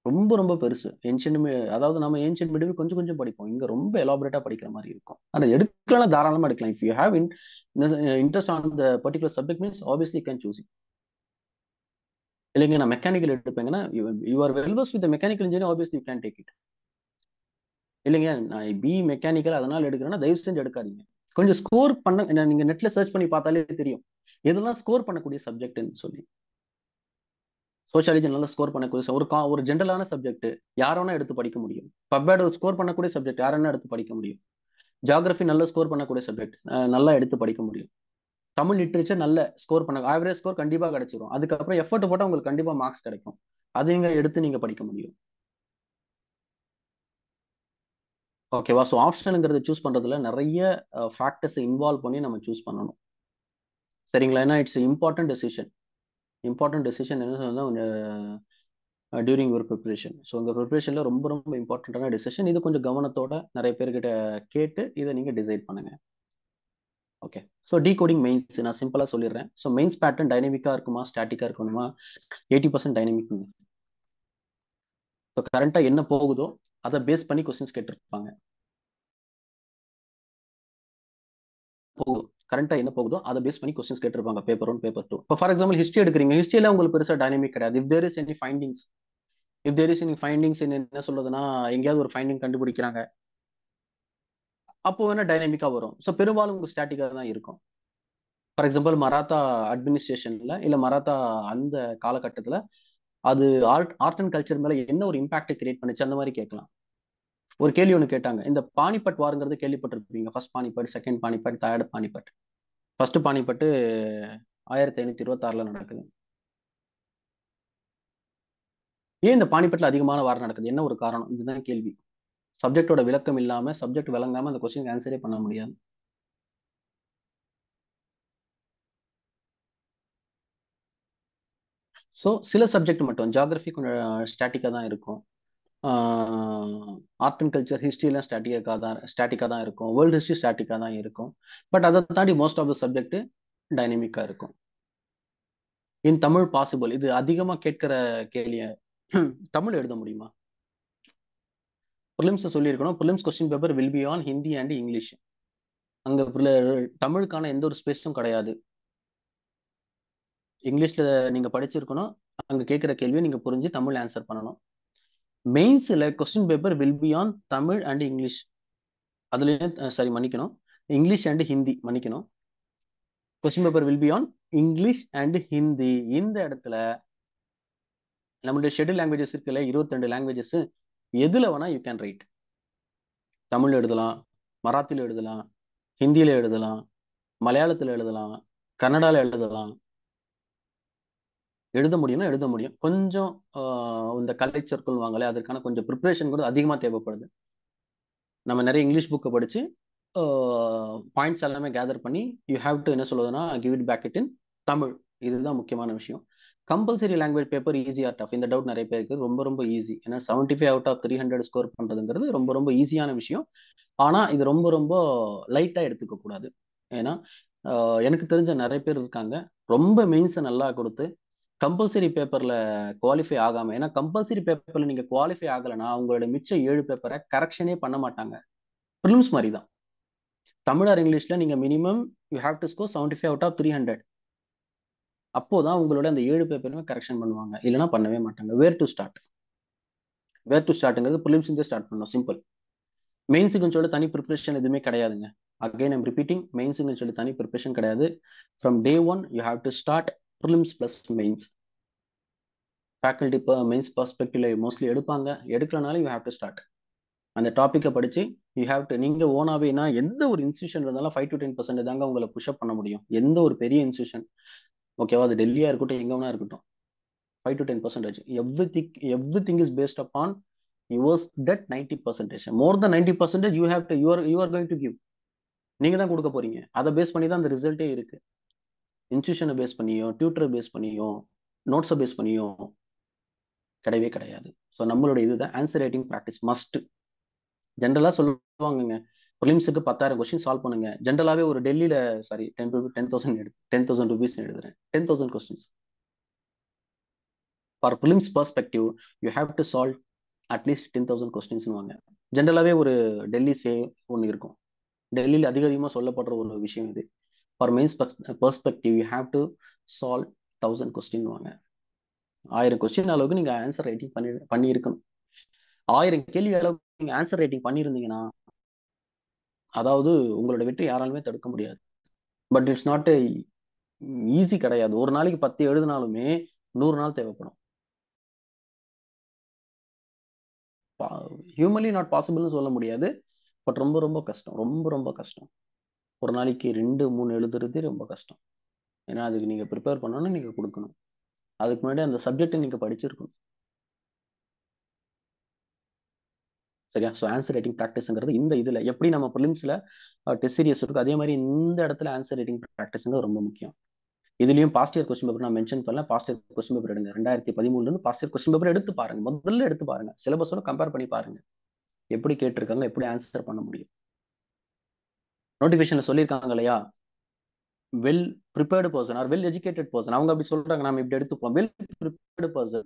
ரொம்ப ரொம்ப பெருசு. அதாவது நம்ம ஏன்ஷியன்ட் மிடில் கொஞ்சம் கொஞ்சம் படிப்போம், இங்க ரொம்ப எலாபரேட்டா படிக்கிற மாதிரி இருக்கும். ஆனா எடுக்கலாம், தாராளமா எடுக்கலாம். If you have interest on the particular subject means obviously can choose it. இல்லைங்க நான் மெக்கானிக்கல் எடுப்பேங்கன்னா you are well versed with mechanical engineer, obviously you can take it. இல்லைங்க நான் பி மெக்கானிக்கல் அதனால எடுக்கிறேன்னா தயவு செஞ்சு எடுக்காதீங்க. கொஞ்சம் ஸ்கோர் பண்ண, நீங்க நெட்ல சர்ச் பண்ணி பார்த்தாலே தெரியும் எதெல்லாம் ஸ்கோர் பண்ணக்கூடிய சப்ஜெக்ட்னு சொல்லி. சோஷியாலஜி நல்லா ஸ்கோர் பண்ணக்கூடிய ஒரு ஜென்ரலான சப்ஜெக்ட் யாரோனா எடுத்து படிக்க முடியும். பப்பேட் ஸ்கோர் பண்ணக்கூடிய சப்ஜெக்ட் யாரோனா எடுத்து படிக்க முடியும். ஜியாகிரபி நல்ல ஸ்கோர் பண்ணக்கூடிய சப்ஜெக்ட் நல்லா எடுத்து படிக்க முடியும். தமிழ் லிட்ரேச்சர் நல்ல ஸ்கோர் பண்ண ஆவரேஜ் ஸ்கோர் கண்டிப்பா கிடைச்சிரும். அதுக்கப்புறம் எஃபர்ட் போட்டா உங்களுக்கு கண்டிப்பா மார்க்ஸ் கிடைக்கும். அது நீங்க எடுத்து நீங்க படிக்க முடியும். ஓகேவா? ஸோ ஆப்ஷனுங்கிறத சூஸ் பண்றதுல நிறைய ஃபேக்டர்ஸ் இன்வால்வ் பண்ணி நம்ம சூஸ் பண்ணணும். சரிங்களா? ஏன்னா it's important decision. Important decision என்ன சொன்னா டியூரிங் ஒரு ப்ரிப்பரேஷன். ஸோ இந்த ப்ரிப்பரேஷன்ல ரொம்ப ரொம்ப இம்பார்ட்டன்டான டெசிஷன். இது கொஞ்சம் கவனத்தோட நிறைய பேர்கிட்ட கேட்டு இதை நீங்க டிசைட் பண்ணுங்க. ஓகே, ஸோ டீகோடிங் மெயின்ஸ் நான் சிம்பிளா சொல்லிடுறேன். ஸோ மெயின்ஸ் பேட்டர்ன் டைனமிக்கா இருக்குமா, ஸ்டாட்டிக்கா இருக்கணுமா? 80% டைனமிக். ஸோ கரண்டா என்ன போகுதோ அதை பேஸ் பண்ணி கொஸ்டின்ஸ் கேட்டிருப்பாங்க. கரண்டா என்ன போகுதோ அதை பேஸ் பண்ணி கொஸ்டின்ஸ் கேட்டிருப்பாங்க பேப்பர் 1 பேப்பர் 2. இப்போ ஃபார் எக்ஸாம்பிள் ஹிஸ்ட்ரி எடுக்கிறீங்க, ஹிஸ்ட்ரியில உங்களுக்கு பெருசா டைனமிக் கிடையாது. If there is any findings என்ன சொல்றதுன்னா எங்கேயாவது ஒரு ஃபைண்டிங் கண்டுபிடிக்கிறாங்க, அப்போ வேணா டைனமிக்கா வரும். ஸோ பெரும்பாலும் உங்களுக்கு ஸ்டாட்டிக்கா தான் இருக்கும். ஃபார் எக்ஸாம்பிள் மராத்தா அட்மினிஸ்ட்ரேஷன்ல இல்ல மராத்தா அந்த காலகட்டத்துல அது ஆர்ட் அண்ட் கல்ச்சர் மேல என்ன ஒரு இம்பாக்ட் கிரியேட் பண்ணுச்சு அந்த மாதிரி கேட்கலாம். ஒரு கேள்வி ஒன்று கேட்டாங்க, இந்த பானிபட் வாருங்கிறது கேள்விப்பட்டிருப்பீங்க. First Panipat, second Panipat, third Panipat. First Panipat 1526 நடக்குது. ஏன் இந்த பானிபட்ல அதிகமான வார் நடக்குது, என்ன ஒரு காரணம்? இதுதான் கேள்வி. சப்ஜெக்டோட விளக்கம் இல்லாம, சப்ஜெக்ட் விளங்காம அந்த கொஸ்டின் ஆன்சரே பண்ண முடியாது. ஸோ சில சப்ஜெக்ட் மட்டும், ஜியாகிரபி கொஞ்சம் ஸ்டாட்டிக்கா தான் இருக்கும், ஆர்ட் அண்ட் கல்ச்சர் ஹிஸ்ட்ரிலாம் ஸ்டாட்டிக்கா தான் இருக்கும், வேர்ல்டு ஹிஸ்ட்ரி ஸ்டாட்டிக்கா தான் இருக்கும். பட் அதை தாண்டி மோஸ்ட் ஆஃப் த சப்ஜெக்ட் டைனமிக்கா இருக்கும். இன் தமிழ் பாசிபிள், இது அதிகமா கேட்கிற கேள்வி. தமிழ் எழுத முடியுமா? ப்ரிலிம்ஸ் சொல்லியிருக்கணும், prelims question paper will be on Hindi and English. அங்க தமிழுக்கான எந்த ஒரு ஸ்பேஸும் கிடையாது. இங்கிலீஷ்ல நீங்க படிச்சிருக்கணும், அங்க கேட்குற கேள்வியை நீங்க புரிஞ்சு தமிழ் ஆன்சர் பண்ணணும். மெயின்ஸ்ல question paper will be on Tamil and English. அதுலயும் சாரி மன்னிக்கணும், இங்கிலீஷ் அண்ட் ஹிந்தி மன்னிக்கணும். Question paper will be on English and Hindi. இந்த இடத்துல நம்மளுடைய ஷெட்யூல் லாங்குவேஜஸ் இருக்குல்ல, 22 லாங்குவேஜஸ், எதுல வேணா யூ கேன் ரைட். தமிழ் எழுதலாம், மராத்தில எழுதலாம், ஹிந்தியில எழுதலாம், மலையாளத்துல எழுதலாம், கன்னடால எழுதலாம். எழுத முடியும்னா எழுத முடியும். கொஞ்சம் இந்த கலை சொற்கள் வாங்கல, அதற்கான கொஞ்சம் ப்ரிப்பரேஷன் கூட அதிகமாக தேவைப்படுது. நம்ம நிறைய இங்கிலீஷ் புக்கை படிச்சு பாயிண்ட்ஸ் எல்லாமே கேதர் பண்ணி யூ ஹாவ் டு என்ன சொல்லுவதுன்னா give it back it in Tamil. இதுதான் முக்கியமான விஷயம். Compulsory language paper easy or tough, இந்த டவுட் நிறைய பேருக்கு. ரொம்ப ரொம்ப ஈஸி. ஏன்னா 75 அவுட் ஆஃப் 300 ஸ்கோர் பண்றதுங்கிறது ரொம்ப ரொம்ப ஈஸியான விஷயம். ஆனா இது ரொம்ப ரொம்ப லைட்டா எடுத்துக்க கூடாது. ஏன்னா எனக்கு தெரிஞ்ச நிறைய பேர் இருக்காங்க ரொம்ப மெயின்ஸை நல்லா கொடுத்து கம்பல்சரி பேப்பர்ல குவாலிஃபை ஆகாம. ஏன்னா கம்பல்சரி பேப்பர்ல நீங்க குவாலிஃபை ஆகலைன்னா உங்களோட மிச்சம் 7 பேப்பரை கரெக்ஷனே பண்ண மாட்டாங்க. ப்ரிலிம்ஸ் மாதிரி தான். தமிழ் ஆர் இங்கிலீஷ்ல நீங்க minimum you have to score 75 out of 300. அப்போதான் உங்களோட அந்த 7 பேப்பருமே கரெக்ஷன் பண்ணுவாங்க, இல்லைன்னா பண்ணவே மாட்டாங்க. வேர் டு ஸ்டார்ட்ங்கிறது ப்ரிலிம்ஸ் ஸ்டார்ட் பண்ணணும். சிம்பிள். மெயின்ஸுக்குன்னு சொல்லி தனி ப்ரிப்பரேஷன் எதுவுமே கிடையாதுங்க. அகைன் ஐம் ரிப்பீட்டிங், மெயின்ஸுக்குன்னு சொல்லி தனி ப்ரிப்பரேஷன் கிடையாது. From day 1 you have to start prelims plus mains. Faculty இப்போ மெயின்ஸ் பர்ஸ்பெக்டிவ்ல மோஸ்ட்லி எடுப்பாங்க, எடுக்கலனாலும் யூ ஹேவ் டு ஸ்டார்ட். அந்த டாப்பிக்கை படிச்சு யூ ஹேவ் டு, நீங்க ஓனாவேனா எந்த ஒரு இன்ஸ்டியூஷன் இருந்தாலும் 5 to 10% தாங்க உங்களை புஷ்அப் பண்ண முடியும். எந்த ஒரு பெரிய இன்ஸ்டியூஷன், ஓகேவா, அது டெல்லியா இருக்கட்டும் எங்க வேணா இருக்கட்டும், 5 to 10%. Everything is based upon yours that 90%. More then 90% you are going to give. நீங்க தான் கொடுக்க போறீங்க. அதை பேஸ் பண்ணி தான் அந்த ரிசல்ட்டே இருக்கு. இன்ஸ்டியூஷனை பேஸ் பண்ணியும் டியூட்டரை பேஸ் பண்ணியும் நோட்ஸை பேஸ் பண்ணியும் கிடையவே கிடையாது. ஸோ நம்மளோட இதுதான் ஆன்சர் ரைட்டிங் ப்ராக்டிஸ் மஸ்ட். ஜென்ரலா சொல்லுவாங்கங்க, ப்ரிலிம்ஸுக்கு 10,000 கொஸ்டின் சால்வ் பண்ணுங்க. ஜென்ரலாவே ஒரு டெல்லியில சாரி 10,000 rupees எழுதுறேன். 10,000 questions for prelims perspective you have to solve at least 10,000 questions வாங்க. ஜென்ரலாவே ஒரு டெல்லி சே ஒன்று இருக்கும். டெல்லியில் அதிகமாக சொல்லப்படுற ஒரு விஷயம் இது. For mains perspective you have to solve 1000 question வாங்க. 1000 கொஸ்டின் அளவுக்கு நீங்க ஆன்சர் ரைட்டிங் பண்ணியிருக்கணும். 1000 கேள்வி அளவுக்கு நீங்க ஆன்சர் ரைட்டிங் பண்ணியிருந்தீங்கன்னா அதாவது உங்களோட வெற்றி யாராலுமே தடுக்க முடியாது. பட் இட்ஸ் நாட் ஈஸி கிடையாது. ஒரு நாளைக்கு 10 எழுதினாலுமே 100 நாள் தேவைப்படும். ஹியூமன்லி நாட் பாசிபிள்னு சொல்ல முடியாது, பட் ரொம்ப ரொம்ப கஷ்டம். ரொம்ப ரொம்ப கஷ்டம். ஒரு நாளைக்கு 2-3 எழுதுறதே ரொம்ப கஷ்டம். ஏன்னா அதுக்கு நீங்க ப்ரிப்பேர் பண்ணணும், நீங்க கொடுக்கணும். அதுக்கு முன்னாடி அந்த சப்ஜெக்டை நீங்க படிச்சிருக்கணும். சரியா? ஸோ ஆன்சர் ரைட்டிங் ப்ராக்டிஸ்ங்கிறது இந்த இதுல எப்படி நம்ம ப்ரிலிம்ஸ்ல டெஸ்ட் சீரியஸ் இருக்கு, அதே மாதிரி இந்த இடத்துல ஆன்சர் ரைட்டிங் ப்ராக்டிஸ்ங்கிறது ரொம்ப முக்கியம். இதுலயும் பாஸ்ட் இயர் கொஸ்டின் பேப்பர் நான் மென்ஷன் பண்ணல. பாஸ்ட் இயர் கொஸ்டின் பேப்பர் எடுங்க. 2013 பாஸ்ட் இயர் கொஸ்டின் பேப்பர் எடுத்து பாருங்க. முதல்ல எடுத்து பாருங்க, சிலபஸோட கம்பேர் பண்ணி பாருங்க, எப்படி கேட்டிருக்காங்க, எப்படி ஆன்சர் பண்ண முடியும். நோட்டிபிகேஷன்ல சொல்லியிருக்காங்க இல்லையா, well prepared person R well educated person, அவங்க அப்படி சொல்றாங்க, நாம இப்படி எடுத்துப்போம். வெல் ப்ரிப்பேர்டு பர்சன்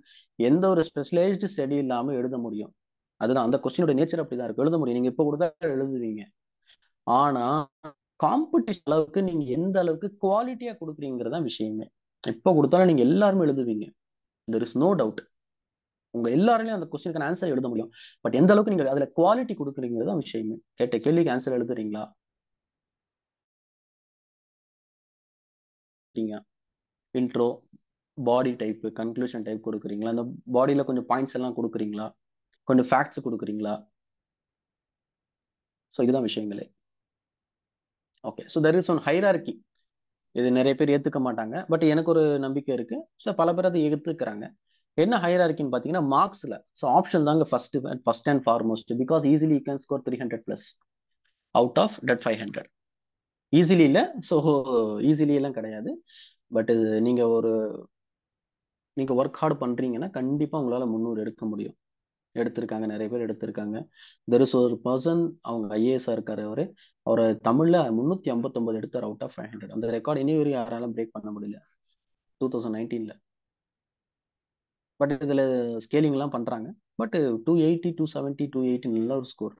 எந்த ஒரு ஸ்பெஷலைஸ்டு ஸ்டடி இல்லாம எழுத முடியும். அதுதான் அந்த கொஸ்டினோட நேச்சர், அப்படிதான் இருக்கு. எழுத முடியும். நீங்க இப்ப கொடுத்தா எழுதுவீங்க. ஆனா காம்படிஷன் அளவுக்கு நீங்க எந்த அளவுக்கு குவாலிட்டியா கொடுக்குறீங்கிறதா விஷயமே. எப்ப கொடுத்தாலும் நீங்க எல்லாருமே எழுதுவீங்க. There is no doubt. உங்க எல்லாராலையும் அந்த கொஸ்டினுக்கான ஆன்சர் எழுத முடியும். பட் எந்த அளவுக்கு நீங்க அதுல குவாலிட்டி கொடுக்குறீங்கிறதா விஷயமே. கேட்ட கேள்விக்கு ஆன்சர் எழுதுறீங்களா, intro, body type, conclusion type கொடுக்குறீங்களா, அந்த பாடியில கொஞ்சம் பாயிண்ட்ஸ் எல்லாம் கொடுக்குறீங்களா, கொஞ்சம் ஃபேக்ட்ஸ் கொடுக்குறீங்களா. ஸோ இதுதான் விஷயங்களே. Okay, so there is one hierarchy. இது நிறைய பேர் ஏத்துக்க மாட்டாங்க, பட் எனக்கு ஒரு நம்பிக்கை இருக்கு. ஸோ பல பேர் அதை ஏத்துக்கிறாங்க. என்ன ஹைரார்கின்னு பாத்தீங்கன்னா மார்க்ஸ்ல. ஸோ ஆப்ஷன் தாங்க first and foremost. Because easily you can score 300+ out of that 500. Easily இல்லை, ஸோ ஈஸிலி எல்லாம் கிடையாது. பட் நீங்க ஒர்க் ஹார்ட் பண்றீங்கன்னா கண்டிப்பா உங்களால 300 எடுக்க முடியும். எடுத்திருக்காங்க, நிறைய பேர் எடுத்திருக்காங்க. தெர் இஸ் ஒரு பர்சன், அவங்க ஐஏஎஸ்ஆ இருக்காரு. அவரை தமிழ்ல 359 எடுத்தார் அவுட் ஆஃப் 500. அந்த ரெக்கார்ட் இனி வரையும் யாராலும் பிரேக் பண்ண முடியல 2019. பட் இதுல ஸ்கேலிங் எல்லாம் பண்றாங்க. பட் 280, 270, 280 நல்ல ஒரு ஸ்கோர்.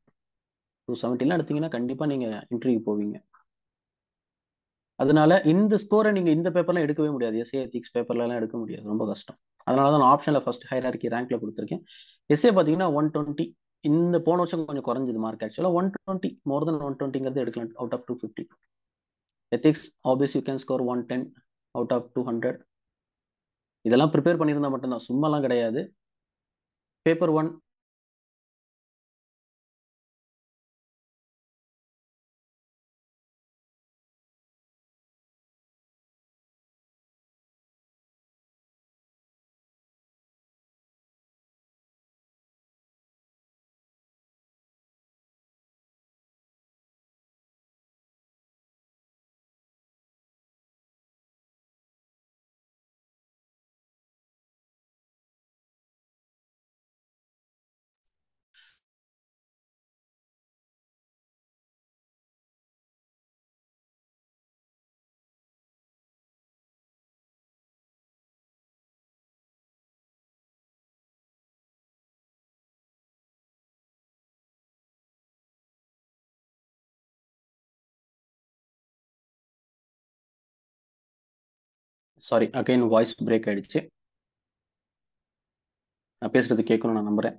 270 எடுத்தீங்கன்னா கண்டிப்பா நீங்க இன்டர்வியூ போவீங்க. அதனால இந்த ஸ்கோரை நீங்க இந்த பேப்பர்லாம் எடுக்கவே முடியாது. எஸ்ஏ எத்திக்ஸ் பேப்பர்ல எல்லாம் எடுக்க முடியாது, ரொம்ப கஷ்டம். அதனால தான் நான் ஆப்ஷன்ல ஃபர்ஸ்ட் ஹைரார்கி ரேங்க்ல கொடுத்துருக்கேன். எஸ்ஏ பாத்தீங்கன்னா 120. இந்த போன வருஷம் கொஞ்சம் குறைஞ்சது மார்க். ஆக்சுவலா 120, மோர் தென் 120 எடுக்கலாம் out of 250. Ethics obvious you can score 110 out of 200. இதெல்லாம் ப்ரிப்பேர் பண்ணியிருந்தா மட்டும்தான், சும்மாலாம் கிடையாது. Paper 1 sorry again voice break ஆயிடுச்சு. நான் பேசுறது கேட்கணும் நான் நம்புறேன்.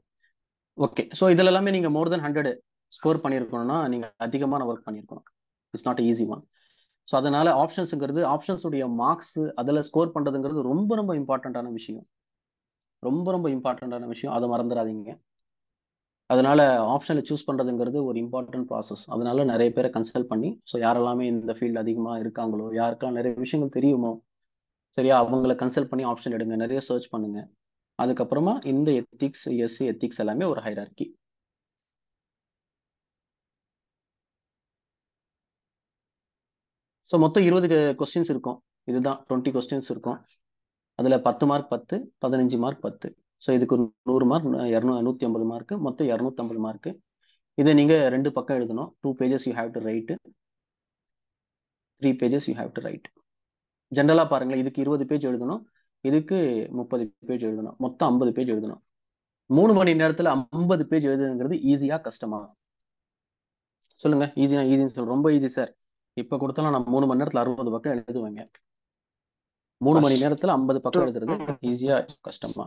ஓகே, ஸோ இதுல எல்லாமே நீங்க மோர் தென் 100 ஸ்கோர் பண்ணியிருக்கணும்னா நீங்க அதிகமான ஒர்க் பண்ணியிருக்கணும். It's not easy one. So அதனால ஆப்ஷன்ஸுங்கிறது, ஆப்ஷன்ஸுடைய மார்க்ஸ் அதில் ஸ்கோர் பண்றதுங்கிறது ரொம்ப ரொம்ப இம்பார்ட்டண்ட்டான விஷயம். ரொம்ப ரொம்ப இம்பார்ட்டண்ட்டான விஷயம், அதை மறந்துடாதீங்க. அதனால ஆப்ஷனை சூஸ் பண்றதுங்கிறது ஒரு இம்பார்ட்டன்ட் ப்ராசஸ். அதனால நிறைய பேரை கன்சல்ட் பண்ணி, ஸோ யாரெல்லாமே இந்த ஃபீல்டு அதிகமாக இருக்காங்களோ, யாருக்கெல்லாம் நிறைய விஷயங்கள் தெரியுமோ, சரியா, அவங்களை கன்சல்ட் பண்ணி ஆப்ஷன் எடுங்க, நிறைய சர்ச் பண்ணுங்க. அதுக்கப்புறமா இந்த எத்திக்ஸ், எஸ்சி எத்திக்ஸ் எல்லாமே ஒரு ஹைரார்கி. ஸோ மொத்தம் 20 கொஸ்டின்ஸ் இருக்கும். இதுதான் 20 கொஸ்டின்ஸ் இருக்கும். அதுல 10 மார்க் 10, 15 மார்க் 10. ஸோ இதுக்கு 100 மார்க், 150 மார்க், மொத்தம் 250 மார்க். இதை நீங்க 2 பக்கம் எழுதணும். 2 pages you have to right, 3 pages you have to right. ஜென்ரலா பாருங்களேன், இதுக்கு 20 பேஜ் எழுதணும், இதுக்கு 30 பேஜ் எழுதணும், மொத்தம் 50 பேஜ் எழுதணும். 3 மணி நேரத்துல 50 பேஜ் எழுதுங்கிறது ஈஸியா கஷ்டமா? சொல்லுங்க. ஈஸியா? ஈஸின்னு சொல்ல ரொம்ப ஈஸி சார். இப்ப கொடுத்தாலும் நான் 3 மணி நேரத்துல 60 பக்கம் எழுதுவேங்க. 3 மணி நேரத்துல 50 பக்கம் எழுதுறது ஈஸியா கஷ்டமா?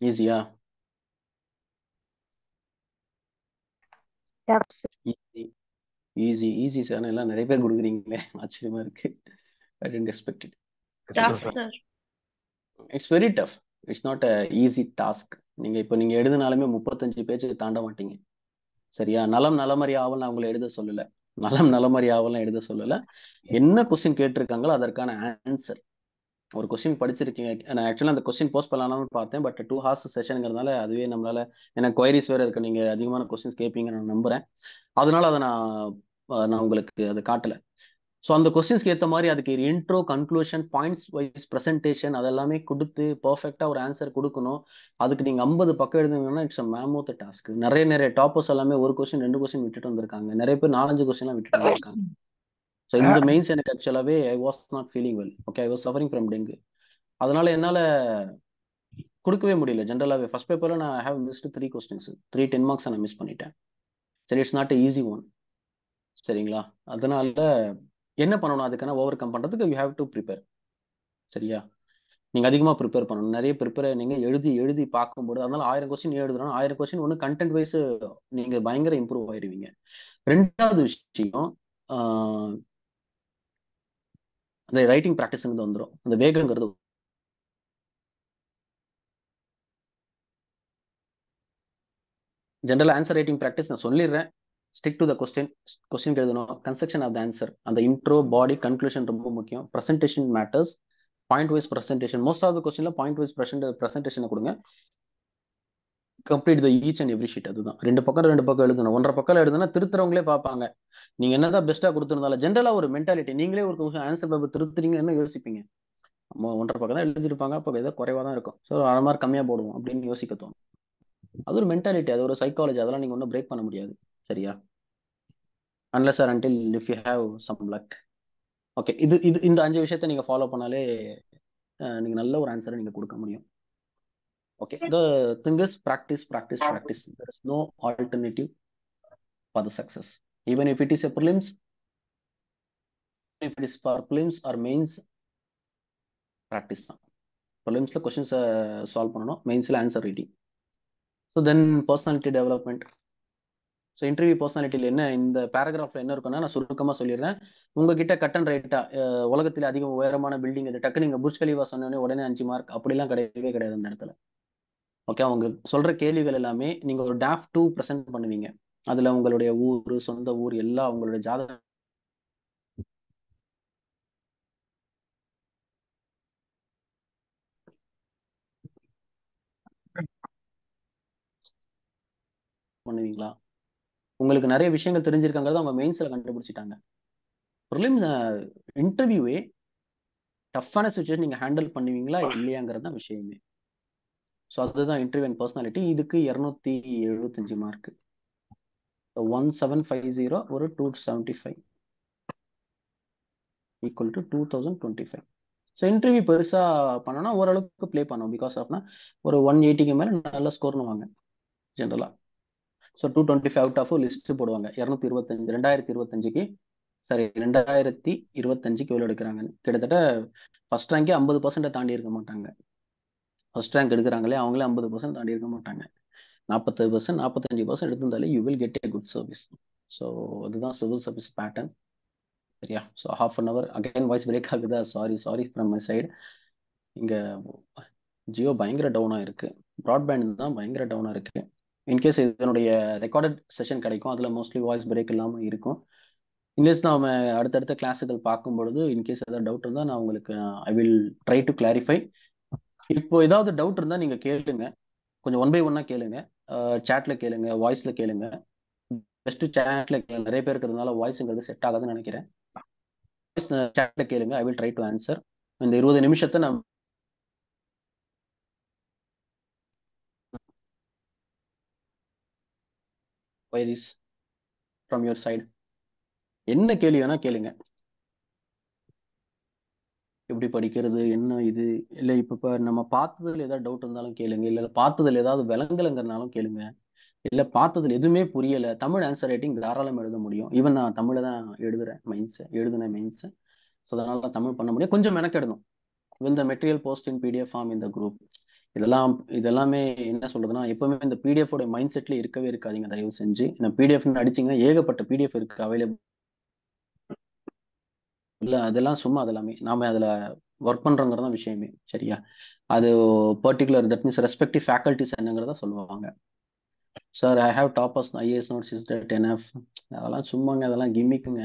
ஈஸியா? Easy easy easy sir. எல்லாம் நிறைய பேர் கொடுக்குறீங்களே, ஆச்சரியமா இருக்கு. I tend expect it. Tough, sir. It's very tough. It's not a easy task. நீங்க எழுதினாலுமே 35 பேஜ் தாண்ட மாட்டீங்க. சரியா? நலம் நலமறி ஆவல் நான் உங்களை எழுத சொல்லல. நலம் நலமறி ஆவல்லாம் எழுத சொல்லல. என்ன கொஸ்டின் கேட்டிருக்காங்களோ அதற்கான ஆன்சர். ஒரு கொஸ்டின் படிச்சிருக்கீங்க, நான் ஆக்சுவலா அந்த கொஸ்டின் போஸ்ட் பண்ணலாம்னு பார்த்தேன். பட் 2 hours செஷனுங்கிறதுனால அதுவே நம்மளால, எனக்கு குவைரிஸ் வேற இருக்கு, நீங்க அதிகமான கொஸ்டின்ஸ் கேட்பீங்க நான் நம்புறேன். அதனால அதை நான் உங்களுக்கு அதை காட்டல. ஸோ அந்த கொஸ்டின்ஸ்க்கு ஏற்ற மாதிரி அதுக்கு intro, conclusion, points wise presentation அதெல்லாமே கொடுத்து பர்ஃபெக்டா ஒரு ஆன்சர் கொடுக்கணும். அதுக்கு நீங்க 50 பக்கம் எழுதுங்கன்னா இட்ஸ் அ மேமோத் டாஸ்க். நிறைய டாப்பர்ஸ் எல்லாமே ஒரு கொஸ்டின் 2 கொஸ்டின் விட்டுட்டு வந்திருக்காங்க. நிறைய பேர் 4-5 கொஸ்டின்லாம் விட்டுட்டு வந்திருக்காங்க. ஸோ இந்த மெயின்ஸ் எனக்கு ஆக்சுவலாவே I was not feeling well. Okay, I was suffering from dengue. அதனால என்னால கொடுக்கவே முடியல. ஜென்ரலாவே ஃபர்ஸ்ட் பேப்பர்ல நான் ஹேவ் மிஸ்ட் 3 கொஸ்டின்ஸ், 3 10 மார்க்ஸ் நான் மிஸ் பண்ணிட்டேன். சரி, இட்ஸ் நாட் ஈஸி ஒன். சரிங்களா? அதனால என்ன பண்ணணும், அதுக்கான ஓவர் கம் பண்றதுக்கு யூ ஹேவ் டு ப்ரிப்பேர். சரியா? நீங்க அதிகமா ப்ரிப்பேர் பண்ணணும். நிறைய ப்ரிப்பேர் நீங்க எழுதி எழுதி பார்க்கும்போது, அதனால 1000 கொஸ்டின் எழுதுறோம். 1000 கொஸ்டின் ஒன்று கண்டென்ட் வைஸ் நீங்க பயங்கர இம்ப்ரூவ் ஆயிடுவீங்க. ரெண்டாவது விஷயம், அந்த ரைட்டிங் ப்ராக்டிஸ் வந்துடும். அந்த வேகங்கிறது ஜென்ரல் ஆன்சர் ரைட்டிங் ப்ராக்டிஸ் நான் சொல்லிடுறேன். ஸ்டிக் டு த கொஸ்டின் எழுதணும். கன்ஸ்ட்ரக்ஷன் ஆஃப் த ஆன்சர், அந்த இன்ட்ரோ, பாடி, கன்க்ளூஷன் ரொம்ப முக்கியம். Presentation matters. Point wise presentation, most of the கொஸ்டின்ல பாயிண்ட் வைஸ் ப்ரெசன்டேஷனை கொடுங்க. Complete the each and every sheet. அதுதான் 2 பக்கம் எழுதணும். 1.5 பக்கம் எழுதுனா திருத்துறவங்களே பார்ப்பாங்க. நீங்க என்னதான் பெஸ்டா கொடுத்துருந்தாலும் ஜென்ரலா ஒரு மென்டாலிட்டி, நீங்களே ஒரு கொஸ்டின் ஆன்சர் பேப்பர் திருத்துறீங்கன்னு யோசிப்பீங்க. 1.5 பக்கம் தான் எழுதிருப்பாங்க, அப்போ ஏதோ குறைவா தான் இருக்கும், ஸோ 1/2 மார்க் கம்மியா போடுவோம் அப்படின்னு யோசிக்க தோணும். அது ஒரு மென்டாலிட்டி, அது ஒரு சைக்காலஜி. அதெல்லாம் நீங்க ஒன்றும் பிரேக் பண்ண முடியாது. சரியா? Unless or until if you have some luck. Okay, இந்த 5 விஷயத்தை நீங்க ஃபாலோ பண்ணாலே நீங்க நல்ல ஒரு ஆன்சரை நீங்க கொடுக்க முடியும். Okay, the thing is practice. There is no alternative for the success. Even if it is a prelims, if it is for prelims or mains, practice தான். prelims-ல questions solve பண்ணணும், mains-ல answer reading. So then personality development. So interview பர்சனாலிட்டியில் என்ன இந்த பேராகிராஃப்ல என்ன இருக்குன்னா நான் சுருக்கமாக சொல்லிடுறேன். உங்ககிட்ட கட் அண்ட் ரைட்டா உலகத்தில் அதிக உயரமான பில்டிங் இது டக்கு நீங்க புர்ஜ் கலிஃபா சொன்னோடனே உடனே 5 மார்க் அப்படிலாம் கிடையவே கிடையாது அந்த இடத்துல. ஓகே, அவங்க சொல்ற கேள்விகள் எல்லாமே நீங்க ஒரு டாஃப் 2 ப்ரெசென்ட் பண்ணுவீங்க. அதுல உங்களுடைய ஊர், சொந்த ஊர், எல்லாம் உங்களுடைய ஜாதகம் பண்ணுவீங்களா? உங்களுக்கு நிறைய விஷயங்கள் தெரிஞ்சிருக்காங்கிறத அவங்க மெயின்ஸ்ல கண்டுபிடிச்சிட்டாங்க. ப்ரிலிம்ஸ் இன்டர்வியூவே டஃப்பான சுச்சுவேஷன் நீங்க ஹேண்டில் பண்ணுவீங்களா இல்லையாங்கிறது தான் விஷயமே. ஸோ அதுதான் இன்டர்வியூ அண்ட் பர்சனாலிட்டி. இதுக்கு 275 மார்க். 1750 ஒரு 275 ஈக்குவல் டு 2025. ஸோ இன்டர்வியூ பெருசா பண்ணனா ஓரளவுக்கு ப்ளே பண்ணும். பிகாஸ் ஆஃப்னா ஒரு 180க்கு மேல நல்ல ஸ்கோர்னு வாங்க ஜென்ரலா. ஸோ 225 அவுட் ஆஃப் லிஸ்ட் போடுவாங்க. 2025க்கு சரி 2025க்கு எவ்வளோ எடுக்கிறாங்கன்னு கிட்டத்தட்ட ஃபர்ஸ்ட் ரேங்கே 50% தாண்டி இருக்க மாட்டாங்க. ஃபர்ஸ்ட் ரேங்க் எடுக்கிறாங்களே அவங்களே 50% தாண்டி இருக்க மாட்டாங்க. 40%, 45% எடுத்திருந்தாலே you will get a good service. So அதுதான் சிவில் சர்வீஸ் பேட்டர்ன். சரியா? So half an hour again voice break ஆகுதா? Sorry from my side. இங்க ஜியோ பயங்கர டவுனாக இருக்கு, ப்ராட்பேண்ட் தான் பயங்கர டவுனாக இருக்கு. இன்கேஸ் இதனுடைய ரெக்கார்டட் செஷன் கிடைக்கும், அதில் மோஸ்ட்லி வாய்ஸ் பிரேக் இல்லாமல் இருக்கும். இன்கேஸ் நாம் அடுத்தடுத்த கிளாஸுகள் பார்க்கும்பொழுது இன்கேஸ் ஏதாவது டவுட் இருந்தால் நான் உங்களுக்கு ஐ வில் ட்ரை டு கிளாரிஃபை. இப்போ ஏதாவது டவுட் இருந்தால் நீங்கள் கேளுங்க, கொஞ்சம் 1 by 1 கேளுங்க. சேட்ல கேளுங்க, வாய்ஸ்ல கேளுங்க. பெஸ்ட் சேட்ல கேளுங்க, நிறைய பேர் இருக்கிறதுனால வாய்ஸுங்கிறது செட் ஆகாதுன்னு நினைக்கிறேன். சேட்ல கேளுங்க, I will try to answer. இந்த 20 நிமிஷத்தை நான் queries from your side. என்ன கேள்வி வேணா கேளுங்க. எப்படி படிக்கிறது, என்ன இது, இல்லை இப்போ நம்ம பார்த்ததுல ஏதாவது டவுட் இருந்தாலும் கேளுங்க, இல்லை பார்த்ததுல ஏதாவது விளங்கலைங்கிறனாலும் கேளுங்க, இல்லை பார்த்ததுல எதுவுமே புரியல, தமிழ் ஆன்சர் ரைட்டிங் தாராளம் எழுத முடியும். ஈவன் நான் தமிழை தான் எழுதினேன் மெயின்ஸ். ஸோ அதனால தான் தமிழ் பண்ண முடியும். கொஞ்சம் மெனக்கெடணும். will the material post in PDF form in the group. இதெல்லாமே என்ன சொல்றதுன்னா, எப்பவுமே இந்த பிடிஎஃப் ஓட மைண்ட் செட்ல இருக்கவே இருக்காதீங்க. தயவு செஞ்சு இந்த பிடிஎஃப் அடிச்சீங்கன்னா ஏகப்பட்ட பிடிஎஃப் இருக்கு அவைலபிள். இல்ல அதெல்லாம் சும்மா, அதெல்லாமே நாம அதுல ஒர்க் பண்றோங்கிறது தான் விஷயமே. சரியா? அது particular that means respective faculties என்னங்கிறத சொல்லுவாங்க. Sir I have toppers IAS notes is that enough. அதெல்லாம் சும்மாங்க, அதெல்லாம் கிம்மிக்குங்க.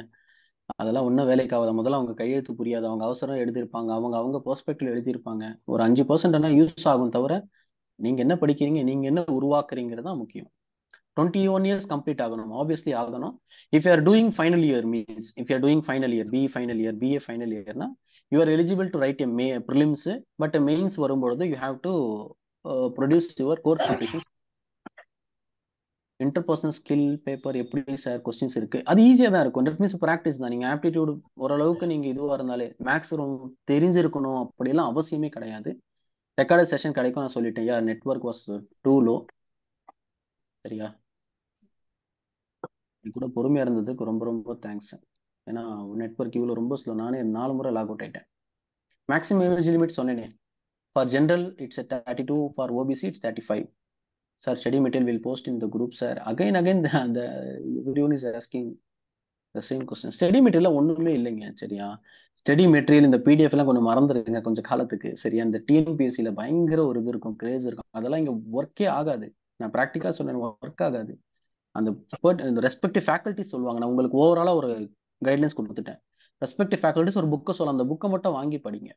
அதெல்லாம் ஒன்றும் வேலைக்கு ஆகாத. முதல்ல அவங்க கையெழுத்து புரியாது, அவங்க அவசரம் எழுதியிருப்பாங்க, அவங்க பெர்ஸ்பெக்டிவ் எழுதியிருப்பாங்க. ஒரு 5% யூஸ் ஆகும் தவிர நீங்க என்ன படிக்கிறீங்க, நீங்க என்ன உருவாக்குறீங்கிறது தான் முக்கியம். 21 years கம்ப்ளீட் ஆகணும், ஆப்வியஸ்லி ஆகணும். If you are doing final year means if you are doing final year, BE final year, BA final இயர்னா you are eligible to write a prelims. But mains வரும்பொழுது you have to produce your course completion. Interpersonal skill paper எப்படி sir questions இருக்கு, அது ஈஸியாக தான் இருக்கும். That means practice தான். நீங்க ஆப்டிடியூட் ஓரளவுக்கு நீங்க இதுவாக இருந்தாலே மேக்ஸ் தெரிஞ்சிருக்கணும் அப்படிலாம் அவசியமே கிடையாது. ரெக்கார்டு செஷன் கிடைக்கும், நான் சொல்லிட்டேன். யா நெட்வொர்க் வாஸ் டூ லோ. சரியா? இது கூட பொறுமையா இருந்ததுக்கு ரொம்ப ரொம்ப தேங்க்ஸ். ஏன்னா நெட்வொர்க் இவ்வளோ ரொம்ப ஸ்லோ. நானே 4 முறை லாக் அவுட் ஆயிட்டேன். மேக்ஸிமம் ஏஜ் லிமிட் சொன்னேனே. For general it's 32, for OBC it's 35. Sir study material will post in the group sir. Again the everyone is asking the same question. Study material ஒண்ணுமே இல்லைங்க. சரியா? Study material இந்த PDF எல்லாம் கொஞ்சம் மறந்துருங்க கொஞ்சம் காலத்துக்கு. சரியா? இந்த டிஎன்பிஎஸ்சியில பயங்கர ஒரு இது இருக்கும், கிரேஸ் இருக்கும். அதெல்லாம் இங்க ஒர்க்கே ஆகாது. நான் ப்ராக்டிக்கலா சொன்னேன், ஒர்க் ஆகாது. அந்த ரெஸ்பெக்டிவ் ஃபேக்கல்டிஸ் சொல்லுவாங்க. நான் உங்களுக்கு ஓவராலா ஒரு கைட்லைன்ஸ் கொடுத்துட்டேன். ரெஸ்பெக்டிவ் ஃபேக்கல்டிஸ் ஒரு புக்கை சொல்ல, அந்த புக்கை மட்டும் வாங்கி படிங்க.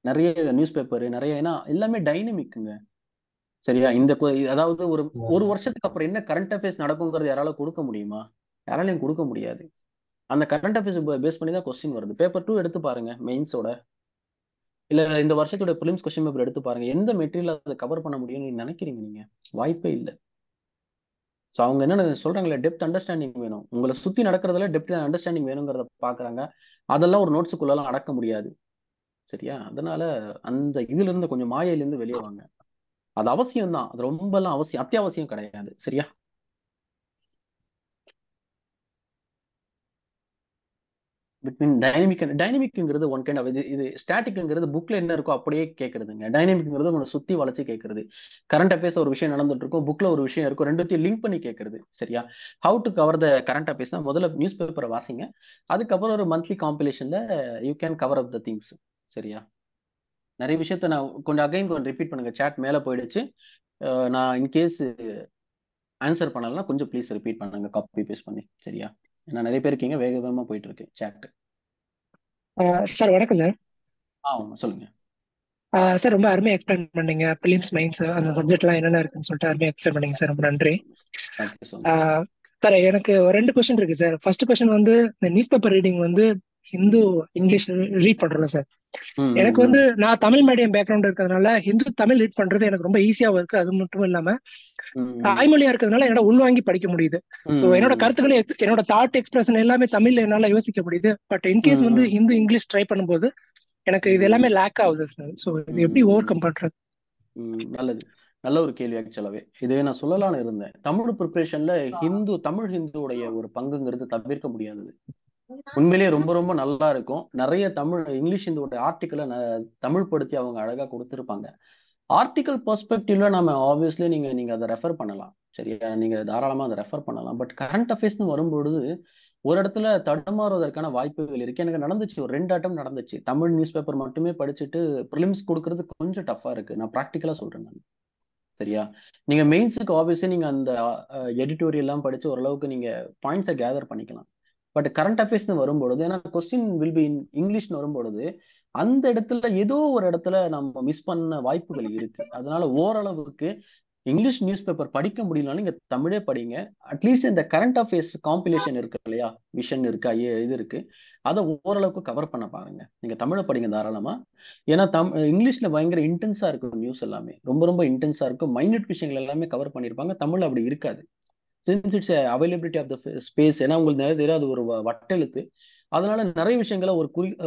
நிறைய நியூஸ் பேப்பர் நிறைய, ஏன்னா எல்லாமே டைனமிக்குங்க. சரியா? அதாவது ஒரு வருஷத்துக்கு அப்புறம் என்ன கரண்ட் அஃபேர்ஸ் நடக்குங்கிறது யாரால கொடுக்க முடியுமா? யாராலையும் கொடுக்க முடியாது. அந்த கரண்ட் அஃபேர்ஸ் பேஸ் பண்ணி தான் கொஸ்டின் வருது. பேப்பர் 2 எடுத்து பாருங்க மெயின்ஸோட, இல்ல இந்த வருஷத்தோட பிலிம்ஸ் கொஸ்டின் பேப்பர் எடுத்து பாருங்க. எந்த மெட்டீரியல் அதை கவர் பண்ண முடியும்னு நீங்க நினைக்கிறீங்க? நீங்க வாய்ப்பே இல்லை. ஸோ அவங்க என்ன சொல்றாங்களே, டெப்த் அண்டர்ஸ்டாண்டிங் வேணும். உங்களை சுத்தி நடக்கிறதுல டெப்த் அண்டர்ஸ்டாண்டிங் வேணுங்கிறத பாக்குறாங்க. அதெல்லாம் ஒரு நோட்ஸுக்குள்ளெல்லாம் அடக்க முடியாது. சரியா? அதனால அந்த இதுல இருந்து கொஞ்சம் மாயையிலிருந்து வெளியே வாங்க. அது அவசியம் தான், அது ரொம்ப எல்லாம் அவசியம், அத்தியாவசியம் கிடையாது. சரியா? பிட்வீன் டைனமிக்ங்கிறது ஒன் கைண்ட் ஆஃப் இது ஸ்டாட்டிக்ங்கிறது புக்ல என்ன இருக்கோ அப்படியே கேட்கறதுங்க. டைனமிக்ங்கிறது உங்களை சுத்தி வளைச்சு கேட்கறது. கரண்ட் அஃபேர்ஸ் ஒரு விஷயம் நடந்துட்டு இருக்கும், புக்ல ஒரு விஷயம் இருக்கும், ரெண்டுத்தையும் லிங்க் பண்ணி கேட்கறது. சரியா? How to cover the current affairs தான் முதல்ல நியூஸ் பேப்பரை வாசிங்க, அதுக்கப்புறம் ஒரு மந்த்லி காம்பிலேஷன்ல you can cover up the things. சரியா? நிறைய விஷயத்த நான் கொஞ்சம் ரிப்பீட் பண்ணுங்க. சாட் மேல போயிடுச்சு. நான் இன்கேஸ் ஆன்சர் பண்ணலன்னா கொஞ்சம் ப்ளீஸ் ரிப்பீட் பண்ணுங்க, காப்பி பேஸ்ட் பண்ணி. சரியா? ஏன்னா நிறைய பேர் இருக்கீங்க, வேக வேகமா போயிட்டு இருக்கு சாட். சார் வணக்கம் சார். சொல்லுங்க சார் ரொம்ப அருமையாக எக்ஸ்பிளைன் பண்ணீங்க. பிலிம்ஸ் மைன்ஸ் அந்த சப்ஜெக்ட்லாம் என்னென்ன இருக்குன்னு சொல்லிட்டு அருமையாக எக்ஸ்பிளைன் பண்ணீங்க சார், ரொம்ப நன்றி. Thank you so much. சார் எனக்கு ஒரு 2 கொஸ்டின் இருக்கு சார். ஃபர்ஸ்ட் கொஸ்டின் வந்து இந்த நியூஸ் பேப்பர் ரீடிங் வந்து ஹிந்து இங்கிலீஷ் ரீட் பண்றோம்ல சார். எனக்கு வந்து நான் தமிழ் மீடியம் பேக்ரவுண்ட் இருக்கிறதுனால ஹிந்து தமிழ் ரீட் பண்றது எனக்கு ரொம்ப ஈஸியாவும் இருக்கு. அது மட்டும் இல்லாம தாய்மொழியா இருக்கிறதுனால என்னால உள்வாங்கி படிக்க முடியுது. ஸோ என்னோட கருத்துக்களை என்னோட தாட் எக்ஸ்பிரஷன் எல்லாமே தமிழ்ல என்னால யோசிக்க முடியுது. பட் இன்கேஸ் வந்து ஹிந்து இங்கிலீஷ் ட்ரை பண்ணும்போது எனக்கு இது எல்லாமே லேக் ஆகுது சார். ஸோ இது எப்படி ஓவர் கம் பண்றது? நல்லது, நல்ல ஒரு கேள்வி. ஆக்சுவலாவே இதுவே நான் சொல்லலாம்னு இருந்தேன். தமிழ் ப்ரிப்பரேஷன்ல தமிழ் ஹிந்துடைய ஒரு பங்குங்கிறது தவிர்க்க முடியாதது. உண்மையிலேயே ரொம்ப ரொம்ப நல்லா இருக்கும். நிறைய இங்கிலீஷ் ஹிந்துவோட ஆர்டிக்கலை தமிழ் படுத்தி அவங்க அழகா கொடுத்துருப்பாங்க. ஆர்டிக்கல் பெர்ஸ்பெக்டிவ்ல நம்ம ஆப்வியஸ்லி நீங்க அதை ரெஃபர் பண்ணலாம். சரியா? நீங்க தாராளமா அதை ரெஃபர் பண்ணலாம். பட் கரண்ட் அஃபேர்ஸ்னு வரும்பொழுது ஒரு இடத்துல தடுமாறுவதற்கான வாய்ப்புகள் இருக்கு. எனக்கு நடந்துச்சு, ஒரு 2 அட்டம் நடந்துச்சு. தமிழ் நியூஸ் பேப்பர் மட்டுமே படிச்சுட்டு ப்ரிலிம்ஸ் கொடுக்கறது கொஞ்சம் டஃபா இருக்கு. நான் ப்ராக்டிக்கலா சொல்றேன் நான். சரியா? நீங்க மெயின்ஸுக்கு ஆப்வியஸ்லி நீங்க அந்த எடிட்டோரியல் எல்லாம் படிச்சு ஓரளவுக்கு நீங்க பாயிண்ட்ஸை கேதர் பண்ணிக்கலாம். பட் கரண்ட் அஃபேர்ஸ்னு வரும்பொழுது, ஏன்னா கொஸ்டின் வில் பி இன் இங்கிலீஷ்னு வரும்பொழுது அந்த இடத்துல ஏதோ ஒரு இடத்துல நம்ம மிஸ் பண்ண வாய்ப்புகள் இருக்கு. அதனால ஓரளவுக்கு இங்கிலீஷ் நியூஸ் பேப்பர் படிக்க முடியலனாலும் நீங்க தமிழே படிங்க. அட்லீஸ்ட் இந்த கரண்ட் அஃபேர்ஸ் காம்பிலேஷன் இருக்கு இல்லையா, விஷன் இருக்கு, இது இருக்கு, அதை ஓரளவுக்கு கவர் பண்ண பாருங்க. நீங்க தமிழை படிங்க தாராளமா. ஏன்னா இங்கிலீஷ்ல பயங்கர இன்டென்ஸா இருக்கும், நியூஸ் எல்லாமே ரொம்ப ரொம்ப இன்டென்ஸா இருக்கும், மைன்யூட் விஷயங்கள் எல்லாமே கவர் பண்ணியிருப்பாங்க. தமிழ் அப்படி இருக்காது. Since its availability of the space, ஏன்னா உங்களுக்கு நிறைய தெரியாது, ஒரு வட்டெழுத்து, அதனால நிறைய விஷயங்களை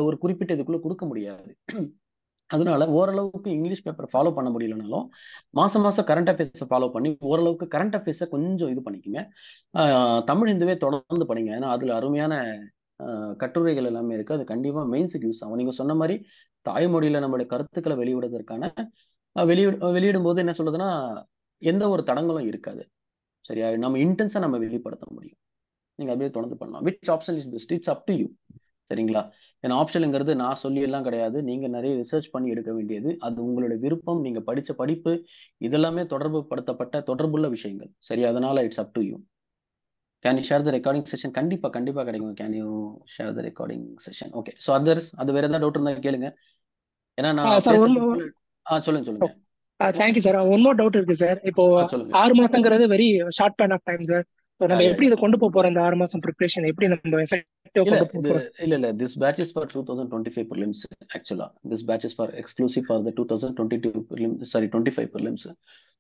ஒரு குறிப்பிட்ட இதுக்குள்ள கொடுக்க முடியாது. அதனால ஓரளவுக்கு இங்கிலீஷ் பேப்பர் ஃபாலோ பண்ண முடியலனாலும் மாசம் கரண்ட் அஃபேர்ஸை ஃபாலோ பண்ணி ஓரளவுக்கு கரண்ட் அஃபேர்ஸை கொஞ்சம் இது பண்ணிக்கோங்க. தமிழ் ஹிந்துவே தொடர்ந்து படிங்க, ஏன்னா அதுல அருமையான கட்டுரைகள் எல்லாமே இருக்கு. அது கண்டிப்பா மெயின்ஸுக்கு யூஸ் ஆகும். நீங்க சொன்ன மாதிரி தாய்மொழியில நம்மளுடைய கருத்துக்களை வெளியிடுவதற்கான வெளியிடும் போது என்ன சொல்றதுன்னா எந்த ஒரு தடங்களும் இருக்காது. சரியா? நம்ம இன்டென்ஸா நம்ம வெளிப்படுத்த முடியும். நீங்க அப்படியே தொடர்ந்து பண்ணலாம். Which option is best, it's up to you. சரிங்களா? ஏன்னா ஆப்ஷனுங்கிறது நான் சொல்லி எல்லாம் கிடையாது, நீங்க நிறைய ரிசர்ச் பண்ணி எடுக்க வேண்டியது. அது உங்களுடைய விருப்பம், நீங்க படிச்ச படிப்பு, இதெல்லாமே தொடர்புள்ள விஷயங்கள். சரி, அதனால it's up to you. Can you share the recording session? கண்டிப்பா கிடைக்கும். Can you share the recording session? Okay. So அது வேற ஏதாவது டவுட் இருந்தா கேளுங்க. ஏன்னா நான் சொல்லுங்க. Thank you sir. One more doubt இருக்கு சார். இப்போ 6 மாசங்கிறது very short span of time sir. நம்ம எப்படி இதை கொண்டு போறோம்? இந்த 6 மாசம் ப்ரிப்பரேஷன் எப்படி நம்ம எஃபெக்டிவா கொண்டு போறோம்? இல்ல this batch is for 2025 prelims. ஆக்சுவலா this batch is for exclusive for the 2022 prelims, sorry 25 prelims.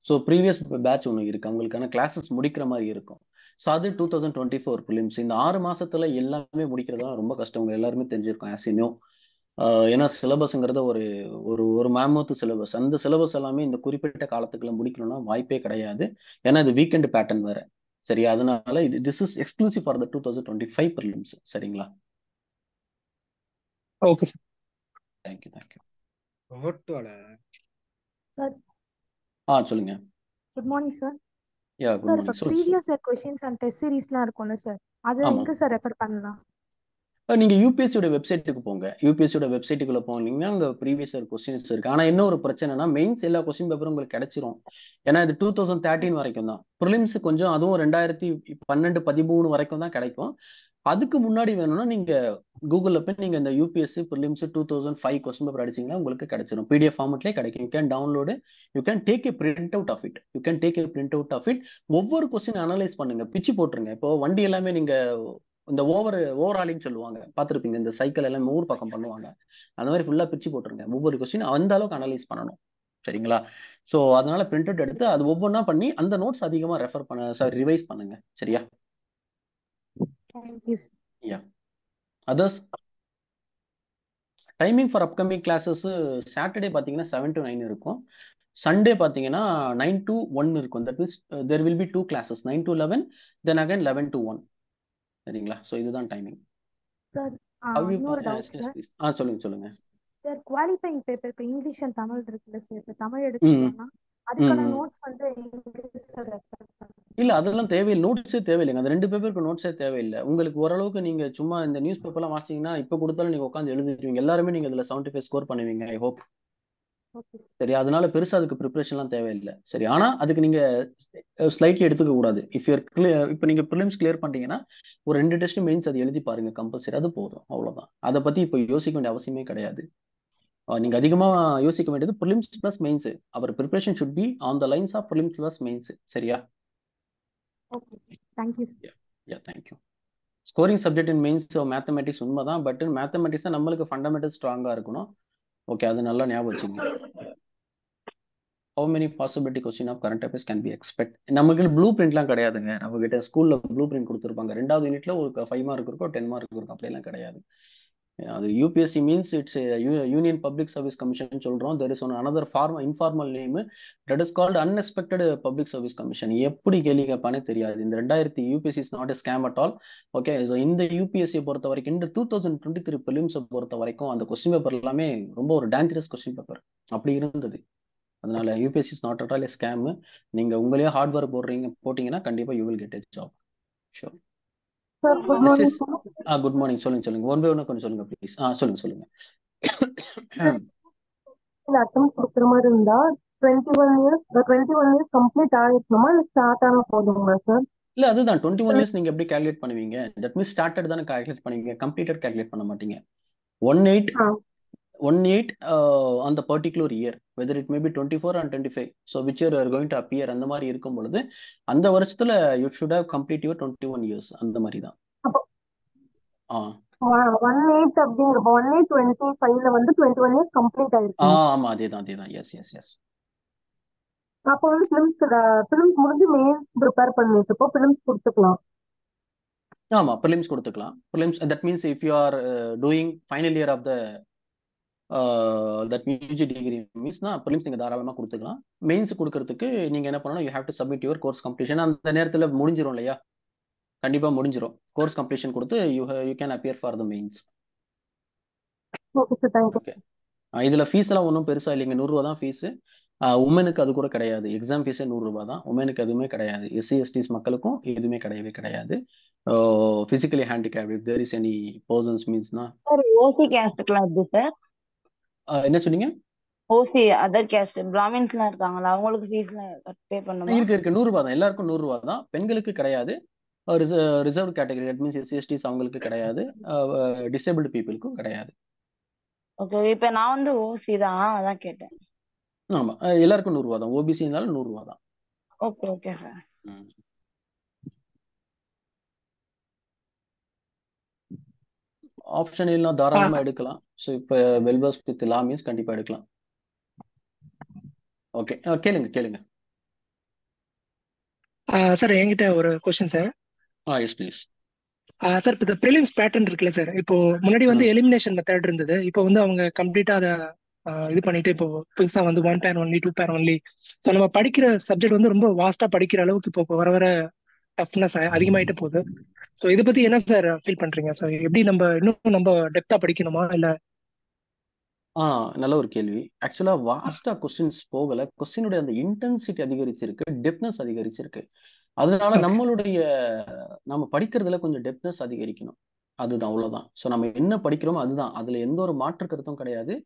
So previous batch ஒன்று இருக்கு, அவங்களுக்கான கிளாஸஸ் முடிக்கிற மாதிரி இருக்கும். ஸோ அது 2024 prelims. இந்த 6 மாசத்துல எல்லாமே முடிக்கிறதா ரொம்ப கஷ்டம், உங்க எல்லாருமே தெரிஞ்சிருக்கும் ஆஸ் யூ நோ. ஏன்னா சிலபஸ்ங்கிறத ஒரு மேமோத்து சிலபஸ். அந்த சிலபஸ் எல்லாமே இந்த குறிப்பிட்ட காலத்துக்குள்ள முடிக்கணும்னா வாய்ப்பே கிடையாது. ஏன்னா இது வீக்கெண்ட் பேட்டர்ன் வேற. சரியா? அதனால this is exclusive for the 2025 prelims. சரிங்களா? Okay sir. தேங்க்யூ. சார் சொல்லுங்க. Good morning sir. Good sir, morning. இப்போ ப்ரீவியஸ் கொஸ்டின்ஸ் அண்ட் டெஸ்ட் சீரிஸ்லாம் இருக்கும்ல சார், அது எங்க சார் ரெஃபர் பண்ணலாம்? நீங்க யூபிஎஸ்சியோட வெப்சைட்டுக்கு போங்க. யூபிஎஸ்சியோட வெப்சைட்டுக்குள்ள போனீங்கன்னா அங்க ப்ரீவியஸ் கொஸ்டின்ஸ் இருக்கு. ஆனா என்ன ஒரு பிரச்சனைனா மெயின்ஸ் எல்லா கொஸ்டின் பேப்பரும் உங்களுக்கு கிடைச்சிரும். ஏன்னா இது 2013 வரைக்கும் தான். ப்ரிலிம்ஸ் கொஞ்சம், அதுவும் 2012, 13 வரைக்கும் தான் கிடைக்கும். அதுக்கு முன்னாடி வேணும்னா நீங்க கூகுள்ல போய் நீங்க இந்த யூபிஎஸ்சி ப்ரிலிம்ஸ் 2005 கொஸ்டின் பேப்பர் அடிச்சீங்கன்னா உங்களுக்கு கிடைச்சிரும். பிடிஎஃப் ஃபார்மெட்லேயே கிடைக்கும். You can download, you can take a print out of it. ஒவ்வொரு கொஸ்டின் அனலைஸ் பண்ணுங்க, பிச்சு போட்டுருங்க. இப்போ வண்டி எல்லாமே நீங்க இந்த ஓவராலின்னு சொல்லுவாங்க, பார்த்துருப்பீங்க. இந்த சைக்கிள் எல்லாம் ஊர் பக்கம் பண்ணுவாங்க, அந்த மாதிரி ஃபுல்லா பிரிச்சு போட்டுருங்க. ஒவ்வொரு கொஸ்டின் அந்த அளவுக்கு அனலைஸ் பண்ணணும். சரிங்களா? ஸோ அதனால பிரிண்ட் அவுட் எடுத்து அது ஒவ்வொன்றா பண்ணி அந்த நோட்ஸ் அதிகமா ரிவைஸ் பண்ணுங்க. சரியா? Others timing for upcoming classes Saturday பார்த்தீங்கன்னா 7 to 9 இருக்கும். சண்டே பார்த்தீங்கன்னா 9 to 1 இருக்கும். That means there will be 2 classes, 9 to 11, then again 11 to 1. சரிங்களா? ஸோ இதுதான் டைமிங். சார், How you இன்னொரு yes doubt yes sir. please சொல்லுங்க சொல்லுங்க. சார் குவாலிஃபைங் பேப்பர் இப்போ இங்கிலீஷ் அண்ட் தமிழ் இருக்குல்ல சார், இப்போ தமிழ் ம் எடுக்கிறோம்னா ம் அதுக்கான ம். நோட்ஸ் வந்து எங்க சார் ரெஃபர் இல்ல பண்ணணும்? அதெல்லாம் தேவையில்லை, நோட்ஸே தேவையில்லைங்க. அந்த 2 பேப்பருக்கு நோட்ஸே தேவையில்லை. உங்களுக்கு ஓரளவுக்கு நீங்க சும்மா இந்த நியூஸ் பேப்பர்லாம் வாசிச்சீங்கன்னா இப்ப கொடுத்தாலும் நீங்க உட்காந்து எழுதிடுவீங்க. எல்லாருமே நீங்க இதுல 75 ஸ்கோர் பண்ணுவீங்க. I hope. Okay sir. சரி, அதனால பெருசா அதுக்கு ப்ரிப்பரேஷன்லாம் தேவையில்லை. சரி, ஆனா அதுக்கு நீங்க ஸ்லைட்லி எடுத்துக்க கூடாது. இஃப் யூர் இப்போ நீங்க ப்ரிலிம்ஸ் கிளியர் பண்ணிட்டீங்கன்னா ஒரு 2 டெஸ்ட் மெயின்ஸ் அது எழுதி பாருங்க கம்பல்சரி. அது போதும், அவ்வளவுதான். அதை பத்தி இப்போ யோசிக்க வேண்டிய அவசியமே கிடையாது. நீங்க ஓகே அதிகமா சார். யோசிக்க வேண்டியது prelims plus mains. Our preparation should be on the lines of prelims plus mains. சரியா? Okay, thank you sir. Yeah thank you. Scoring subject in mains mathematics உண்மைதான். பட் மேத்தமெட்டிக்ஸ் தான் நம்மளுக்கு ஃபண்டமெண்டல் ஸ்ட்ராங்கா இருக்கணும். ஓகே, அது நல்லா ஞாபகம் வச்சுக்கோங்க. How many possibility question of current affairs can be expect? நமக்கு ப்ளூ பிரிண்ட்லாம் கிடையாதுங்க. நம்ம கிட்ட ஸ்கூல்ல ப்ளூ பிரிண்ட் கொடுத்துருப்பாங்க. 2வது யூனிட்ல ஒரு 5 மார்க் இருக்கும், 10 மார்க் இருக்கும். அப்படியெல்லாம் கிடையாது. அது UPSC means it's union public service commission சொல்றோம். There is one another informal name that is called unexpected public service commission. எப்படி கேள்வி கேட்பானே தெரியாது. இந்த 2000 UPSC is not a scam at all. Okay, இந்த யூபிஎஸ்சியை பொறுத்த வரைக்கும், இந்த 2023 பிலிம்ஸை பொறுத்த வரைக்கும் அந்த கொஸ்டின் பேப்பர் எல்லாமே ரொம்ப ஒரு டேஞ்சரஸ் கொஸ்டின் பேப்பர் அப்படி இருந்தது. அதனால UPSC is not at all a scam. நீங்க உங்களையே ஹார்ட் ஒர்க் போட்டீங்கன்னா கண்டிப்பா you will get a job. Sure. Sir good yes morning yes. Sir. Good morning. சொல்லுங்க ஒன் பை ஒன் கொஞ்சம் சொல்லுங்க ப்ளீஸ். சொல்லுங்க. அட்டம் கொடுக்குற மாதிரி இருந்தா 21 இயர்ஸ் கம்ப்ளீட் ஆகிருக்கணுமா இல்லை ஸ்டார்ட் ஆன போதுங்களா சார்? இல்ல அதுதான் 21 இயர்ஸ் நீங்க எப்படி கால்குலேட் பண்ணுவீங்க? தட் மீன்ஸ் ஸ்டார்டட் தானே கால்குலேட் பண்ணுவீங்க, கம்ப்ளீட்டட் கால்குலேட் பண்ண மாட்டீங்க. 18 on the particular year, whether it may be 24 or 25, so which year you are going to appear, அந்த மாதிரி இருக்கும் பொழுது அந்த வருஷத்துல you should have complete your 21 years. அந்த மாதிரி தான். 18 அப்படிங்கிறப்ப 1825ல வந்து 21 இயர்ஸ் கம்ப்ளீட் ஆயிருக்கு. ஆமா, அதேதான். எஸ். அப்போ வந்து பிலிம்ஸ் முடிஞ்சு மெயின்ஸ் ப்ரிப்பேர் பண்ணிட்டு இப்போ பிலிம்ஸ் கொடுத்துக்கலாம். ஆமா, prelims கொடுத்துக்கலாம். prelims that means if you are doing final year of the that UG degree means prelims நீங்க தாராளமா கொடுத்துக்கலாம். மெயின்ஸ் கொடுக்கறதுக்கு நீங்க என்ன பண்ணணும், you have to submit your course completion. அந்த நேரத்துல முடிஞ்சிரும் இல்லையா? கண்டிப்பா முடிஞ்சிரும். கோர்ஸ் கம்ப்ளீஷன் கொடுத்து you can appear for the mains. Okay sir, thank you. Okay, இதுல ஃபீஸ் எல்லாம் ஒன்றும் பெருசா இல்லைங்க. 100 ரூபா தான் ஃபீஸ். உமனுக்கு அது கூட கிடையாது. எக்ஸாம் ஃபீஸே 100 ரூபாய் தான். உமனுக்கு எதுவுமே கிடையாது. எஸ்சி எஸ்டிஸ் மக்களுக்கும் எதுவுமே கிடையவே கிடையாது. Physically handicapped if there is any persons மீன்ஸ்னா. சார் ஓசி கேஸ்டுக்குலாம் எப்படி சார்? என்ன சொன்னீங்க? ஓசி அதர் கேஸ்ட் பிராமின்ஸ்லாம் இருக்காங்களா, அவங்களுக்கு ஃபீஸ்லாம் பே பண்ணுமா? இருக்கு 100 ரூபாய் தான். எல்லாருக்கும் 100 ரூபாய் தான். பெண்களுக்கு கிடையாது. Reserve category that means SC STs அவங்களுக்கு கிடையாது. டிசேபிள்டு பீப்புளுக்கும் கிடையாது. ஓகே, இப்போ நான் வந்து ஓசி தான், அதான் கேட்டேன். ஆமா, எல்லாருக்கும் 100 ரூபாய் தான். ஓபிசினாலும் 100 ரூபாய் தான். Okay sir. ஆப்ஷன் இல்லைனா தாராளமா எடுக்கலாம். ஸோ இப்போ வெல்வர்ஸ் வித் லா மீன்ஸ் கண்டிப்பா எடுக்கலாம். ஓகே, கேளுங்க. சார் என்கிட்ட ஒரு question sir. Yes please. Sir இப்போ இந்த ப்ரிலிம்ஸ் பேட்டர்ன் இருக்குல்ல சார், இப்போ முன்னாடி வந்து எலிமினேஷன் மெத்தட் இருந்தது. இப்போ வந்து அவங்க கம்ப்ளீட்டா அதை இது பண்ணிட்டு இப்போ புதுசா வந்து 1 pair only 2 pair only. So நம்ம படிக்கிற சப்ஜெக்ட் வந்து ரொம்ப வாஸ்டா படிக்கிற அளவுக்கு இப்போ வர டஃப்னஸ் அதிகமாயிட்டு போகுது. ஸோ இதை பத்தி என்ன சார் ஃபீல் பண்றீங்க? ஸோ எப்படி நம்ம டெப்தா படிக்கணுமா இல்ல? நல்ல ஒரு கேள்வி. ஆக்சுவலா வாஸ்டா கொஸ்டின்ஸ் போகல, கொஸ்டினுடைய அந்த இன்டென்சிட்டி அதிகரிச்சிருக்கு, டெப்த்னஸ் அதிகரிச்சிருக்கு. அதனால நம்ம படிக்கிறதுல கொஞ்சம் டெப்த்னஸ் அதிகரிக்கணும். அதுதான், அவ்வளவுதான். ஸோ நம்ம என்ன படிக்கிறோமோ அதுதான். அதுல எந்த ஒரு மாற்று கருத்தும் கிடையாது.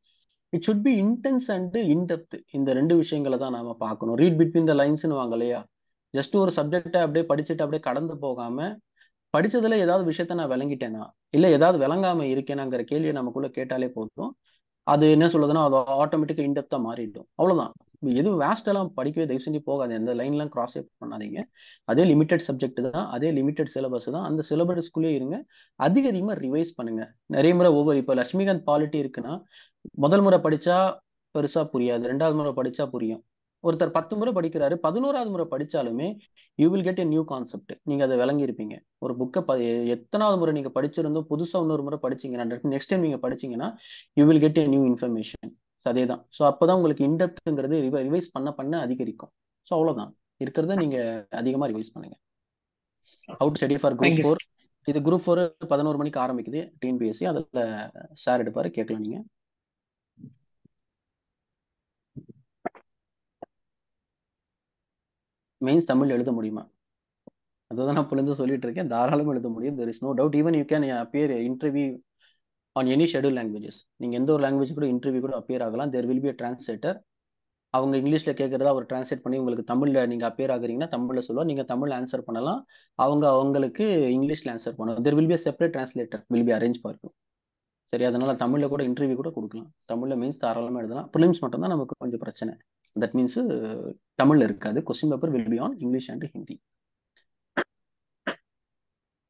It should be intense and in-depth. இந்த 2 விஷயங்களை தான் நாம பார்க்கணும். ரீட் பிட்வீன் த லைன்ஸ்னு வாங்க இல்லையா? ஜஸ்ட் ஒரு சப்ஜெக்டை அப்படியே படிச்சுட்டு அப்படியே கடந்து போகாம, படிச்சதுல ஏதாவது விஷயத்த நான் விளங்கிட்டேனா இல்ல ஏதாவது விளங்காம இருக்கேனாங்கிற கேள்வியை நமக்குள்ள கேட்டாலே போதும். அது என்ன சொல்லுதுன்னா அது ஆட்டோமேட்டிக்கா இன்டெப்தா மாறிடும். அவ்வளவுதான். எதுவும் வேஸ்ட் எல்லாம் படிக்கவே தயவு செஞ்சு போகாது. எந்த லைன்லாம் கிராஸ் பண்ணாதீங்க. அதே லிமிடெட் சப்ஜெக்ட் தான், அதே லிமிடெட் சிலபஸ் தான். அந்த சிலபஸ்க்குள்ளே இருங்க. அதிகமா ரிவைஸ் பண்ணுங்க. நிறைய முறை இப்போ லட்சுமிகாந்த் பாலிட்டி இருக்குன்னா முதல் முறை படிச்சா பெருசா புரியாது, 2வது முறை படிச்சா புரியும். ஒருத்தர் 10 முறை படிக்கிறாரு, 11வது முறை படிச்சாலுமே you will get a new concept. நீங்க அதை விளங்கி இருப்பீங்க. ஒரு புக்கை எத்தனாவது முறை நீங்க படிச்சிருந்தோம் புதுசா இன்னொரு முறை படிச்சீங்கன்னா நெக்ஸ்ட் டைம் நீங்க படிச்சீங்கன்னா you will get a new information. அதேதான். ஸோ அப்பதான் உங்களுக்கு இன்டெப்த்ங்கிறது ரிவைஸ் பண்ண அதிகரிக்கும். ஸோ அவ்வளவுதான் இருக்கிறத. நீங்க அதிகமா ரிவைஸ் பண்ணுங்க. How to study for group 4. இது குரூப் 4 11 மணிக்கு ஆரம்பிக்குது டிஎன்பிஎஸ்சி. அதில் சார் எடுப்பாரு, கேட்கலாம் நீங்க. மெயின்ஸ் தமிழ் எழுத முடியுமா? அதுதான் நான் இப்போலேருந்து சொல்லிட்டு இருக்கேன். தாராளமாக எழுத முடியும். There is no doubt. Even you can appear interview on any schedule languages. நீங்கள் எந்த ஒரு லாங்குவேஜ் கூட இன்டர்வியூ கூட அப்பியர் ஆகலாம். There will be a translator. அவங்க இங்கிலீஷில் கேட்குறதா அவர் டிரான்ஸ்லேட் பண்ணி உங்களுக்கு தமிழில் நீங்கள் அப்பியர் ஆகுறீங்கன்னா தமிழில் சொல்லுவார். நீங்கள் தமிழ் ஆன்சர் பண்ணலாம். அவங்களுக்கு இங்கிலீஷில் ஆன்சர் பண்ணலாம். There will be a separate translator will be arrange for you. சரி, அதனால தமிழில் கூட இன்டர்வியூ கூட கொடுக்கலாம். தமிழில் மீன்ஸ் தாராளமாக எழுதலாம். ப்ரிலிம்ஸ் மட்டும்தான் நமக்கு கொஞ்சம் பிரச்சனை. தட் மீன்ஸ் தமிழில் இருக்காது. Question paper will be on English and Hindi.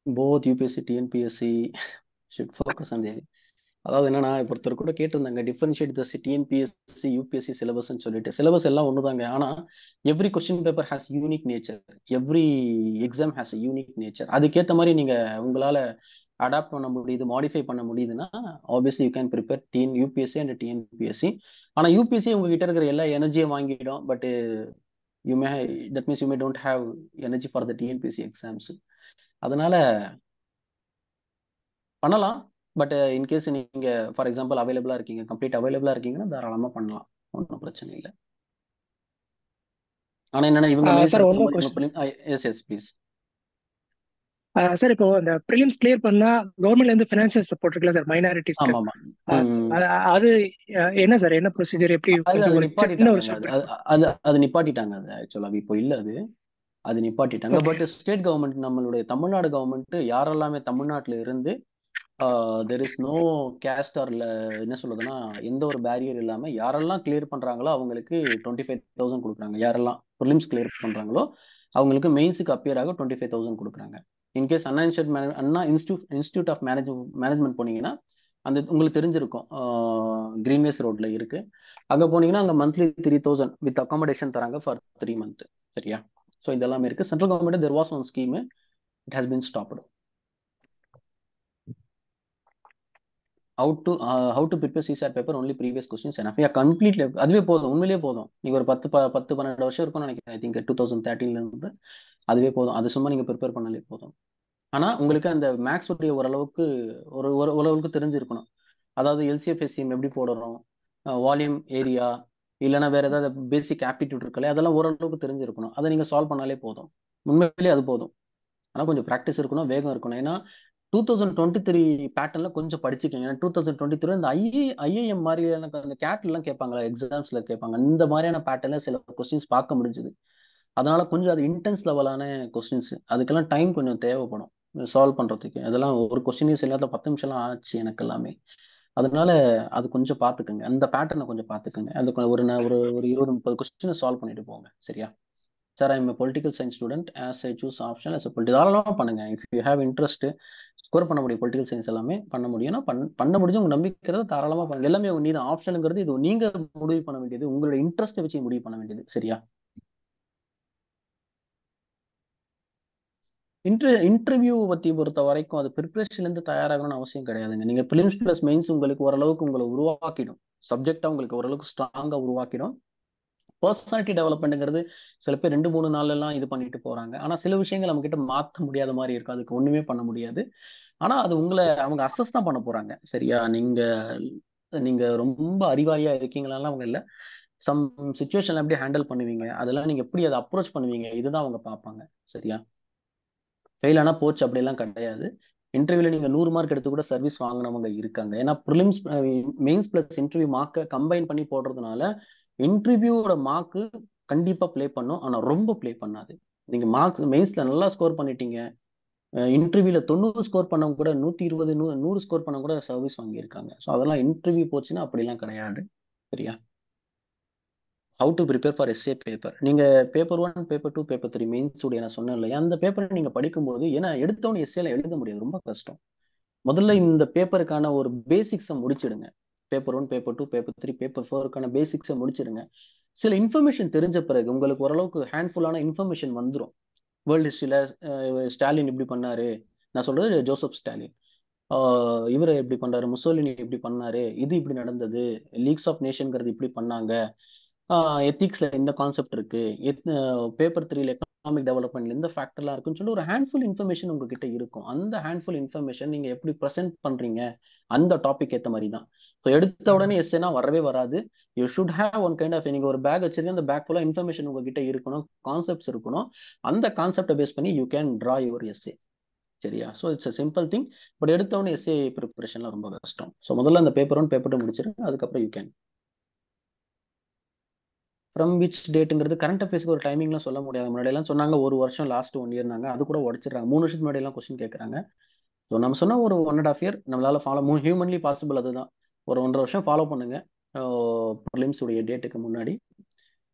Both UPSC TNPSC should focus on the. அதாவது என்னன்னா, இப்போ ஒருத்தர் கூட கேட்டிருந்தாங்க டிஃபரன்ஷியேட் த டிஎன்பிஎஸ்சி யூபிஎஸ்சி சிலபஸ்ன்னு சொல்லிட்டு. சிலபஸ் எல்லாம் ஒண்ணுதாங்க. ஆனா every question paper has unique nature. Every exam has a unique nature. அதுக்கேற்ற மாதிரி நீங்க உங்களால அடாப்ட் பண்ண முடியுது, மாடிஃபை பண்ண முடியுதுன்னா obviously you can prepare UPSC and TNPSC. ஆனா யூபிஎஸ்சி உங்ககிட்ட இருக்கிற எல்லா எனர்ஜியும் வாங்கிடும். But you may that means you may don't have energy for the TNPSC exams. அதனால பண்ணலாம். பட் இன்கேஸ் நீங்க ஃபார் எக்ஸாம்பிள் அவைலபிளா இருக்கீங்க, கம்ப்ளீட் அவைலபிளா இருக்கீங்கன்னா தாராளமா பண்ணலாம், ஒன்றும் பிரச்சனை இல்லை. ஆனா என்னன்னா இவங்க sir one more question. Yes please. Sir இப்போ அந்த ப்ரிலிம்ஸ் கிளியர் பண்ணா கவர்மெண்ட்ல இருந்து ஃபினான்ஷியல் சப்போர்ட் இருக்குல்ல சார் மைனாரிட்டிஸ்க்கு, ஆமா அது என்ன சார், என்ன ப்ரொசீஜர், எப்படி? கொஞ்சம் ஒரு சின்ன ஒரு அது நிப்பாட்டிட்டாங்க. அது ஆக்சுவலா இப்போ இல்ல, அது நிப்பாட்டிட்டாங்க. பட் ஸ்டேட் கவர்மெண்ட், நம்மளுடைய தமிழ்நாடு கவர்மெண்ட் யாரெல்லாமே தமிழ்நாட்டுல இருந்து தெர் இஸ் நோ கேஸ்ட் ஆர்ல என்ன சொல்றதுன்னா எந்த ஒரு பேரியர் இல்லாம யாரெல்லாம் கிளியர் பண்றாங்களோ அவங்களுக்கு 25,000 கொடுக்குறாங்க. யாரெல்லாம் ப்ரிலிம்ஸ் கிளியர் பண்றாங்களோ அவங்களுக்கு மெயின்ஸுக்கு அப்பியர் ஆக 25,000 கொடுக்குறாங்க. In case Anna institute of management போனீங்கன்னா அந்த உங்களுக்கு தெரிஞ்சிருக்கும், கிரீன்வேஸ் ரோட்ல இருக்கு. அங்க போனீங்கன்னா அங்க மந்த்லி 3,000 வித் அகாமடேஷன் தராங்க ஃபார் 3 months. சரியா? ஸோ இதெல்லாமே இருக்கு. Central government there was one scheme, it has been stopped. how to prepare CSAT paper only previous questions enough. Yeah, completely. அதுவே போதும், உண்மையிலேயே போதும். நீங்க ஒரு 10-12 வருஷம் இருக்கும்னு நினைக்கிறேன். ஐ திங்க் 2013ல இருந்து அதுவே போதும். அது சும்மா நீங்க ப்ரிப்பேர் பண்ணாலே போதும். ஆனா உங்களுக்கு அந்த மேக்ஸ் உடைய ஓரளவுக்கு ஓரளவுக்கு தெரிஞ்சிருக்கணும். அதாவது எல்சிஎஃப் எஸ்சிஎம் எப்படி போடுறோம், வால்யூம் ஏரியா, இல்லைன்னா வேற ஏதாவது பேசிக் ஆப்டிடியூட் இருக்குல்ல, அதெல்லாம் ஓரளவுக்கு தெரிஞ்சிருக்கணும். அதை நீங்க சால்வ் பண்ணாலே போதும். உண்மையிலேயே அது போதும். ஆனா கொஞ்சம் ப்ராக்டிஸ் இருக்கணும், வேகம் இருக்கணும். ஏன்னா 2023 பேட்டர்ன்ல கொஞ்சம் படிச்சுக்கோங்க. 2023 இந்த ஐஏஎம் மாதிரியான அந்த கேட்லாம் கேட்பாங்களா, எக்ஸாம்ஸ்ல கேட்பாங்க. இந்த மாதிரியான பேட்டர்ன்ல சில கொஸ்டின்ஸ் பார்க்க முடிஞ்சுது. அதனால கொஞ்சம் அது இன்டென்ஸ் லெவலான கொஸ்டின்ஸ், அதுக்கெல்லாம் டைம் கொஞ்சம் தேவைப்படும் சால்வ் பண்றதுக்கு. அதெல்லாம் ஒரு கொஸ்டின் சில நேரத்தில் 10 நிமிஷம்லாம் ஆச்சு எனக்கு எல்லாமே. அதனால அது கொஞ்சம் பார்த்துக்குங்க, அந்த பேட்டர்னை கொஞ்சம் பார்த்துக்குங்க. அது ஒரு 20-30 கொஸ்டினை சால்வ் பண்ணிட்டு போங்க. சரியா? Sir, I'm political science student, as I choose option as a political. தாராளமாக பண்ணுங்க. If you have interest, score பண்ண முடியும். பொலிட்டிக்கல் சயின்ஸ் எல்லாமே பண்ண முடியும்னா பண்ண முடிஞ்சு உங்க நம்பிக்கிறத தாராளமாக பண்ணுங்க. எல்லாமே நீ தான் ஆப்ஷனுங்கிறது, இது நீங்க முடிவு பண்ண வேண்டியது, உங்களோட இன்ட்ரெஸ்ட்டை வச்சு முடிவு பண்ண வேண்டியது. சரியா? இன்டர்வியூ பத்தி பொறுத்த வரைக்கும் அது ப்ரிப்பரேஷன்ல இருந்து தயாராகணும்னு அவசியம் கிடையாதுங்க. நீங்க பிலிம்ஸ் பிளஸ் மெயின்ஸ் உங்களுக்கு ஓரளவுக்கு உங்களை உருவாக்கிடும், சப்ஜெக்டா உங்களுக்கு ஓரளவுக்கு ஸ்ட்ராங்கா உருவாக்கிடும். பர்சனாலிட்டி டெவலப்மெண்ட்ங்கிறது சில பேர் 2-3 நாள்லாம் இது பண்ணிட்டு போறாங்க. ஆனா சில விஷயங்கள் நம்ம கிட்ட மாற்ற முடியாத மாதிரி இருக்கும், அதுக்கு ஒண்ணுமே பண்ண முடியாது. ஆனா அது உங்களை அவங்க அசஸ் தான் பண்ண போறாங்க. சரியா? நீங்க ரொம்ப அறிவாளியா இருக்கீங்களா அவங்க இல்ல, சம் சிச்சுவேஷன்ல எப்படி ஹேண்டில் பண்ணுவீங்க, அதெல்லாம் நீங்க எப்படி அதை அப்ரோச் பண்ணுவீங்க, இதுதான் அவங்க பார்ப்பாங்க. சரியா? ஃபெயில் ஆனா போச்சு அப்படிலாம் கிடையாது. இன்டர்வியூல நீங்க 100 மார்க் எடுத்து கூட சர்வீஸ் வாங்கினவங்க இருக்காங்க. ஏன்னா ப்ரிலிம்ஸ் மெயின்ஸ் பிளஸ் இன்டர்வியூ மார்க்கை கம்பைன் பண்ணி போடுறதுனால இன்டர்வியூவோட மார்க்கு கண்டிப்பா ப்ளே பண்ணும். ஆனா ரொம்ப ப்ளே பண்ணாது. நீங்க மார்க் மெயின்ஸ்ல நல்லா ஸ்கோர் பண்ணிட்டீங்க, இன்டர்வியூல 90 ஸ்கோர் பண்ணவங்க கூட 120 100 ஸ்கோர் பண்ண கூட சர்வீஸ் வாங்கியிருக்காங்க. ஸோ அதெல்லாம் இன்டர்வியூ போச்சுன்னா அப்படிலாம் கிடையாது. சரியா? How to prepare for essay paper. நீங்க பேப்பர் 1, பேப்பர் 2, பேப்பர் 3 மெயின்ஸ் உடைய நான் சொன்னேன் இல்லையா, அந்த பேப்பரை நீங்க படிக்கும்போது, ஏன்னா எடுத்தவொன்னு எஸ்ஏல எழுத முடியாது, ரொம்ப கஷ்டம். முதல்ல இந்த பேப்பருக்கான ஒரு பேசிக்ஸை முடிச்சிடுங்க. பேப்பர் 1, பேப்பர் 2, பேப்பர் 3, பேப்பர் 4க்கான பேசிக்ஸை முடிச்சிடுங்க. சில இன்ஃபர்மேஷன் தெரிஞ்ச பிறகு உங்களுக்கு ஓரளவுக்கு ஹேண்ட்ஃபுல்லான இன்ஃபர்மேஷன் வந்துடும். வேர்ல்டு ஹிஸ்டரியில ஸ்டாலின் இப்படி பண்ணாரு, நான் சொல்றது ஜோசப் ஸ்டாலின், இவர் எப்படி பண்றாரு, முசோலினி எப்படி பண்ணாரு, இது இப்படி நடந்தது, லீக்ஸ் ஆஃப் நேஷன்ங்கிறது இப்படி பண்ணாங்க, எத்திக்ஸ்ல இந்த கான்செப்ட் இருக்கு, பேப்பர் 3ல எக்கனாமிக் டெவலப்மெண்ட்ல இந்த ஃபேக்டர்லாம் இருக்குன்னு சொல்லி ஒரு ஹேண்ட்ஃபுல் இன்ஃபர்மேஷன் உங்ககிட்ட இருக்கும். அந்த ஹேண்ட்ஃபுல் இன்ஃபர்மேஷன் நீங்க எப்படி ப்ரெசென்ட் பண்றீங்க அந்த டாபிக் ஏற்ற மாதிரி தான். ஸோ எடுத்த உடனே எஸ்ஏனா வரவே வராது. You should have one kind of, நீங்க ஒரு பேக் வச்சிருக்கீங்க, அந்த பேக் ஃபுல்லா இன்ஃபர்மேஷன் உங்ககிட்ட இருக்கணும், கான்செப்ட்ஸ் இருக்கணும். அந்த கான்செப்டை பேஸ் பண்ணி you can draw your essay. சரியா? So it's a simple thing. But எடுத்தவொடனே எஸ்ஏ ப்ரிப்பரேஷன்லாம் ரொம்ப கஷ்டம். ஸோ முதல்ல அந்த பேப்பர் 1 பேப்பர் 2 முடிச்சிருங்க, அதுக்கப்புறம் யூ கேன். ஃப்ரம் விச் டேட்டுங்கிறது கரண்ட் அஃபேர்ஸ்க்கு ஒரு டைமிங்லாம் சொல்ல முடியாது. முன்னாடி எல்லாம் சொன்னாங்க ஒரு வருஷம், லாஸ்ட் 1 இயர்னாங்க, அது கூட உடச்சிடுறாங்க. 3 வருஷத்துக்கு முன்னாடி எல்லாம் கொஸ்டின் கேட்கறாங்க. ஸோ நம்ம சொன்ன ஒரு 1.5 இயர் நம்மளால ஃபாலோ, ஹியூமன்லி பாசிபிள், அதுதான். ஒரு 1.5 வருஷம் ஃபாலோ பண்ணுங்க. ப்ரிலிம்ஸ் உடைய டேட்டுக்கு முன்னாடி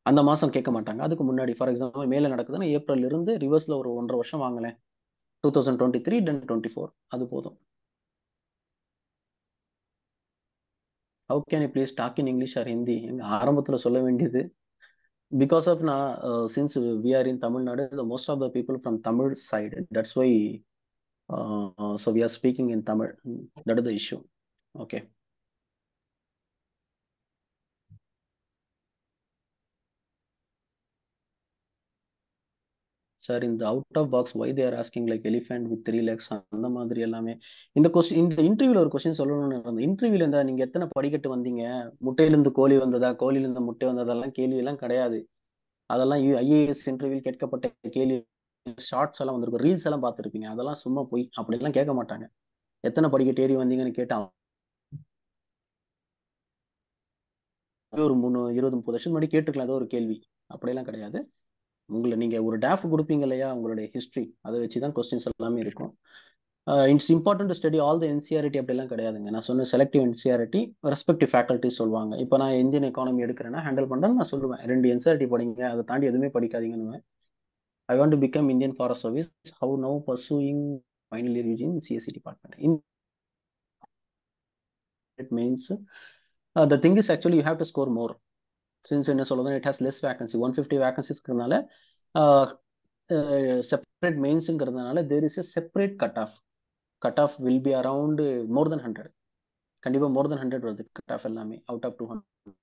அந்த மாசம் கேட்க மாட்டாங்க, அதுக்கு முன்னாடி. ஃபார் எக்ஸாம்பிள் மேல நடக்குதுன்னா ஏப்ரல் இருந்து ரிவர்ஸ்ல ஒரு 1.5 வருஷம் வாங்கலேன், 2023 then 24, அது போதும். How can you please talk in English or Hindi? எங்க ஆரம்பத்துல சொல்ல வேண்டியது, because of since we are in Tamil Nadu, the most of the people from Tamil side, that's why so we are speaking in Tamil. That is the issue. Okay. Sir, in the out of box, why they are asking like elephant with 3 legs அந்த மாதிரி எல்லாமே. இந்த question, இந்த இன்டர்வியூல ஒரு question சொல்லணும்னு இருந்தது. இன்டர்வியூல இருந்தா நீங்க எத்தனை படிக்கட்டு வந்தீங்க, முட்டையிலிருந்து கோழி வந்ததா, கோழியிலிருந்து முட்டை வந்ததெல்லாம் கேள்வி எல்லாம் கிடையாது. அதெல்லாம் ஐஏஎஸ் இன்டர்வியூ கேட்கப்பட்ட கேள்வி. ஷார்ட்ஸ் எல்லாம் வந்திருக்கும், ரீல்ஸ் எல்லாம் பார்த்துருப்பீங்க, அதெல்லாம் சும்மா போய் அப்படிலாம் கேட்க மாட்டாங்க. எத்தனை படிக்கட்டு ஏறி வந்தீங்கன்னு கேட்டான் ஒரு 20-30 வருஷம் முன்னாடி கேட்டுக்கலாம் ஏதோ ஒரு கேள்வி. அப்படியெல்லாம் கிடையாது. உங்களை நீங்க ஒரு டிராஃப்ட் கொடுப்பீங்க இல்லையா, உங்களுடைய ஹிஸ்டரி, அதை வச்சுதான் கொஸ்டின்ஸ் எல்லாமே இருக்கும். It's important to study all the NCERT அப்படிலாம் கிடையாதுங்க. நான் சொன்ன செலக்டிவ் என்சிஆர்டி, ரெஸ்பெக்டிவ் ஃபேக்கல்ட்டிஸ் சொல்லுவாங்க. இப்போ நான் இந்தியன் எக்கானமி எடுக்கிறேன்னா ஹேண்டில் பண்றேன்னு நான் சொல்லுவேன், 2 என்சிஆர்டி படிங்க, அதை தாண்டி எதுவுமே படிக்காதீங்கன்னு. I want to become Indian forest service, how now pursuing final year UG in CSC department. It means the thing is actually you have to score more. Since என்ன சொல்லுதுன்னா it has less vacancy, 150 vacancies இருக்கிறதுனால separate mainsங்கிறதுனால there is a separate cutoff. Cutoff will be around more than 100. கண்டிப்பா more than 100 வருது cutoff எல்லாமே out of 200.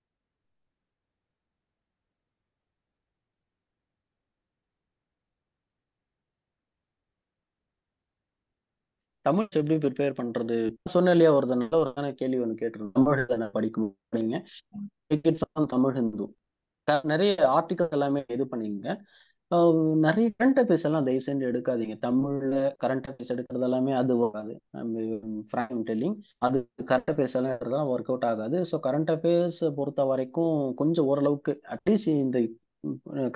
Tamil எப்படி prepare பண்றது சொன்ன இல்லையா, ஒரு நல்ல ஒரு கேள்வி ஒன்று கேட்டிருந்தேன். தமிழ் படிக்கும் படிங்க, தமிழ் ஹிந்து நிறைய ஆர்டிகல் எல்லாமே இது பண்ணீங்க. நிறைய கரண்ட் அஃபேர்ஸ் எல்லாம் தயவு செஞ்சு எடுக்காதீங்க. தமிழ்ல கரண்ட் அஃபேர்ஸ் எடுக்கிறது எல்லாமே அது ஆகாது. டெல்லிங் அது கரண்ட் அஃபேர்ஸ் எல்லாம் எடுக்கிறதா ஒர்க் அவுட் ஆகாது. ஸோ கரண்ட் அஃபேர்ஸ் பொறுத்த வரைக்கும் கொஞ்சம் ஓரளவுக்கு அட்லீஸ்ட் இந்த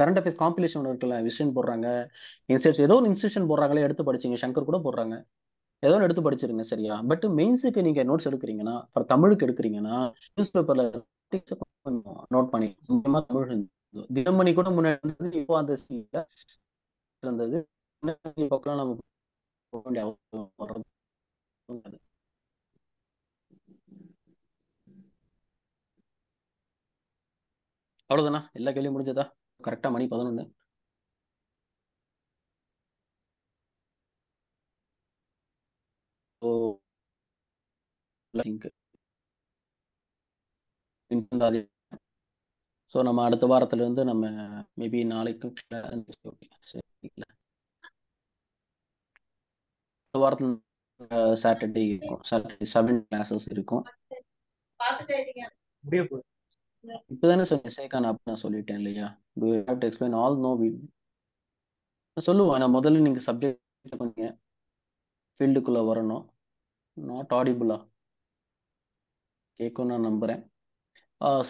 கரண்ட் அஃபேர்ஸ் காம்படிஷன் இருக்குல்ல, விஷன் போடுறாங்க, இன்ஸ்டியூட் ஏதோ ஒரு இன்ஸ்டியூஷன் போடுறாங்களே, எடுத்து படிச்சிங்க, சங்கர் கூட போடுறாங்க, ஏதோ ஒன்று எடுத்து படிச்சிருங்க. சரியா? பட் மெயின்ஸுக்கு நீங்க நோட்ஸ் எடுக்கிறீங்கன்னா, அப்புறம் தமிழுக்கு எடுக்கிறீங்கன்னா நியூஸ் பேப்பர்ல நோட் பண்ணி, தமிழ் தினமணி கூட முன்னாடி இப்போ அந்த இருந்தது, நம்ம போக வேண்டிய அவசியம் வர்றது. அவ்வளவுதானா? எல்லா கேள்வியும் முடிஞ்சதா? கரெக்டா மணி 11. ஸோ நம்ம அடுத்த வாரத்துல இருந்து நம்ம மேபி நாளைக்கு வாரத்துல சாட்டர்டே இருக்கும், சாட்டர்டே 7 கிளாஸஸ் இருக்கும். இப்பதானே சேக்கான நான் சொல்லிட்டேன் இல்லையா, do you have to explain all? No, சொல்லுவேன் நான் முதல்ல. நீங்க சப்ஜெக்ட் பண்ணுங்க, ஃபீல்டுக்குள்ள வரணும். நாட் ஆடிபிளா கேட்கும் நான் நம்புறேன்.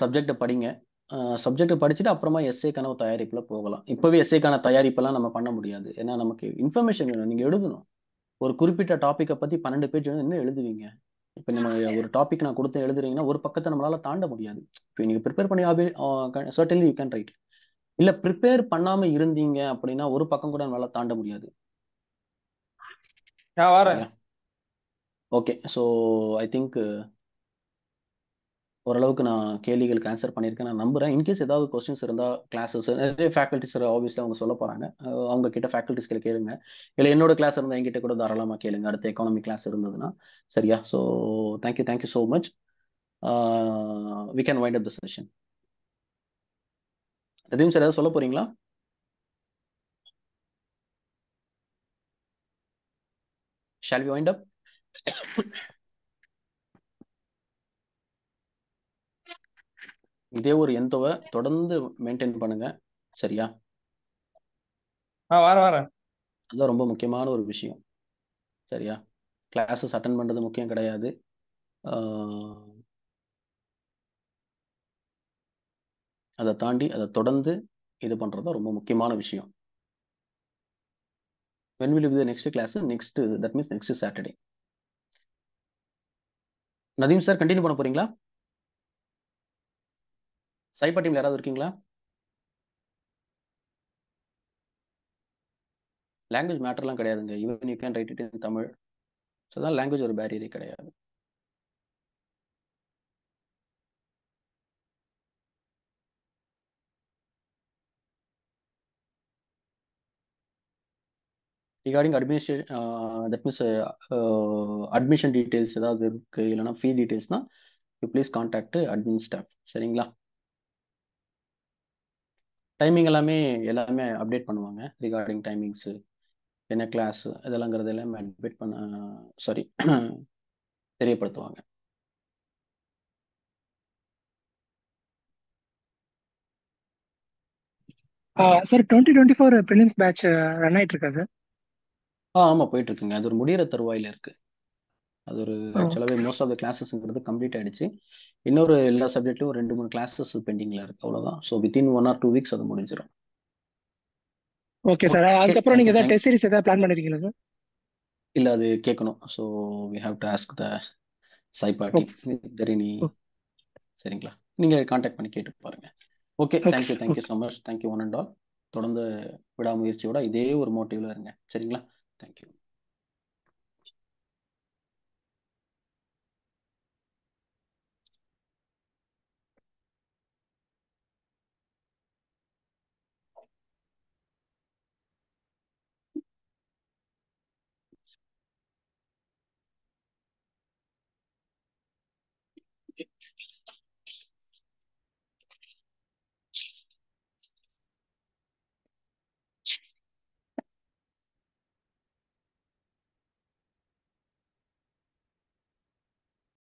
சப்ஜெக்டை படிங்க, சப்ஜெக்டை படிச்சுட்டு அப்புறமா எஸ்ஏக்கான தயாரிப்புல போகலாம். இப்பவே எஸ்ஏக்கான தயாரிப்பெல்லாம் நம்ம பண்ண முடியாது, ஏன்னா நமக்கு இன்ஃபர்மேஷன் வேணும். நீங்க எழுதணும் ஒரு குறிப்பிட்ட டாப்பிக்கை பத்தி 12 பேஜ் என்ன எழுதுவீங்க? இப்போ நம்ம ஒரு டாபிக் நான் கொடுத்து எழுதுறீங்கன்னா ஒரு பக்கத்தை நம்மளால தாண்ட முடியாது. இப்போ நீங்க ப்ரிப்பேர் பண்ணி சர்டன்லி யூ கேன் ரைட். இல்ல ப்ரிப்பேர் பண்ணாம இருந்தீங்க அப்படின்னா ஒரு பக்கம் கூட நம்மளால தாண்ட முடியாது. ஓகே, ஸோ ஐ திங்க் ஓரளவுக்கு நான் கேள்விகளுக்கு ஆன்சர் பண்ணியிருக்கேன் நான் நம்புறேன். இன்கேஸ் ஏதாவது கொஸ்டின்ஸ் இருந்தால் கிளாஸஸ் நிறைய ஃபேக்கல்ட்டிஸ் ஆப்வியஸ்லி அவங்க சொல்ல போறாங்க, அவங்க கிட்ட ஃபேக்கல்ட்டிஸ்களை கேளுங்க. இல்லை என்னோட கிளாஸ் இருந்தால் என்கிட்ட கூட தாராளமாக கேளுங்க, அடுத்த எக்கானமி கிளாஸ் இருந்ததுன்னா. சரியா? So thank you so much. We can wind up the session. எதையும் சார் ஏதாவது சொல்ல போறீங்களா? Shall we wind up? இதே ஒரு எந்தோவை தொடர்ந்து மெயின்டைன் பண்ணுங்க, சரியா? வரேன். அதுதான் ரொம்ப முக்கியமான ஒரு விஷயம், சரியா? கிளாஸஸ் அட்டன் பண்றது முக்கியம் கிடையாது. அதை தாண்டி அதை தொடர்ந்து இது பண்றது ரொம்ப முக்கியமான விஷயம். When will be the next class? That means next Saturday. Nadeem sir continue பண்ண போறீங்களா? சைபா டீம்ல யாராவது இருக்கீங்களா? லாங்குவேஜ் மேட்டர்லாம் கிடையாதுங்க. Even you can write it in Tamil. So தான் லாங்குவேஜ் ஒரு பேரியரே கிடையாது. Regarding admission, that means admission details ஏதாவது இருக்கு, இல்லைனா ஃபீ டீடைல்ஸ்னா you please contact admin staff, சரிங்களா? டைமிங் எல்லாமே அப்டேட் பண்ணுவாங்க. ரிகார்டிங் டைமிங்ஸு, என்ன கிளாஸ் இதெல்லாங்கிறது எல்லாமே அப்டேட் தெரியப்படுத்துவாங்க. சார் 2024 ப்ரிலிம்ஸ் பேட்ச் ரன் ஆயிட்டு இருக்கா சார்? ஆமாம், போயிட்டு இருக்குங்க. அது ஒரு முடிகிற தருவாயில் இருக்கு. அது ஒரு ஆக்சுவலாகவே மோஸ்ட் ஆஃப் த கிளாஸஸ்ங்கிறது கம்ப்ளீட் ஆயிடுச்சு. இன்னொரு எல்லா சப்ஜெக்ட்லையும் ஒரு 2-3 கிளாஸஸ் பெண்டிங்ல இருக்கு, அவ்வளோதான். ஸோ வித்தின் 1 or 2 weeks அது முடிஞ்சிடும். Okay sir. அதுக்கப்புறம் நீங்க ஏதாவது டெஸ்ட் சீரிஸ் ஏதாவது பிளான் பண்ணிருக்கீங்களா சார்? இல்லை, அது கேட்கணும். So we have to ask the சைபா டீம் தெரியனி, சரிங்களா? நீங்கள் கான்டாக்ட் பண்ணி கேட்டு பாருங்க. Okay, thank you so much. Thank you one and all. தொடர்ந்து விடாமுயற்சியோட இதே ஒரு மோட்டிவ்ல இருங்க, சரிங்களா? தேங்க்யூ.